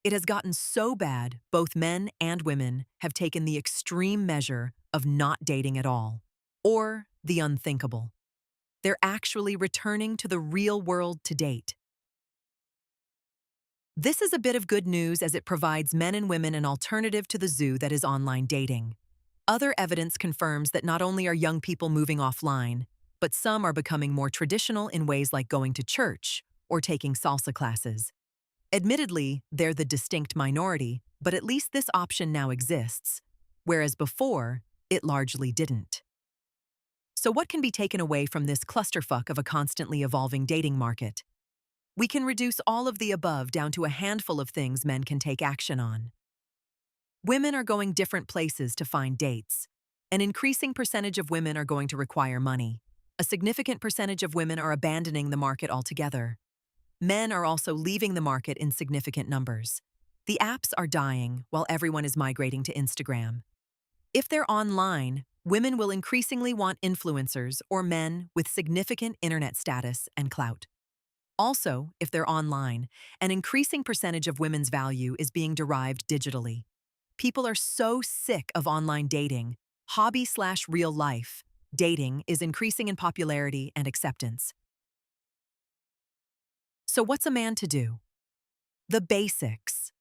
It has gotten so bad, both men and women have taken the extreme measure of not dating at all, or the unthinkable. They're actually returning to the real world to date. This is a bit of good news as it provides men and women an alternative to the zoo that is online dating. Other evidence confirms that not only are young people moving offline, but some are becoming more traditional in ways like going to church or taking salsa classes. Admittedly, they're the distinct minority, but at least this option now exists, whereas before, it largely didn't. So what can be taken away from this clusterfuck of a constantly evolving dating market? We can reduce all of the above down to a handful of things men can take action on. Women are going different places to find dates. An increasing percentage of women are going to require money. A significant percentage of women are abandoning the market altogether. Men are also leaving the market in significant numbers. The apps are dying while everyone is migrating to Instagram. If they're online, women will increasingly want influencers or men with significant internet status and clout. Also, if they're online, an increasing percentage of women's value is being derived digitally. People are so sick of online dating, hobby/real life. Dating is increasing in popularity and acceptance. So what's a man to do? The basics.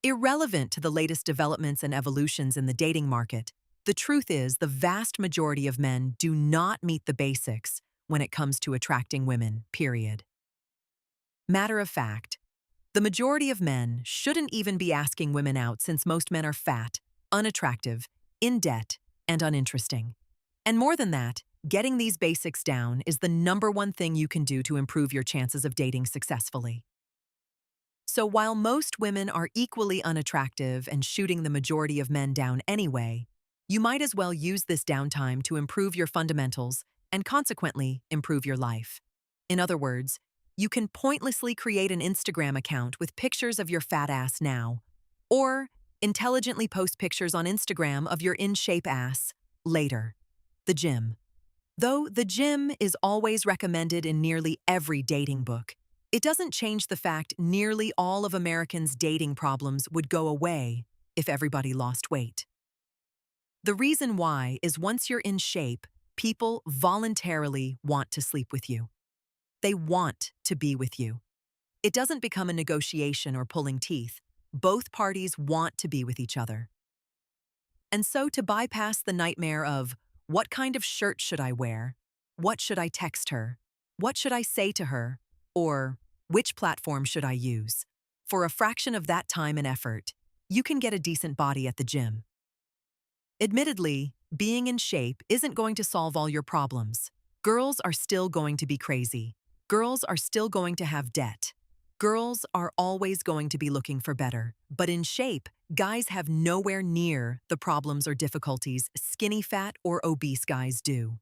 Irrelevant to the latest developments and evolutions in the dating market, the truth is the vast majority of men do not meet the basics when it comes to attracting women, period. Matter of fact, the majority of men shouldn't even be asking women out since most men are fat, unattractive, in debt, and uninteresting. And more than that, getting these basics down is the number one thing you can do to improve your chances of dating successfully. So while most women are equally unattractive and shooting the majority of men down anyway, you might as well use this downtime to improve your fundamentals and consequently improve your life. In other words, you can pointlessly create an Instagram account with pictures of your fat ass now, or Intelligently post pictures on Instagram of your in-shape ass. Later. The gym. Though the gym is always recommended in nearly every dating book, it doesn't change the fact nearly all of Americans' dating problems would go away if everybody lost weight. The reason why is once you're in shape, people voluntarily want to sleep with you. They want to be with you. It doesn't become a negotiation or pulling teeth. Both parties want to be with each other. And so to bypass the nightmare of, what kind of shirt should I wear? What should I text her? What should I say to her? Or, which platform should I use? For a fraction of that time and effort, you can get a decent body at the gym. Admittedly, being in shape isn't going to solve all your problems. Girls are still going to be crazy. Girls are still going to have debt. Girls are always going to be looking for better. But in shape, guys have nowhere near the problems or difficulties skinny fat or obese guys do.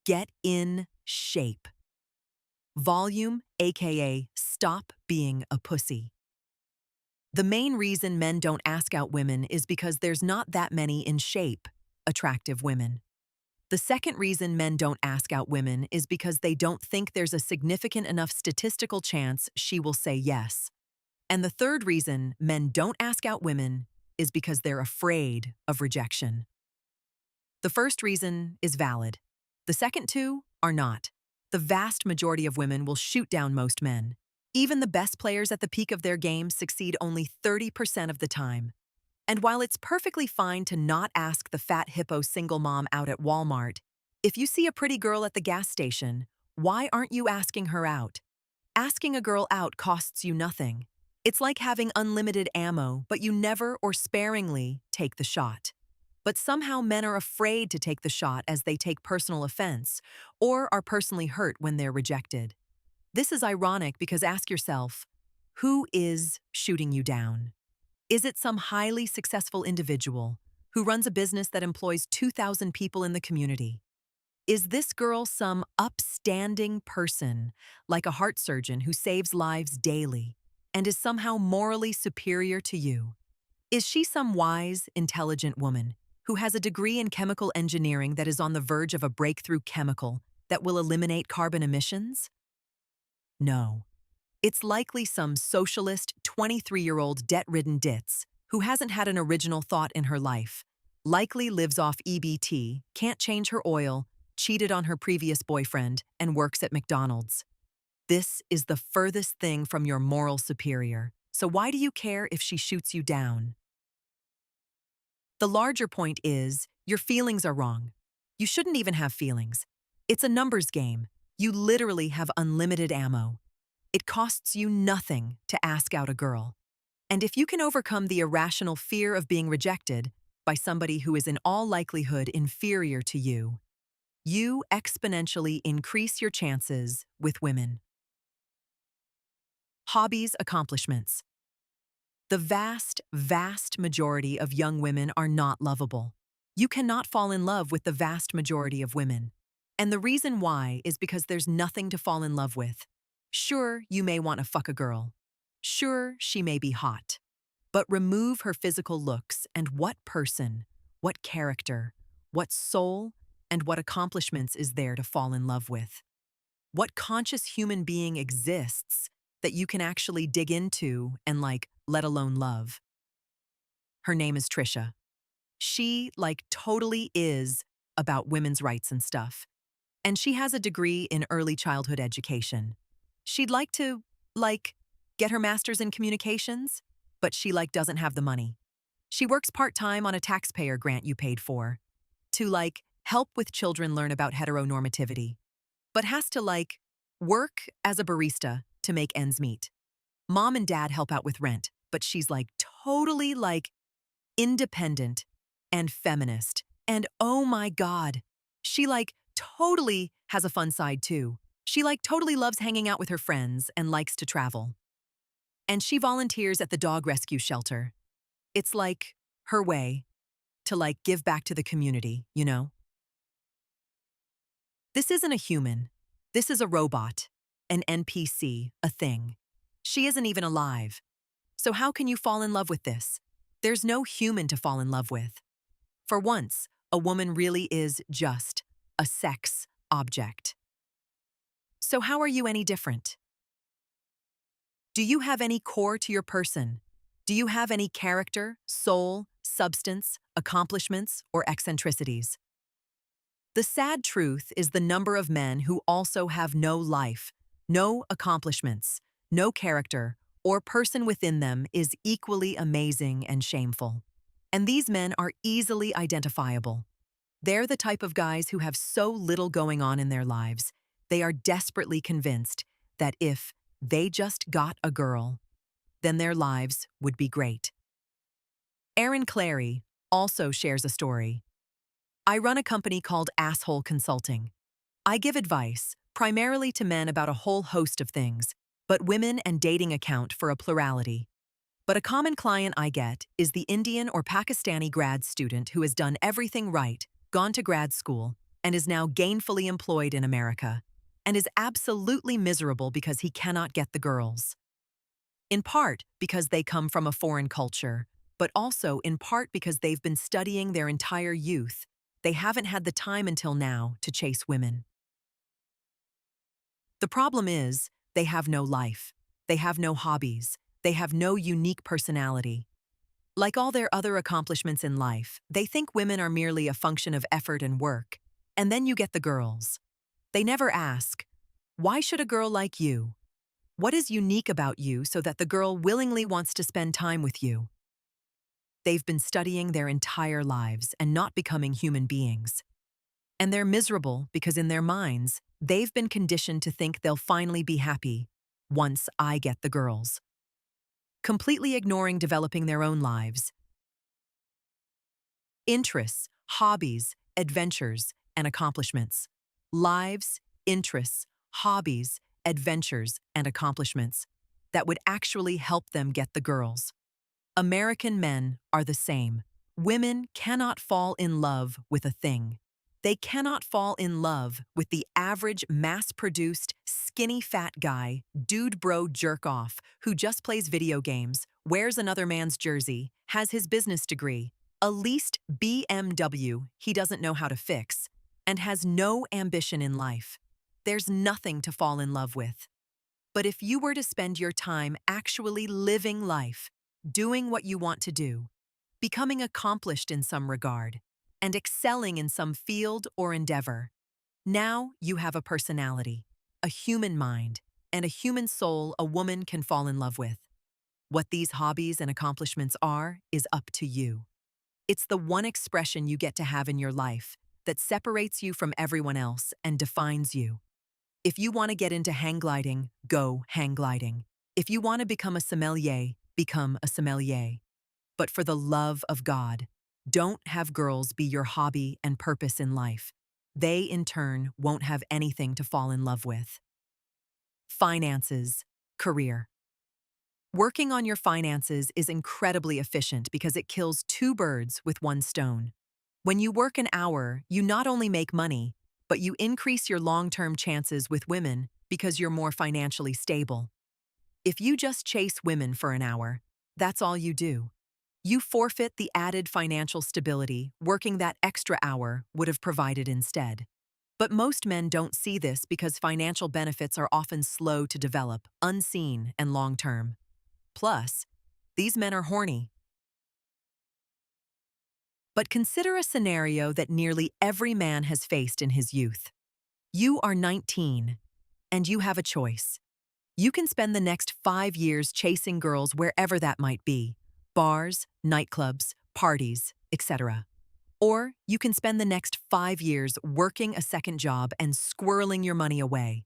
Get in shape. Volume, aka stop being a pussy. The main reason men don't ask out women is because there's not that many in shape, attractive women. The second reason men don't ask out women is because they don't think there's a significant enough statistical chance she will say yes. And the third reason men don't ask out women is because they're afraid of rejection. The first reason is valid. The second two are not. The vast majority of women will shoot down most men. Even the best players at the peak of their game succeed only 30% of the time. And while it's perfectly fine to not ask the fat hippo single mom out at Walmart, if you see a pretty girl at the gas station, why aren't you asking her out? Asking a girl out costs you nothing. It's like having unlimited ammo, but you never or sparingly take the shot. But somehow men are afraid to take the shot as they take personal offense, or are personally hurt when they're rejected. This is ironic because ask yourself, who is shooting you down? Is it some highly successful individual who runs a business that employs 2,000 people in the community? Is this girl some upstanding person, like a heart surgeon who saves lives daily, and is somehow morally superior to you? Is she some wise, intelligent woman who has a degree in chemical engineering that is on the verge of a breakthrough chemical that will eliminate carbon emissions? No. It's likely some socialist, 23-year-old debt-ridden ditz who hasn't had an original thought in her life, likely lives off EBT, can't change her oil, cheated on her previous boyfriend, and works at McDonald's. This is the furthest thing from your moral superior, so why do you care if she shoots you down? The larger point is, your feelings are wrong. You shouldn't even have feelings. It's a numbers game. You literally have unlimited ammo. It costs you nothing to ask out a girl. And if you can overcome the irrational fear of being rejected by somebody who is in all likelihood inferior to you, you exponentially increase your chances with women. Hobbies, accomplishments. The vast, vast majority of young women are not lovable. You cannot fall in love with the vast majority of women. And the reason why is because there's nothing to fall in love with. Sure, you may want to fuck a girl. Sure, she may be hot. But remove her physical looks, and what person, what character, what soul, and what accomplishments is there to fall in love with? What conscious human being exists that you can actually dig into and, let alone love? Her name is Trisha. She, totally is about women's rights and stuff. And she has a degree in early childhood education. She'd like to, get her master's in communications, but she, doesn't have the money. She works part-time on a taxpayer grant you paid for to, help with children learn about heteronormativity, but has to, work as a barista to make ends meet. Mom and dad help out with rent, but she's, totally, independent and feminist. And oh my God, she, totally has a fun side too. She, totally loves hanging out with her friends and likes to travel. And she volunteers at the dog rescue shelter. It's, her way to, give back to the community, you know? This isn't a human. This is a robot, an NPC, a thing. She isn't even alive. So how can you fall in love with this? There's no human to fall in love with. For once, a woman really is just a sex object. So how are you any different? Do you have any core to your person? Do you have any character, soul, substance, accomplishments, or eccentricities? The sad truth is the number of men who also have no life, no accomplishments, no character, or person within them is equally amazing and shameful. And these men are easily identifiable. They're the type of guys who have so little going on in their lives, they are desperately convinced that if they just got a girl, then their lives would be great. Aaron Clary also shares a story. I run a company called Asshole Consulting. I give advice, primarily to men about a whole host of things, but women and dating account for a plurality. But a common client I get is the Indian or Pakistani grad student who has done everything right, gone to grad school, and is now gainfully employed in America, and is absolutely miserable because he cannot get the girls. In part because they come from a foreign culture, but also in part because they've been studying their entire youth. They haven't had the time until now to chase women. The problem is, they have no life. They have no hobbies. They have no unique personality. Like all their other accomplishments in life, they think women are merely a function of effort and work. And then you get the girls. They never ask, why should a girl like you? What is unique about you so that the girl willingly wants to spend time with you? They've been studying their entire lives and not becoming human beings. And they're miserable because in their minds, they've been conditioned to think they'll finally be happy once I get the girls. Completely ignoring developing their own lives. Interests, hobbies, adventures, and accomplishments. Lives, interests, hobbies, adventures, and accomplishments that would actually help them get the girls. American men are the same. Women cannot fall in love with a thing. They cannot fall in love with the average mass-produced, skinny fat guy, dude bro jerk-off who just plays video games, wears another man's jersey, has his business degree, a leased BMW he doesn't know how to fix, and has no ambition in life. There's nothing to fall in love with. But if you were to spend your time actually living life, doing what you want to do, becoming accomplished in some regard, and excelling in some field or endeavor, now you have a personality, a human mind, and a human soul a woman can fall in love with. What these hobbies and accomplishments are is up to you. It's the one expression you get to have in your life that separates you from everyone else and defines you. If you want to get into hang gliding, go hang gliding. If you want to become a sommelier, become a sommelier. But for the love of God, don't have girls be your hobby and purpose in life. They, in turn, won't have anything to fall in love with. Finances, career. Working on your finances is incredibly efficient because it kills two birds with one stone. When you work an hour, you not only make money, but you increase your long-term chances with women because you're more financially stable. If you just chase women for an hour, that's all you do. You forfeit the added financial stability working that extra hour would have provided instead. But most men don't see this because financial benefits are often slow to develop, unseen, and long-term. Plus, these men are horny. But consider a scenario that nearly every man has faced in his youth. You are 19, and you have a choice. You can spend the next 5 years chasing girls wherever that might be, bars, nightclubs, parties, etc. Or you can spend the next 5 years working a second job and squirreling your money away.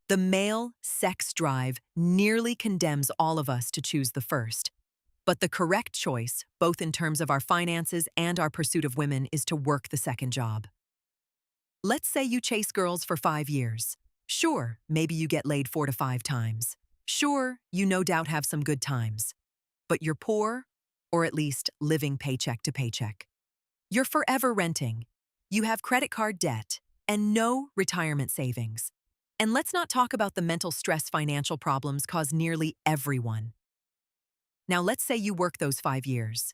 The male sex drive nearly condemns all of us to choose the first. But the correct choice, both in terms of our finances and our pursuit of women, is to work the second job. Let's say you chase girls for 5 years. Sure, maybe you get laid 4 to 5 times. Sure, you no doubt have some good times. But you're poor, or at least living paycheck to paycheck. You're forever renting. You have credit card debt and no retirement savings. And let's not talk about the mental stress financial problems caused nearly everyone. Now let's say you work those 5 years.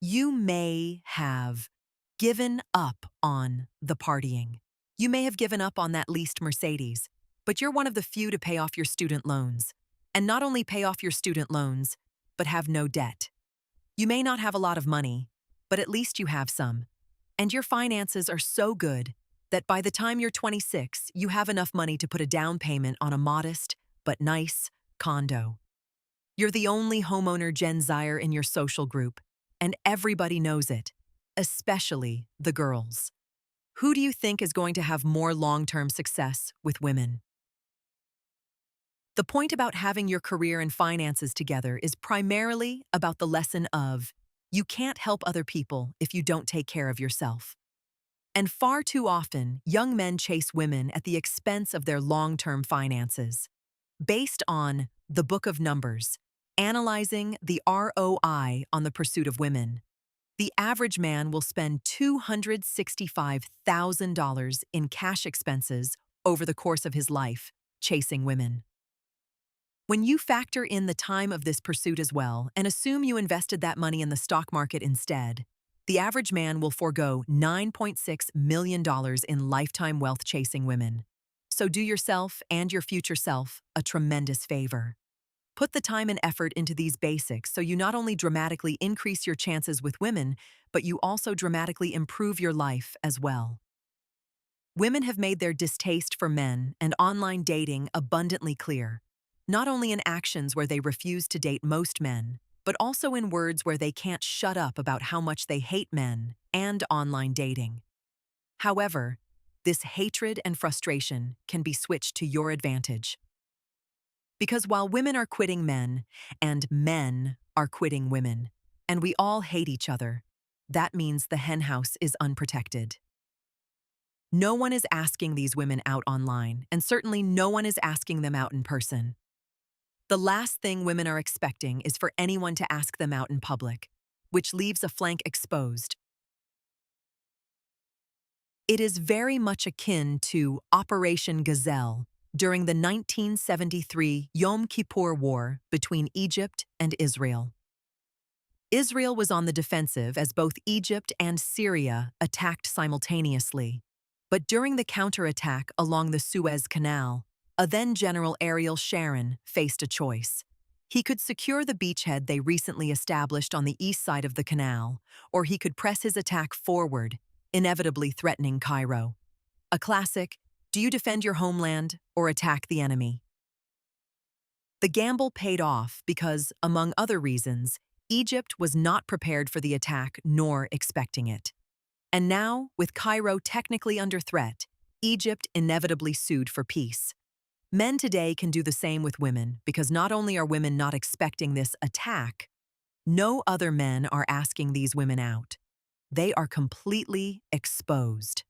You may have given up on the partying. You may have given up on that leased Mercedes, but you're one of the few to pay off your student loans. And not only pay off your student loans, but have no debt. You may not have a lot of money, but at least you have some. And your finances are so good that by the time you're 26, you have enough money to put a down payment on a modest but nice condo. You're the only homeowner Gen Zire in your social group, and everybody knows it, especially the girls. Who do you think is going to have more long-term success with women? The point about having your career and finances together is primarily about the lesson of you can't help other people if you don't take care of yourself. And far too often, young men chase women at the expense of their long-term finances. Based on the Book of Numbers, analyzing the ROI on the pursuit of women, the average man will spend $265,000 in cash expenses over the course of his life chasing women. When you factor in the time of this pursuit as well and assume you invested that money in the stock market instead, the average man will forego $9.6 million in lifetime wealth chasing women. So do yourself and your future self a tremendous favor. Put the time and effort into these basics so you not only dramatically increase your chances with women, but you also dramatically improve your life as well. Women have made their distaste for men and online dating abundantly clear, not only in actions where they refuse to date most men, but also in words where they can't shut up about how much they hate men and online dating. However, this hatred and frustration can be switched to your advantage. Because while women are quitting men, and men are quitting women, and we all hate each other, that means the henhouse is unprotected. No one is asking these women out online, and certainly no one is asking them out in person. The last thing women are expecting is for anyone to ask them out in public, which leaves a flank exposed. It is very much akin to Operation Gazelle during the 1973 Yom Kippur War between Egypt and Israel. Israel was on the defensive as both Egypt and Syria attacked simultaneously. But during the counterattack along the Suez Canal, a then-General Ariel Sharon faced a choice. He could secure the beachhead they recently established on the east side of the canal, or he could press his attack forward, inevitably threatening Cairo. A classic, do you defend your homeland or attack the enemy? The gamble paid off because, among other reasons, Egypt was not prepared for the attack nor expecting it. And now, with Cairo technically under threat, Egypt inevitably sued for peace. Men today can do the same with women because not only are women not expecting this attack, no other men are asking these women out. They are completely exposed.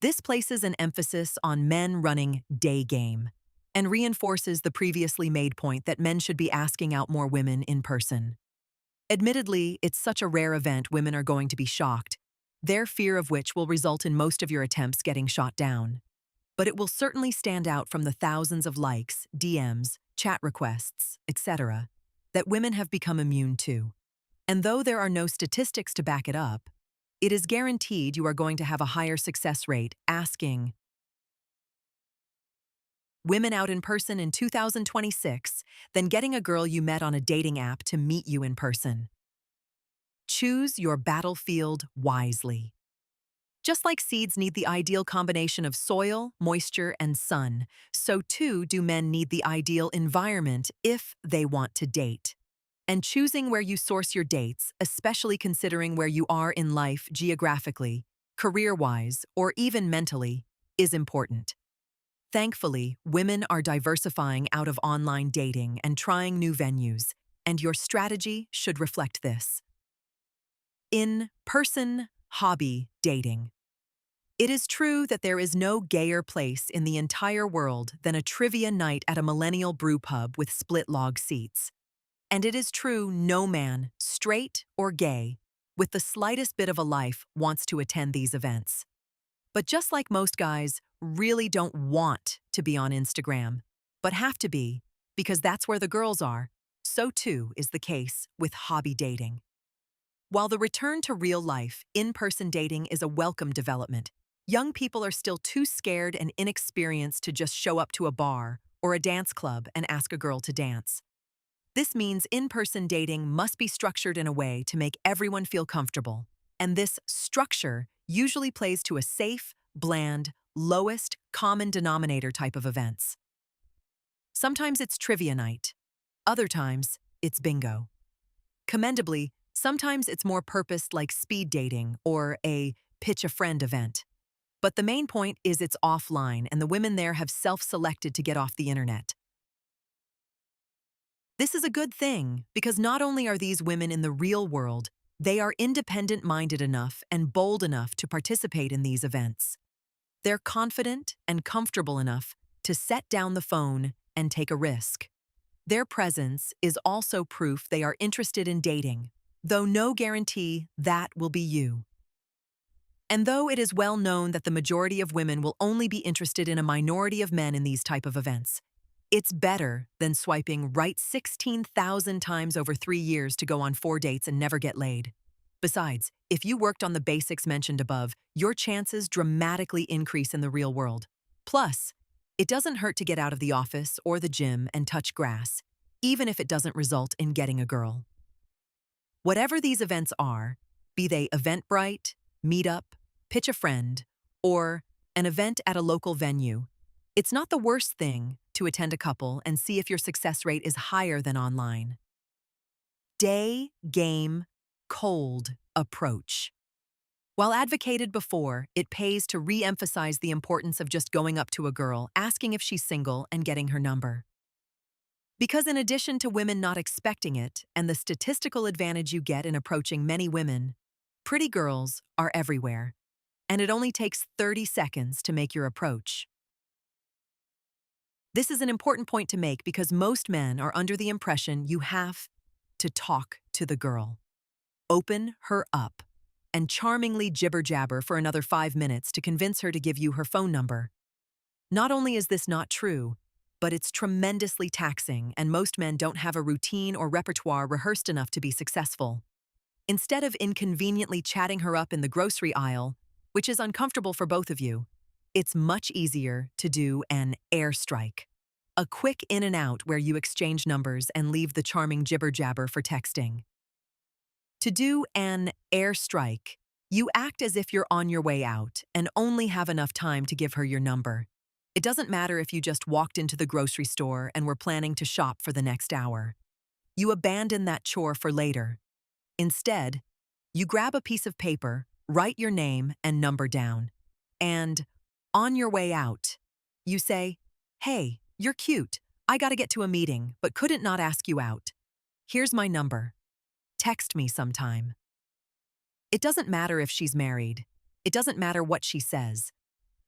This places an emphasis on men running day game and reinforces the previously made point that men should be asking out more women in person. Admittedly, it's such a rare event women are going to be shocked, their fear of which will result in most of your attempts getting shot down. But it will certainly stand out from the thousands of likes, DMs, chat requests, etc., that women have become immune to. And though there are no statistics to back it up, it is guaranteed you are going to have a higher success rate asking women out in person in 2026 than getting a girl you met on a dating app to meet you in person. Choose your battlefield wisely. Just like seeds need the ideal combination of soil, moisture, and sun, so too do men need the ideal environment if they want to date. And choosing where you source your dates, especially considering where you are in life geographically, career-wise, or even mentally, is important. Thankfully, women are diversifying out of online dating and trying new venues, and your strategy should reflect this. In-person hobby dating. It is true that there is no gayer place in the entire world than a trivia night at a millennial brew pub with split log seats. And it is true no man, straight or gay, with the slightest bit of a life wants to attend these events. But just like most guys really don't want to be on Instagram, but have to be, because that's where the girls are, So too is the case with hobby dating. While the return to real life, in-person dating is a welcome development, young people are still too scared and inexperienced to just show up to a bar or a dance club and ask a girl to dance. This means in-person dating must be structured in a way to make everyone feel comfortable, and this structure usually plays to a safe, bland, lowest common denominator type of events. Sometimes it's trivia night. Other times, it's bingo. Commendably, sometimes it's more purposed like speed dating or a pitch a friend event. But the main point is it's offline and the women there have self-selected to get off the internet. This is a good thing because not only are these women in the real world, they are independent-minded enough and bold enough to participate in these events. They're confident and comfortable enough to set down the phone and take a risk. Their presence is also proof they are interested in dating, though no guarantee that will be you. And though it is well known that the majority of women will only be interested in a minority of men in these type of events, it's better than swiping right 16,000 times over 3 years to go on 4 dates and never get laid. Besides, if you worked on the basics mentioned above, your chances dramatically increase in the real world. Plus, it doesn't hurt to get out of the office or the gym and touch grass, even if it doesn't result in getting a girl. Whatever these events are, be they Eventbrite, Meetup, Pitch a Friend, or an event at a local venue, it's not the worst thing to attend a couple and see if your success rate is higher than online. Day, game, cold approach. While advocated before, it pays to re-emphasize the importance of just going up to a girl, asking if she's single, and getting her number. Because in addition to women not expecting it and the statistical advantage you get in approaching many women, pretty girls are everywhere, and it only takes 30 seconds to make your approach. This is an important point to make because most men are under the impression you have to talk to the girl, open her up, and charmingly jibber-jabber for another 5 minutes to convince her to give you her phone number. Not only is this not true, but it's tremendously taxing, and most men don't have a routine or repertoire rehearsed enough to be successful. Instead of inconveniently chatting her up in the grocery aisle, which is uncomfortable for both of you, it's much easier to do an airstrike. A quick in and out where you exchange numbers and leave the charming jibber-jabber for texting. To do an airstrike, you act as if you're on your way out and only have enough time to give her your number. It doesn't matter if you just walked into the grocery store and were planning to shop for the next hour. You abandon that chore for later. Instead, you grab a piece of paper, write your name and number down, and, on your way out, you say, "Hey, you're cute. I gotta get to a meeting, but couldn't not ask you out. Here's my number. Text me sometime." It doesn't matter if she's married. It doesn't matter what she says.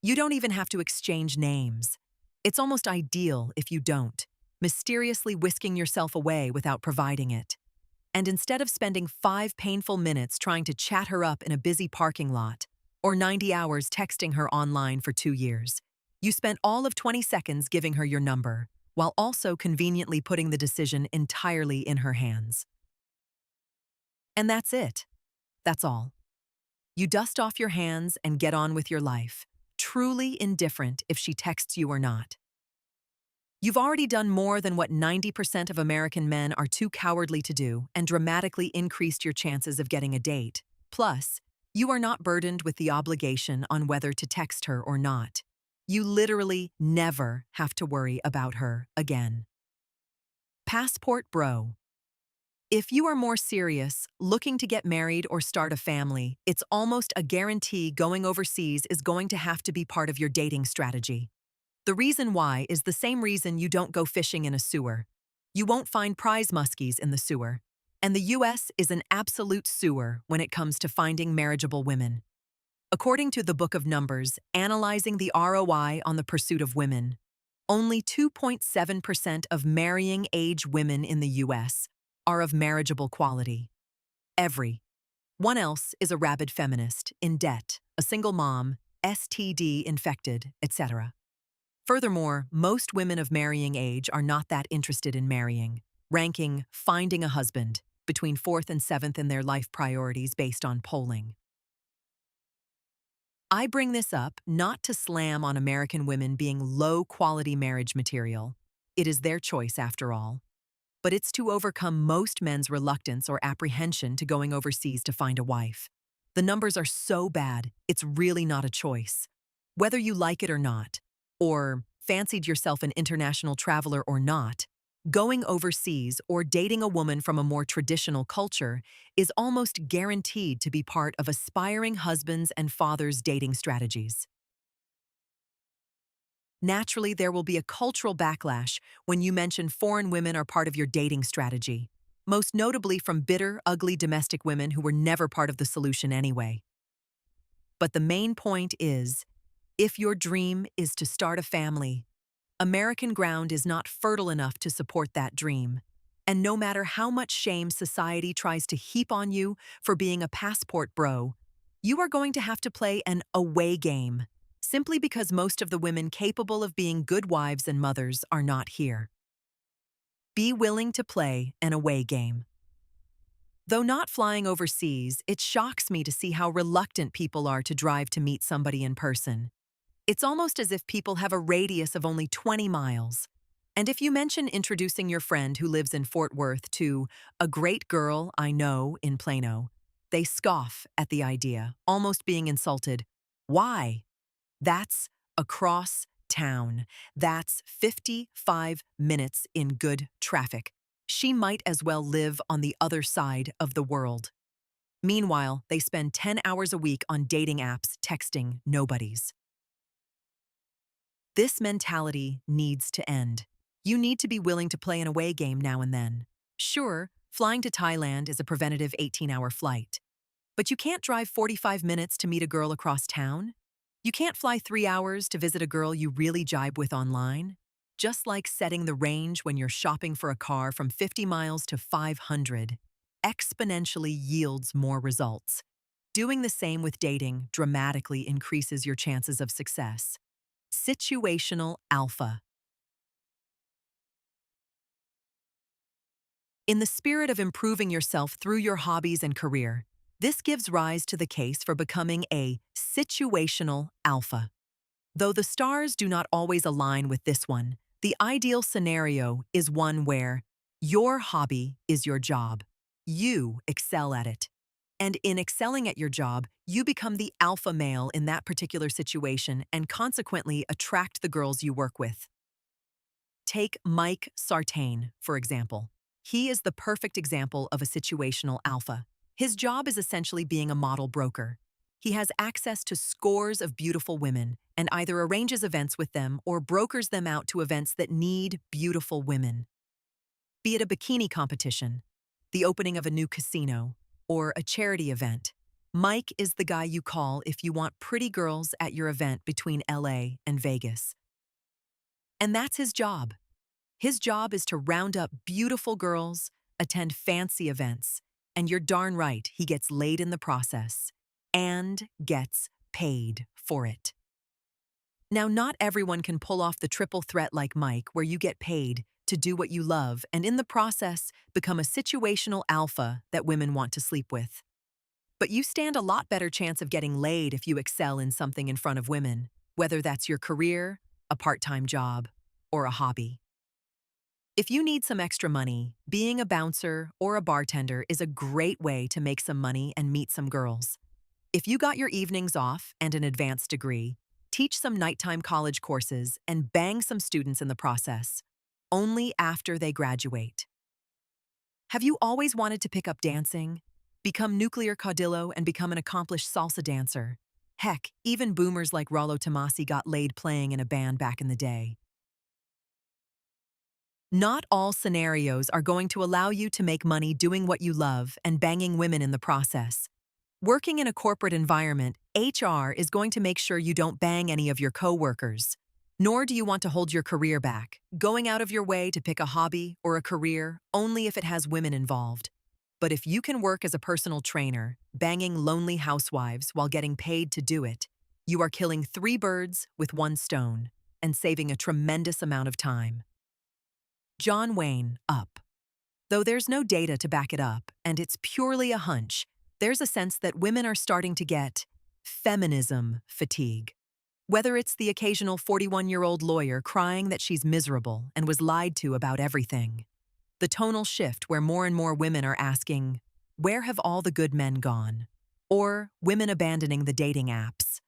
You don't even have to exchange names. It's almost ideal if you don't, mysteriously whisking yourself away without providing it. And instead of spending 5 painful minutes trying to chat her up in a busy parking lot, or 90 hours texting her online for 2 years, you spent all of 20 seconds giving her your number, while also conveniently putting the decision entirely in her hands. And that's it. That's all. You dust off your hands and get on with your life, truly indifferent if she texts you or not. You've already done more than what 90% of American men are too cowardly to do and dramatically increased your chances of getting a date. Plus, you are not burdened with the obligation on whether to text her or not. You literally never have to worry about her again. Passport bro. If you are more serious, looking to get married or start a family, it's almost a guarantee going overseas is going to have to be part of your dating strategy. The reason why is the same reason you don't go fishing in a sewer. You won't find prize muskies in the sewer. And the US is an absolute sewer when it comes to finding marriageable women. According to the Book of Numbers, analyzing the ROI on the pursuit of women, only 2.7% of marrying-age women in the US are of marriageable quality. Everyone else is a rabid feminist, in debt, a single mom, STD infected, etc. Furthermore, most women of marrying age are not that interested in marrying. ranking finding a husband between 4th and 7th in their life priorities based on polling. I bring this up not to slam on American women being low-quality marriage material. It is their choice, after all. But it's to overcome most men's reluctance or apprehension to going overseas to find a wife. The numbers are so bad, it's really not a choice. Whether you like it or not, or fancied yourself an international traveler or not, going overseas or dating a woman from a more traditional culture is almost guaranteed to be part of aspiring husbands and fathers' dating strategies. Naturally, there will be a cultural backlash when you mention foreign women are part of your dating strategy, most notably from bitter, ugly domestic women who were never part of the solution anyway. But the main point is, if your dream is to start a family, American ground is not fertile enough to support that dream. And no matter how much shame society tries to heap on you for being a passport bro, you are going to have to play an away game, simply because most of the women capable of being good wives and mothers are not here. Be willing to play an away game. Though not flying overseas, it shocks me to see how reluctant people are to drive to meet somebody in person. It's almost as if people have a radius of only 20 miles. And if you mention introducing your friend who lives in Fort Worth to a great girl I know in Plano, they scoff at the idea, almost being insulted. Why? That's across town. That's 55 minutes in good traffic. She might as well live on the other side of the world. Meanwhile, they spend 10 hours a week on dating apps texting nobodies. This mentality needs to end. You need to be willing to play an away game now and then. Sure, flying to Thailand is a preventative 18-hour flight. But you can't drive 45 minutes to meet a girl across town. You can't fly 3 hours to visit a girl you really jibe with online. Just like setting the range when you're shopping for a car from 50 miles to 500, exponentially yields more results. Doing the same with dating dramatically increases your chances of success. Situational alpha. In the spirit of improving yourself through your hobbies and career, this gives rise to the case for becoming a situational alpha. Though the stars do not always align with this one, the ideal scenario is one where your hobby is your job. You excel at it. And in excelling at your job, you become the alpha male in that particular situation and consequently attract the girls you work with. Take Mike Sartain, for example. He is the perfect example of a situational alpha. His job is essentially being a model broker. He has access to scores of beautiful women and either arranges events with them or brokers them out to events that need beautiful women. Be it a bikini competition, the opening of a new casino, or a charity event, Mike is the guy you call if you want pretty girls at your event between LA and Vegas. And that's his job. His job is to round up beautiful girls, attend fancy events, and you're darn right he gets laid in the process and gets paid for it. Now, not everyone can pull off the triple threat like Mike, where you get paid to do what you love and in the process become a situational alpha that women want to sleep with. But you stand a lot better chance of getting laid if you excel in something in front of women, whether that's your career, a part-time job, or a hobby. If you need some extra money, being a bouncer or a bartender is a great way to make some money and meet some girls. If you got your evenings off and an advanced degree, teach some nighttime college courses and bang some students in the process, only after they graduate. Have you always wanted to pick up dancing? Become nuclear caudillo and become an accomplished salsa dancer? Heck, even boomers like Rollo Tomasi got laid playing in a band back in the day. Not all scenarios are going to allow you to make money doing what you love and banging women in the process. Working in a corporate environment, HR is going to make sure you don't bang any of your coworkers. Nor do you want to hold your career back, going out of your way to pick a hobby or a career only if it has women involved. But if you can work as a personal trainer, banging lonely housewives while getting paid to do it, you are killing 3 birds with 1 stone and saving a tremendous amount of time. John Wayne, up. Though there's no data to back it up, and it's purely a hunch, there's a sense that women are starting to get feminism fatigue. Whether it's the occasional 41-year-old lawyer crying that she's miserable and was lied to about everything, the tonal shift where more and more women are asking, "Where have all the good men gone?" Or women abandoning the dating apps.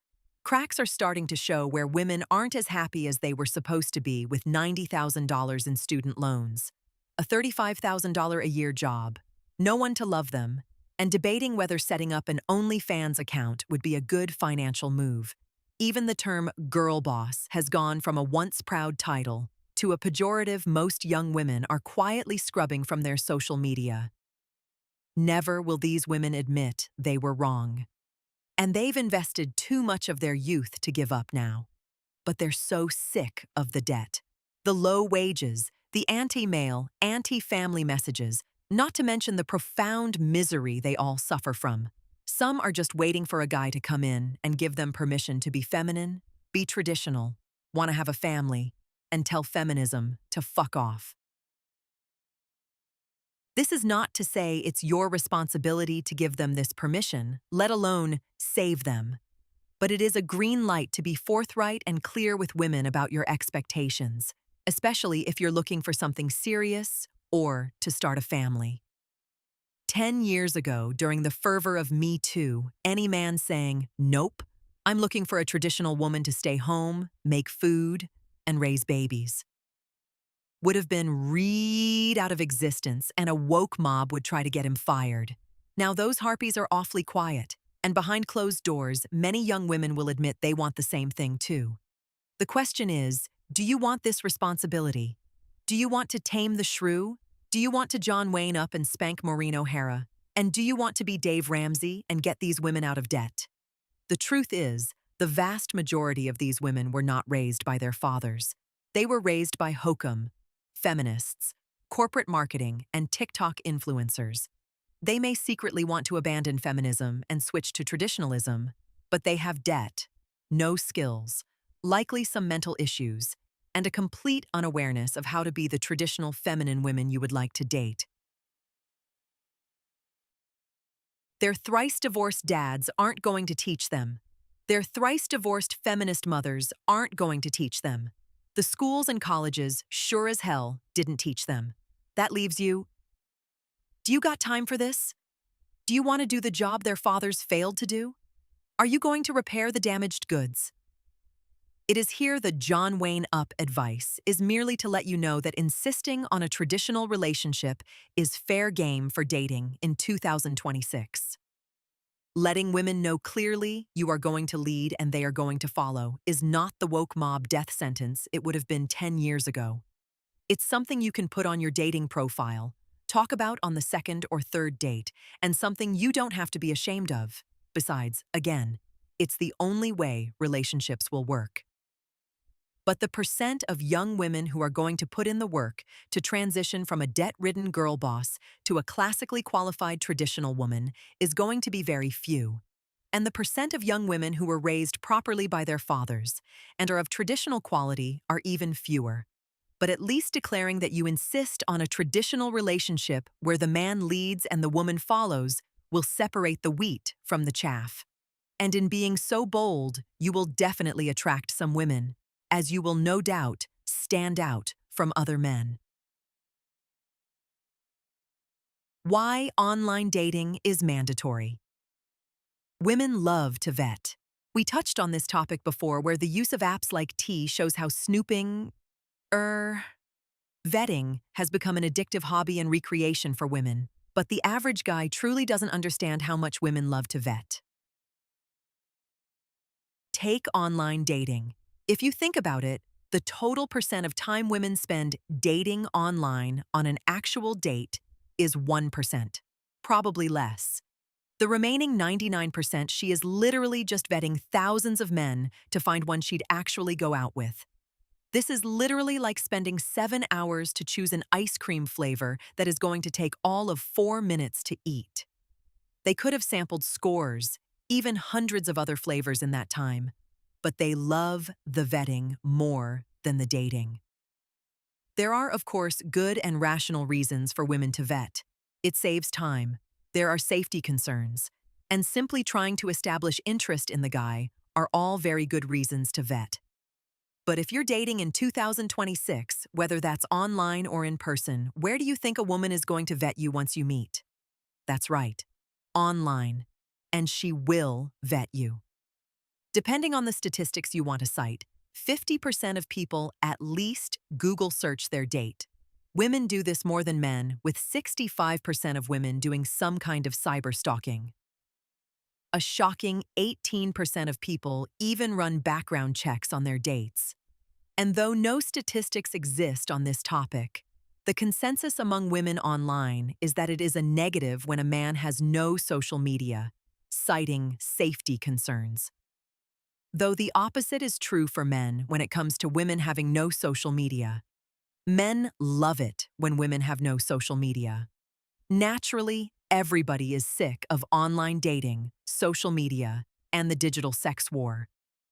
Cracks are starting to show where women aren't as happy as they were supposed to be with $90,000 in student loans, a $35,000 a year job, no one to love them, and debating whether setting up an OnlyFans account would be a good financial move. Even the term girl boss has gone from a once proud title to a pejorative most young women are quietly scrubbing from their social media. Never will these women admit they were wrong. And they've invested too much of their youth to give up now. But they're so sick of the debt, the low wages, the anti-male, anti-family messages, not to mention the profound misery they all suffer from. Some are just waiting for a guy to come in and give them permission to be feminine, be traditional, want to have a family, and tell feminism to fuck off. This is not to say it's your responsibility to give them this permission, let alone save them. But it is a green light to be forthright and clear with women about your expectations, especially if you're looking for something serious or to start a family. 10 years ago, during the fervor of Me Too, any man saying, "Nope, I'm looking for a traditional woman to stay home, make food, and raise babies," would have been read out of existence, and a woke mob would try to get him fired. Now those harpies are awfully quiet, and behind closed doors, many young women will admit they want the same thing too. The question is, do you want this responsibility? Do you want to tame the shrew? Do you want to John Wayne up and spank Maureen O'Hara? And do you want to be Dave Ramsey and get these women out of debt? The truth is, the vast majority of these women were not raised by their fathers. They were raised by hokum, feminists, corporate marketing, and TikTok influencers. They may secretly want to abandon feminism and switch to traditionalism, but they have debt, no skills, likely some mental issues, and a complete unawareness of how to be the traditional feminine women you would like to date. Their thrice-divorced dads aren't going to teach them. Their thrice-divorced feminist mothers aren't going to teach them. The schools and colleges sure as hell didn't teach them. That leaves you. Do you got time for this? Do you want to do the job their fathers failed to do? Are you going to repair the damaged goods? It is here the John Wayne up advice is merely to let you know that insisting on a traditional relationship is fair game for dating in 2026. Letting women know clearly you are going to lead and they are going to follow is not the woke mob death sentence it would have been 10 years ago. It's something you can put on your dating profile, talk about on the second or third date, and something you don't have to be ashamed of. Besides, again, it's the only way relationships will work. But the percent of young women who are going to put in the work to transition from a debt-ridden girl boss to a classically qualified traditional woman is going to be very few. And the percent of young women who were raised properly by their fathers and are of traditional quality are even fewer. But at least declaring that you insist on a traditional relationship where the man leads and the woman follows will separate the wheat from the chaff. And in being so bold, you will definitely attract some women, as you will no doubt stand out from other men. Why online dating is mandatory. Women love to vet. We touched on this topic before, where the use of apps like T shows how vetting has become an addictive hobby and recreation for women. But the average guy truly doesn't understand how much women love to vet. Take online dating. If you think about it, the total percent of time women spend dating online on an actual date is 1%, probably less. The remaining 99% she is literally just vetting thousands of men to find one she'd actually go out with. This is literally like spending 7 hours to choose an ice cream flavor that is going to take all of 4 minutes to eat. They could have sampled scores, even hundreds of other flavors in that time, but they love the vetting more than the dating. There are, of course, good and rational reasons for women to vet. It saves time, there are safety concerns, and simply trying to establish interest in the guy are all very good reasons to vet. But if you're dating in 2026, whether that's online or in person, where do you think a woman is going to vet you once you meet? That's right, online. And she will vet you. Depending on the statistics you want to cite, 50% of people at least Google search their date. Women do this more than men, with 65% of women doing some kind of cyber stalking. A shocking 18% of people even run background checks on their dates. And though no statistics exist on this topic, the consensus among women online is that it is a negative when a man has no social media, citing safety concerns. Though the opposite is true for men when it comes to women having no social media. Men love it when women have no social media. Naturally, everybody is sick of online dating, social media, and the digital sex war.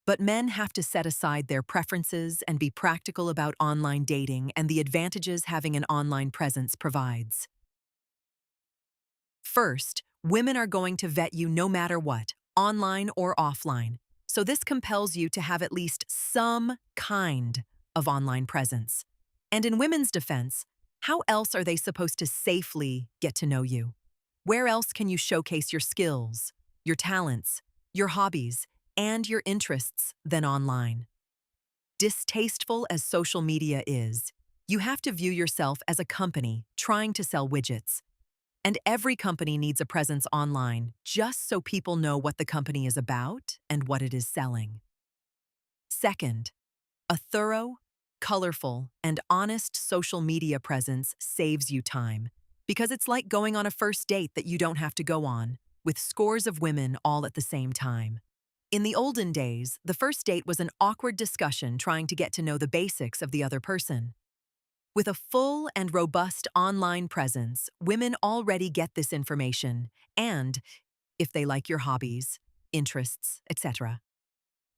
But men have to set aside their preferences and be practical about online dating and the advantages having an online presence provides. First, women are going to vet you no matter what, online or offline. So this compels you to have at least some kind of online presence. And in women's defense, how else are they supposed to safely get to know you? Where else can you showcase your skills, your talents, your hobbies, and your interests than online? Distasteful as social media is, you have to view yourself as a company trying to sell widgets. And every company needs a presence online just so people know what the company is about and what it is selling. Second, a thorough, colorful, and honest social media presence saves you time because it's like going on a first date that you don't have to go on, with scores of women all at the same time. In the olden days, the first date was an awkward discussion trying to get to know the basics of the other person. With a full and robust online presence, women already get this information, and, if they like your hobbies, interests, etc.,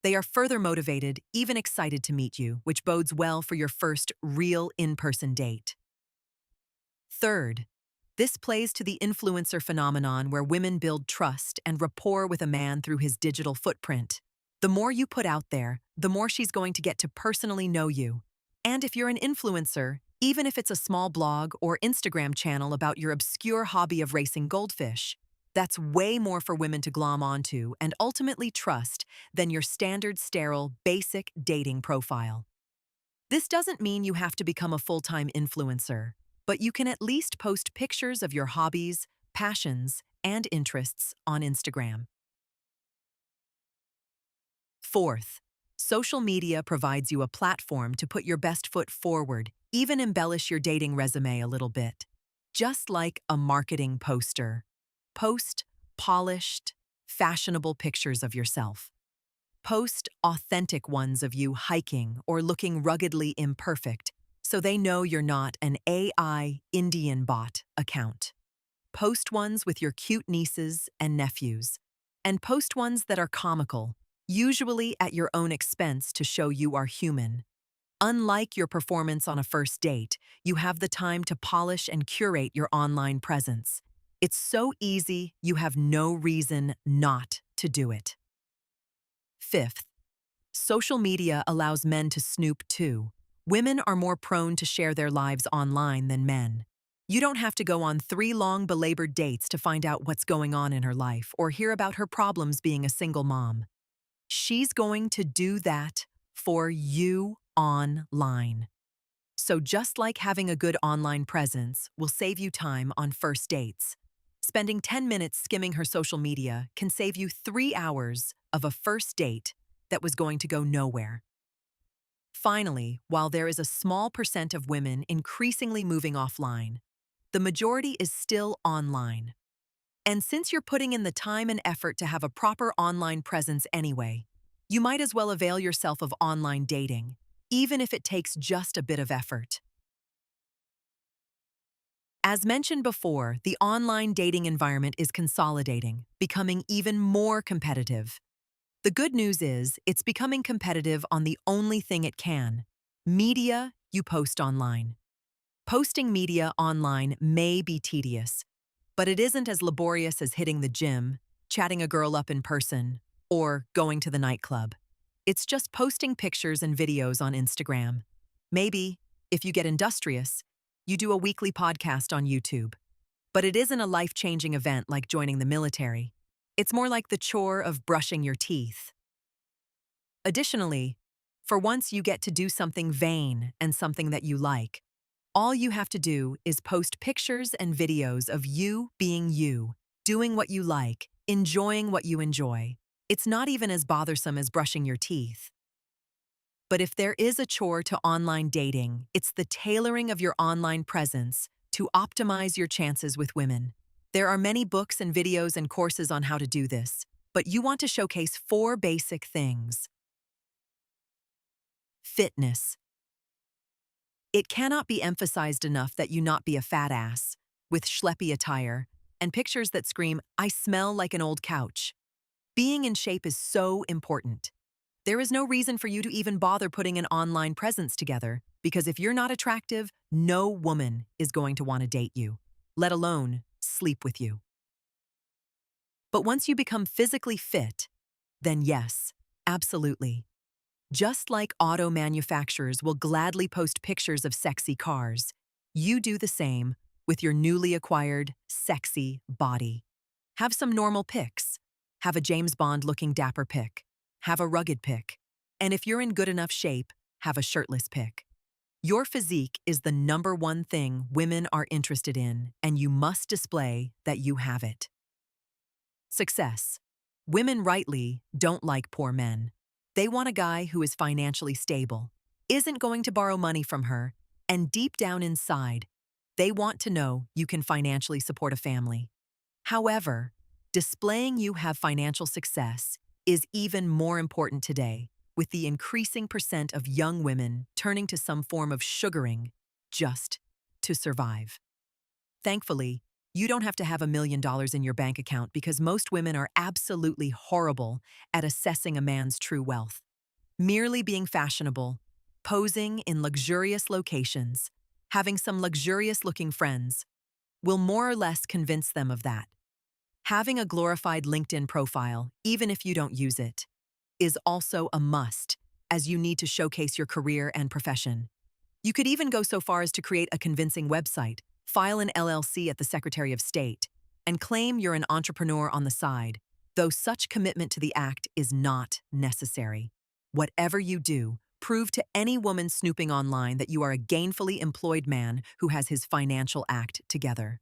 they are further motivated, even excited to meet you, which bodes well for your first real in-person date. Third, this plays to the influencer phenomenon where women build trust and rapport with a man through his digital footprint. The more you put out there, the more she's going to get to personally know you. And if you're an influencer, even if it's a small blog or Instagram channel about your obscure hobby of racing goldfish, that's way more for women to glom onto and ultimately trust than your standard sterile, basic dating profile. This doesn't mean you have to become a full-time influencer, but you can at least post pictures of your hobbies, passions, and interests on Instagram. Fourth, social media provides you a platform to put your best foot forward, even embellish your dating resume a little bit. Just like a marketing poster. Post polished, fashionable pictures of yourself. Post authentic ones of you hiking or looking ruggedly imperfect so they know you're not an AI Indian bot account. Post ones with your cute nieces and nephews. And post ones that are comical, usually at your own expense to show you are human. Unlike your performance on a first date, you have the time to polish and curate your online presence. It's so easy, you have no reason not to do it. Fifth, social media allows men to snoop too. Women are more prone to share their lives online than men. You don't have to go on 3 long belabored dates to find out what's going on in her life or hear about her problems being a single mom. She's going to do that for you online. So just like having a good online presence will save you time on first dates, spending 10 minutes skimming her social media can save you 3 hours of a first date that was going to go nowhere. Finally, while there is a small percent of women increasingly moving offline, the majority is still online. And since you're putting in the time and effort to have a proper online presence anyway, you might as well avail yourself of online dating, even if it takes just a bit of effort. As mentioned before, the online dating environment is consolidating, becoming even more competitive. The good news is, it's becoming competitive on the only thing it can: media you post online. Posting media online may be tedious, but it isn't as laborious as hitting the gym, chatting a girl up in person, or going to the nightclub. It's just posting pictures and videos on Instagram. Maybe, if you get industrious, you do a weekly podcast on YouTube. But it isn't a life-changing event like joining the military. It's more like the chore of brushing your teeth. Additionally, for once you get to do something vain and something that you like, all you have to do is post pictures and videos of you being you, doing what you like, enjoying what you enjoy. It's not even as bothersome as brushing your teeth. But if there is a chore to online dating, it's the tailoring of your online presence to optimize your chances with women. There are many books and videos and courses on how to do this, but you want to showcase 4 basic things. Fitness. It cannot be emphasized enough that you not be a fat ass, with schleppy attire, and pictures that scream, "I smell like an old couch." Being in shape is so important. There is no reason for you to even bother putting an online presence together, because if you're not attractive, no woman is going to want to date you, let alone sleep with you. But once you become physically fit, then yes, absolutely. Just like auto manufacturers will gladly post pictures of sexy cars, you do the same with your newly acquired, sexy body. Have some normal pics. Have a James Bond-looking dapper pic. Have a rugged pic. And if you're in good enough shape, have a shirtless pic. Your physique is the #1 thing women are interested in, and you must display that you have it. Success. Women rightly don't like poor men. They want a guy who is financially stable, isn't going to borrow money from her, and deep down inside, they want to know you can financially support a family. However, displaying you have financial success is even more important today, with the increasing percent of young women turning to some form of sugaring just to survive. Thankfully, you don't have to have $1 million in your bank account because most women are absolutely horrible at assessing a man's true wealth. Merely being fashionable, posing in luxurious locations, having some luxurious-looking friends, will more or less convince them of that. Having a glorified LinkedIn profile, even if you don't use it, is also a must, as you need to showcase your career and profession. You could even go so far as to create a convincing website, file an LLC at the Secretary of State, and claim you're an entrepreneur on the side, though such commitment to the act is not necessary. Whatever you do, prove to any woman snooping online that you are a gainfully employed man who has his financial act together.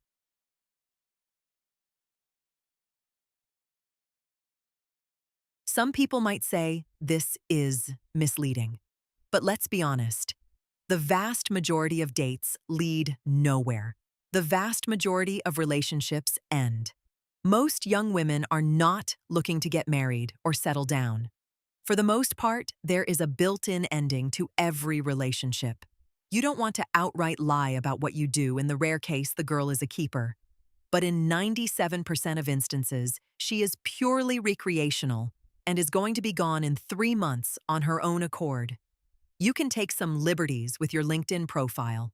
Some people might say this is misleading. But let's be honest. The vast majority of dates lead nowhere. The vast majority of relationships end. Most young women are not looking to get married or settle down. For the most part, there is a built-in ending to every relationship. You don't want to outright lie about what you do in the rare case the girl is a keeper. But in 97% of instances, she is purely recreational and is going to be gone in 3 months on her own accord. You can take some liberties with your LinkedIn profile.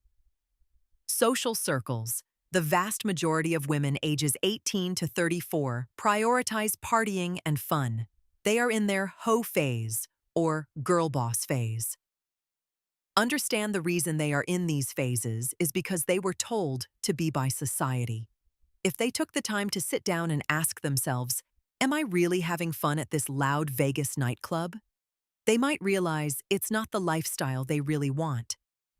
Social circles. The vast majority of women ages 18 to 34 prioritize partying and fun. They are in their hoe phase or girl boss phase. Understand the reason they are in these phases is because they were told to be by society. If they took the time to sit down and ask themselves, "Am I really having fun at this loud Vegas nightclub?" they might realize it's not the lifestyle they really want.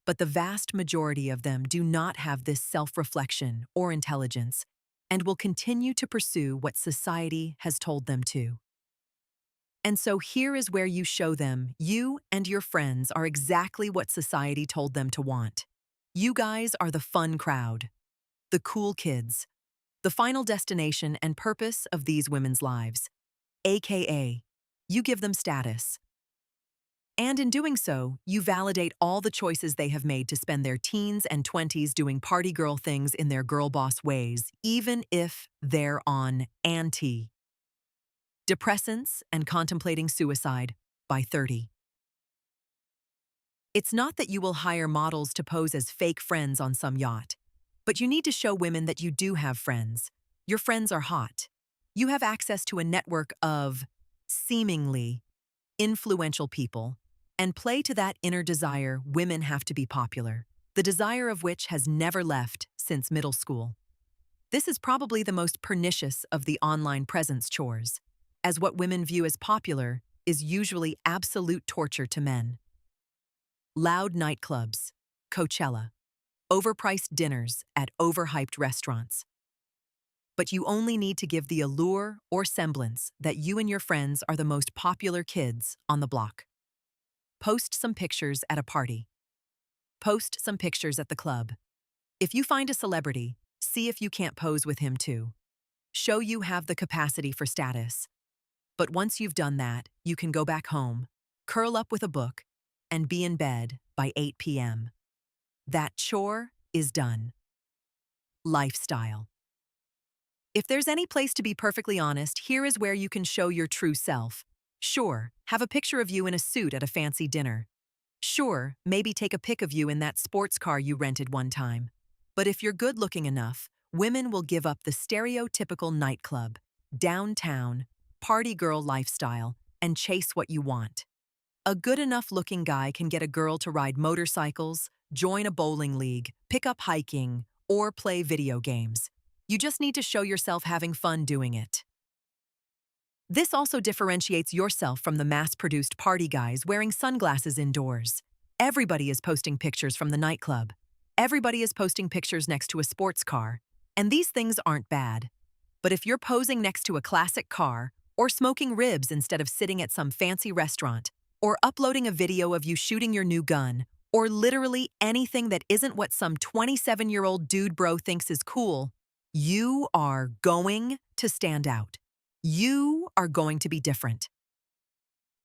But the vast majority of them do not have this self-reflection or intelligence and will continue to pursue what society has told them to. And so here is where you show them you and your friends are exactly what society told them to want. You guys are the fun crowd, the cool kids, the final destination and purpose of these women's lives, aka, you give them status. And in doing so, you validate all the choices they have made to spend their teens and 20s doing party girl things in their girl boss ways, even if they're on antidepressants and contemplating suicide by 30. It's not that you will hire models to pose as fake friends on some yacht, but you need to show women that you do have friends. Your friends are hot. You have access to a network of seemingly influential people, and play to that inner desire women have to be popular, the desire of which has never left since middle school. This is probably the most pernicious of the online presence chores, as what women view as popular is usually absolute torture to men. Loud nightclubs, Coachella, overpriced dinners at overhyped restaurants. But you only need to give the allure or semblance that you and your friends are the most popular kids on the block. Post some pictures at a party. Post some pictures at the club. If you find a celebrity, see if you can't pose with him too. Show you have the capacity for status. But once you've done that, you can go back home, curl up with a book, and be in bed by 8 p.m. That chore is done. Lifestyle. If there's any place to be perfectly honest, here is where you can show your true self. Sure, have a picture of you in a suit at a fancy dinner. Sure, maybe take a pic of you in that sports car you rented one time. But if you're good-looking enough, women will give up the stereotypical nightclub, downtown, party girl lifestyle, and chase what you want. A good enough looking guy can get a girl to ride motorcycles, join a bowling league, pick up hiking, or play video games. You just need to show yourself having fun doing it. This also differentiates yourself from the mass-produced party guys wearing sunglasses indoors. Everybody is posting pictures from the nightclub. Everybody is posting pictures next to a sports car. And these things aren't bad. But if you're posing next to a classic car, or smoking ribs instead of sitting at some fancy restaurant, or uploading a video of you shooting your new gun, or literally anything that isn't what some 27-year-old dude bro thinks is cool, you are going to stand out. You are going to be different.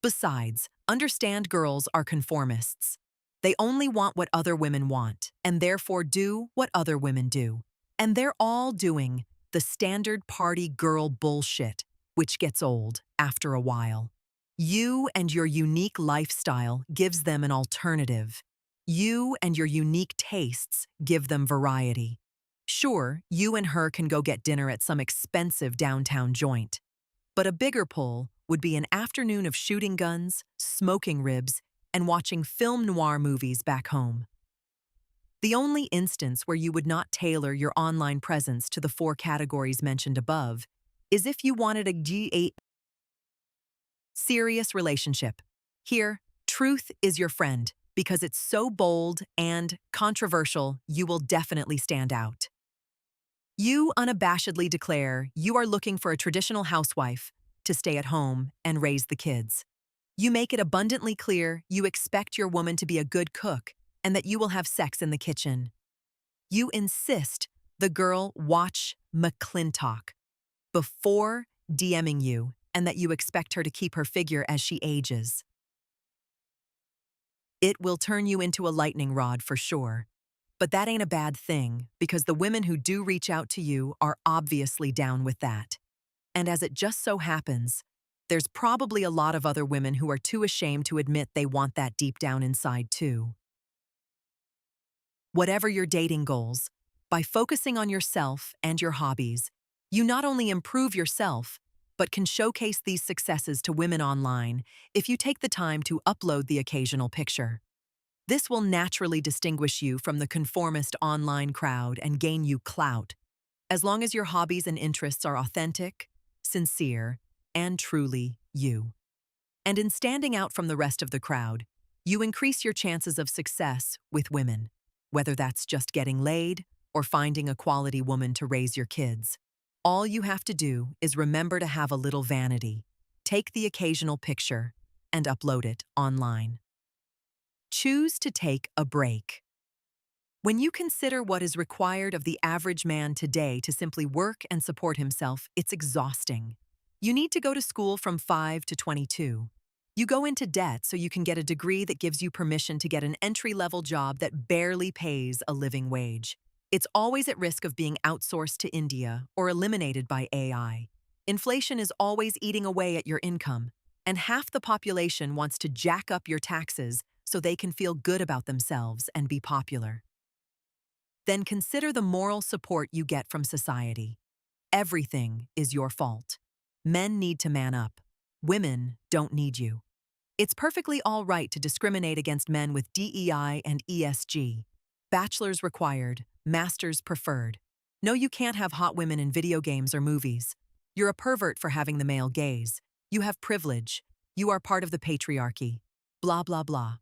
Besides, understand girls are conformists. They only want what other women want, and therefore do what other women do. And they're all doing the standard party girl bullshit, which gets old after a while. You and your unique lifestyle gives them an alternative. You and your unique tastes give them variety. Sure, you and her can go get dinner at some expensive downtown joint. But a bigger pull would be an afternoon of shooting guns, smoking ribs, and watching film noir movies back home. The only instance where you would not tailor your online presence to the 4 categories mentioned above is if you wanted a G8 serious relationship. Here, truth is your friend because it's so bold and controversial, you will definitely stand out. You unabashedly declare you are looking for a traditional housewife to stay at home and raise the kids. You make it abundantly clear you expect your woman to be a good cook and that you will have sex in the kitchen. You insist the girl watch McClintock before DMing you and that you expect her to keep her figure as she ages. It will turn you into a lightning rod for sure. But that ain't a bad thing, because the women who do reach out to you are obviously down with that. And as it just so happens, there's probably a lot of other women who are too ashamed to admit they want that deep down inside too. Whatever your dating goals, by focusing on yourself and your hobbies, you not only improve yourself, but can showcase these successes to women online if you take the time to upload the occasional picture. This will naturally distinguish you from the conformist online crowd and gain you clout, as long as your hobbies and interests are authentic, sincere, and truly you. And in standing out from the rest of the crowd, you increase your chances of success with women, whether that's just getting laid or finding a quality woman to raise your kids. All you have to do is remember to have a little vanity, take the occasional picture, and upload it online. Choose to take a break. When you consider what is required of the average man today to simply work and support himself, it's exhausting. You need to go to school from 5 to 22. You go into debt so you can get a degree that gives you permission to get an entry-level job that barely pays a living wage. It's always at risk of being outsourced to India or eliminated by AI. Inflation is always eating away at your income, and half the population wants to jack up your taxes so they can feel good about themselves and be popular. Then consider the moral support you get from society. Everything is your fault. Men need to man up. Women don't need you. It's perfectly all right to discriminate against men with DEI and ESG. Bachelors required, masters preferred. No, you can't have hot women in video games or movies. You're a pervert for having the male gaze. You have privilege. You are part of the patriarchy. Blah, blah, blah.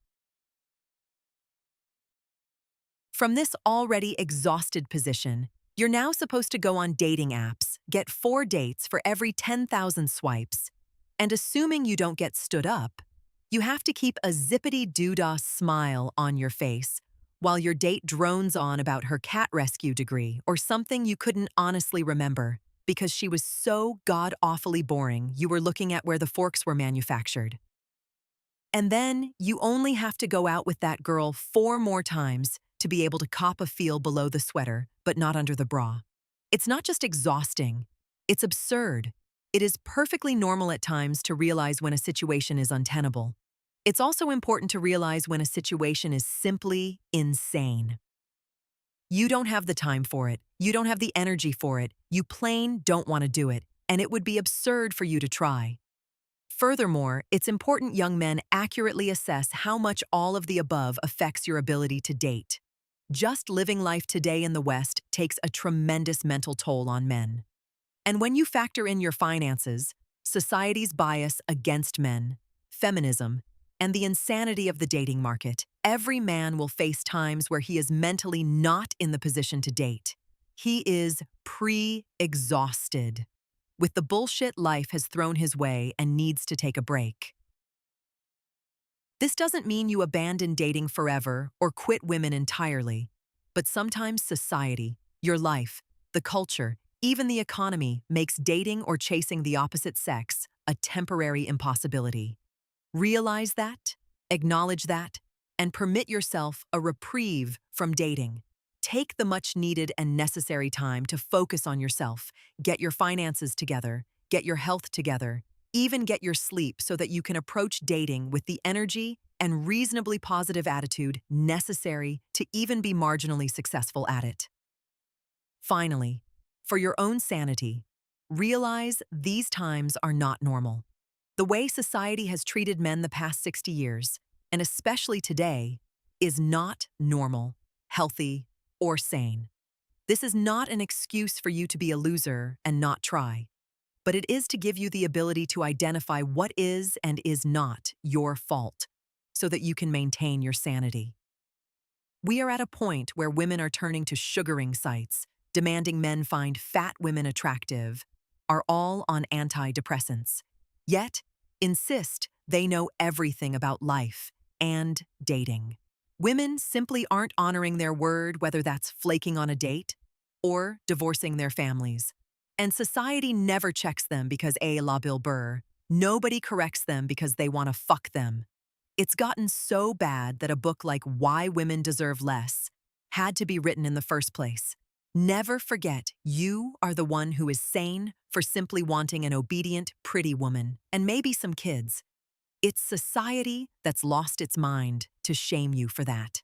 From this already exhausted position, you're now supposed to go on dating apps, get 4 dates for every 10,000 swipes, and assuming you don't get stood up, you have to keep a zippity-doo-dah smile on your face while your date drones on about her cat rescue degree or something you couldn't honestly remember because she was so god-awfully boring you were looking at where the forks were manufactured. And then you only have to go out with that girl 4 more times to be able to cop a feel below the sweater, but not under the bra. It's not just exhausting, it's absurd. It is perfectly normal at times to realize when a situation is untenable. It's also important to realize when a situation is simply insane. You don't have the time for it, you don't have the energy for it, you plain don't want to do it, and it would be absurd for you to try. Furthermore, it's important young men accurately assess how much all of the above affects your ability to date. Just living life today in the West takes a tremendous mental toll on men. And when you factor in your finances, society's bias against men, feminism, and the insanity of the dating market, every man will face times where he is mentally not in the position to date. He is pre-exhausted, with the bullshit life has thrown his way and needs to take a break. This doesn't mean you abandon dating forever or quit women entirely, but sometimes society, your life, the culture, even the economy makes dating or chasing the opposite sex a temporary impossibility. Realize that, acknowledge that, and permit yourself a reprieve from dating. Take the much-needed and necessary time to focus on yourself, get your finances together, get your health together, even get your sleep so that you can approach dating with the energy and reasonably positive attitude necessary to even be marginally successful at it. Finally, for your own sanity, realize these times are not normal. The way society has treated men the past 60 years, and especially today, is not normal, healthy, or sane. This is not an excuse for you to be a loser and not try, but it is to give you the ability to identify what is and is not your fault so that you can maintain your sanity. We are at a point where women are turning to sugaring sites, demanding men find fat women attractive, are all on antidepressants, yet insist they know everything about life and dating. Women simply aren't honoring their word, whether that's flaking on a date or divorcing their families. And society never checks them because la Bill Burr. Nobody corrects them because they want to fuck them. It's gotten so bad that a book like Why Women Deserve Less had to be written in the first place. Never forget, you are the one who is sane for simply wanting an obedient, pretty woman, and maybe some kids. It's society that's lost its mind to shame you for that.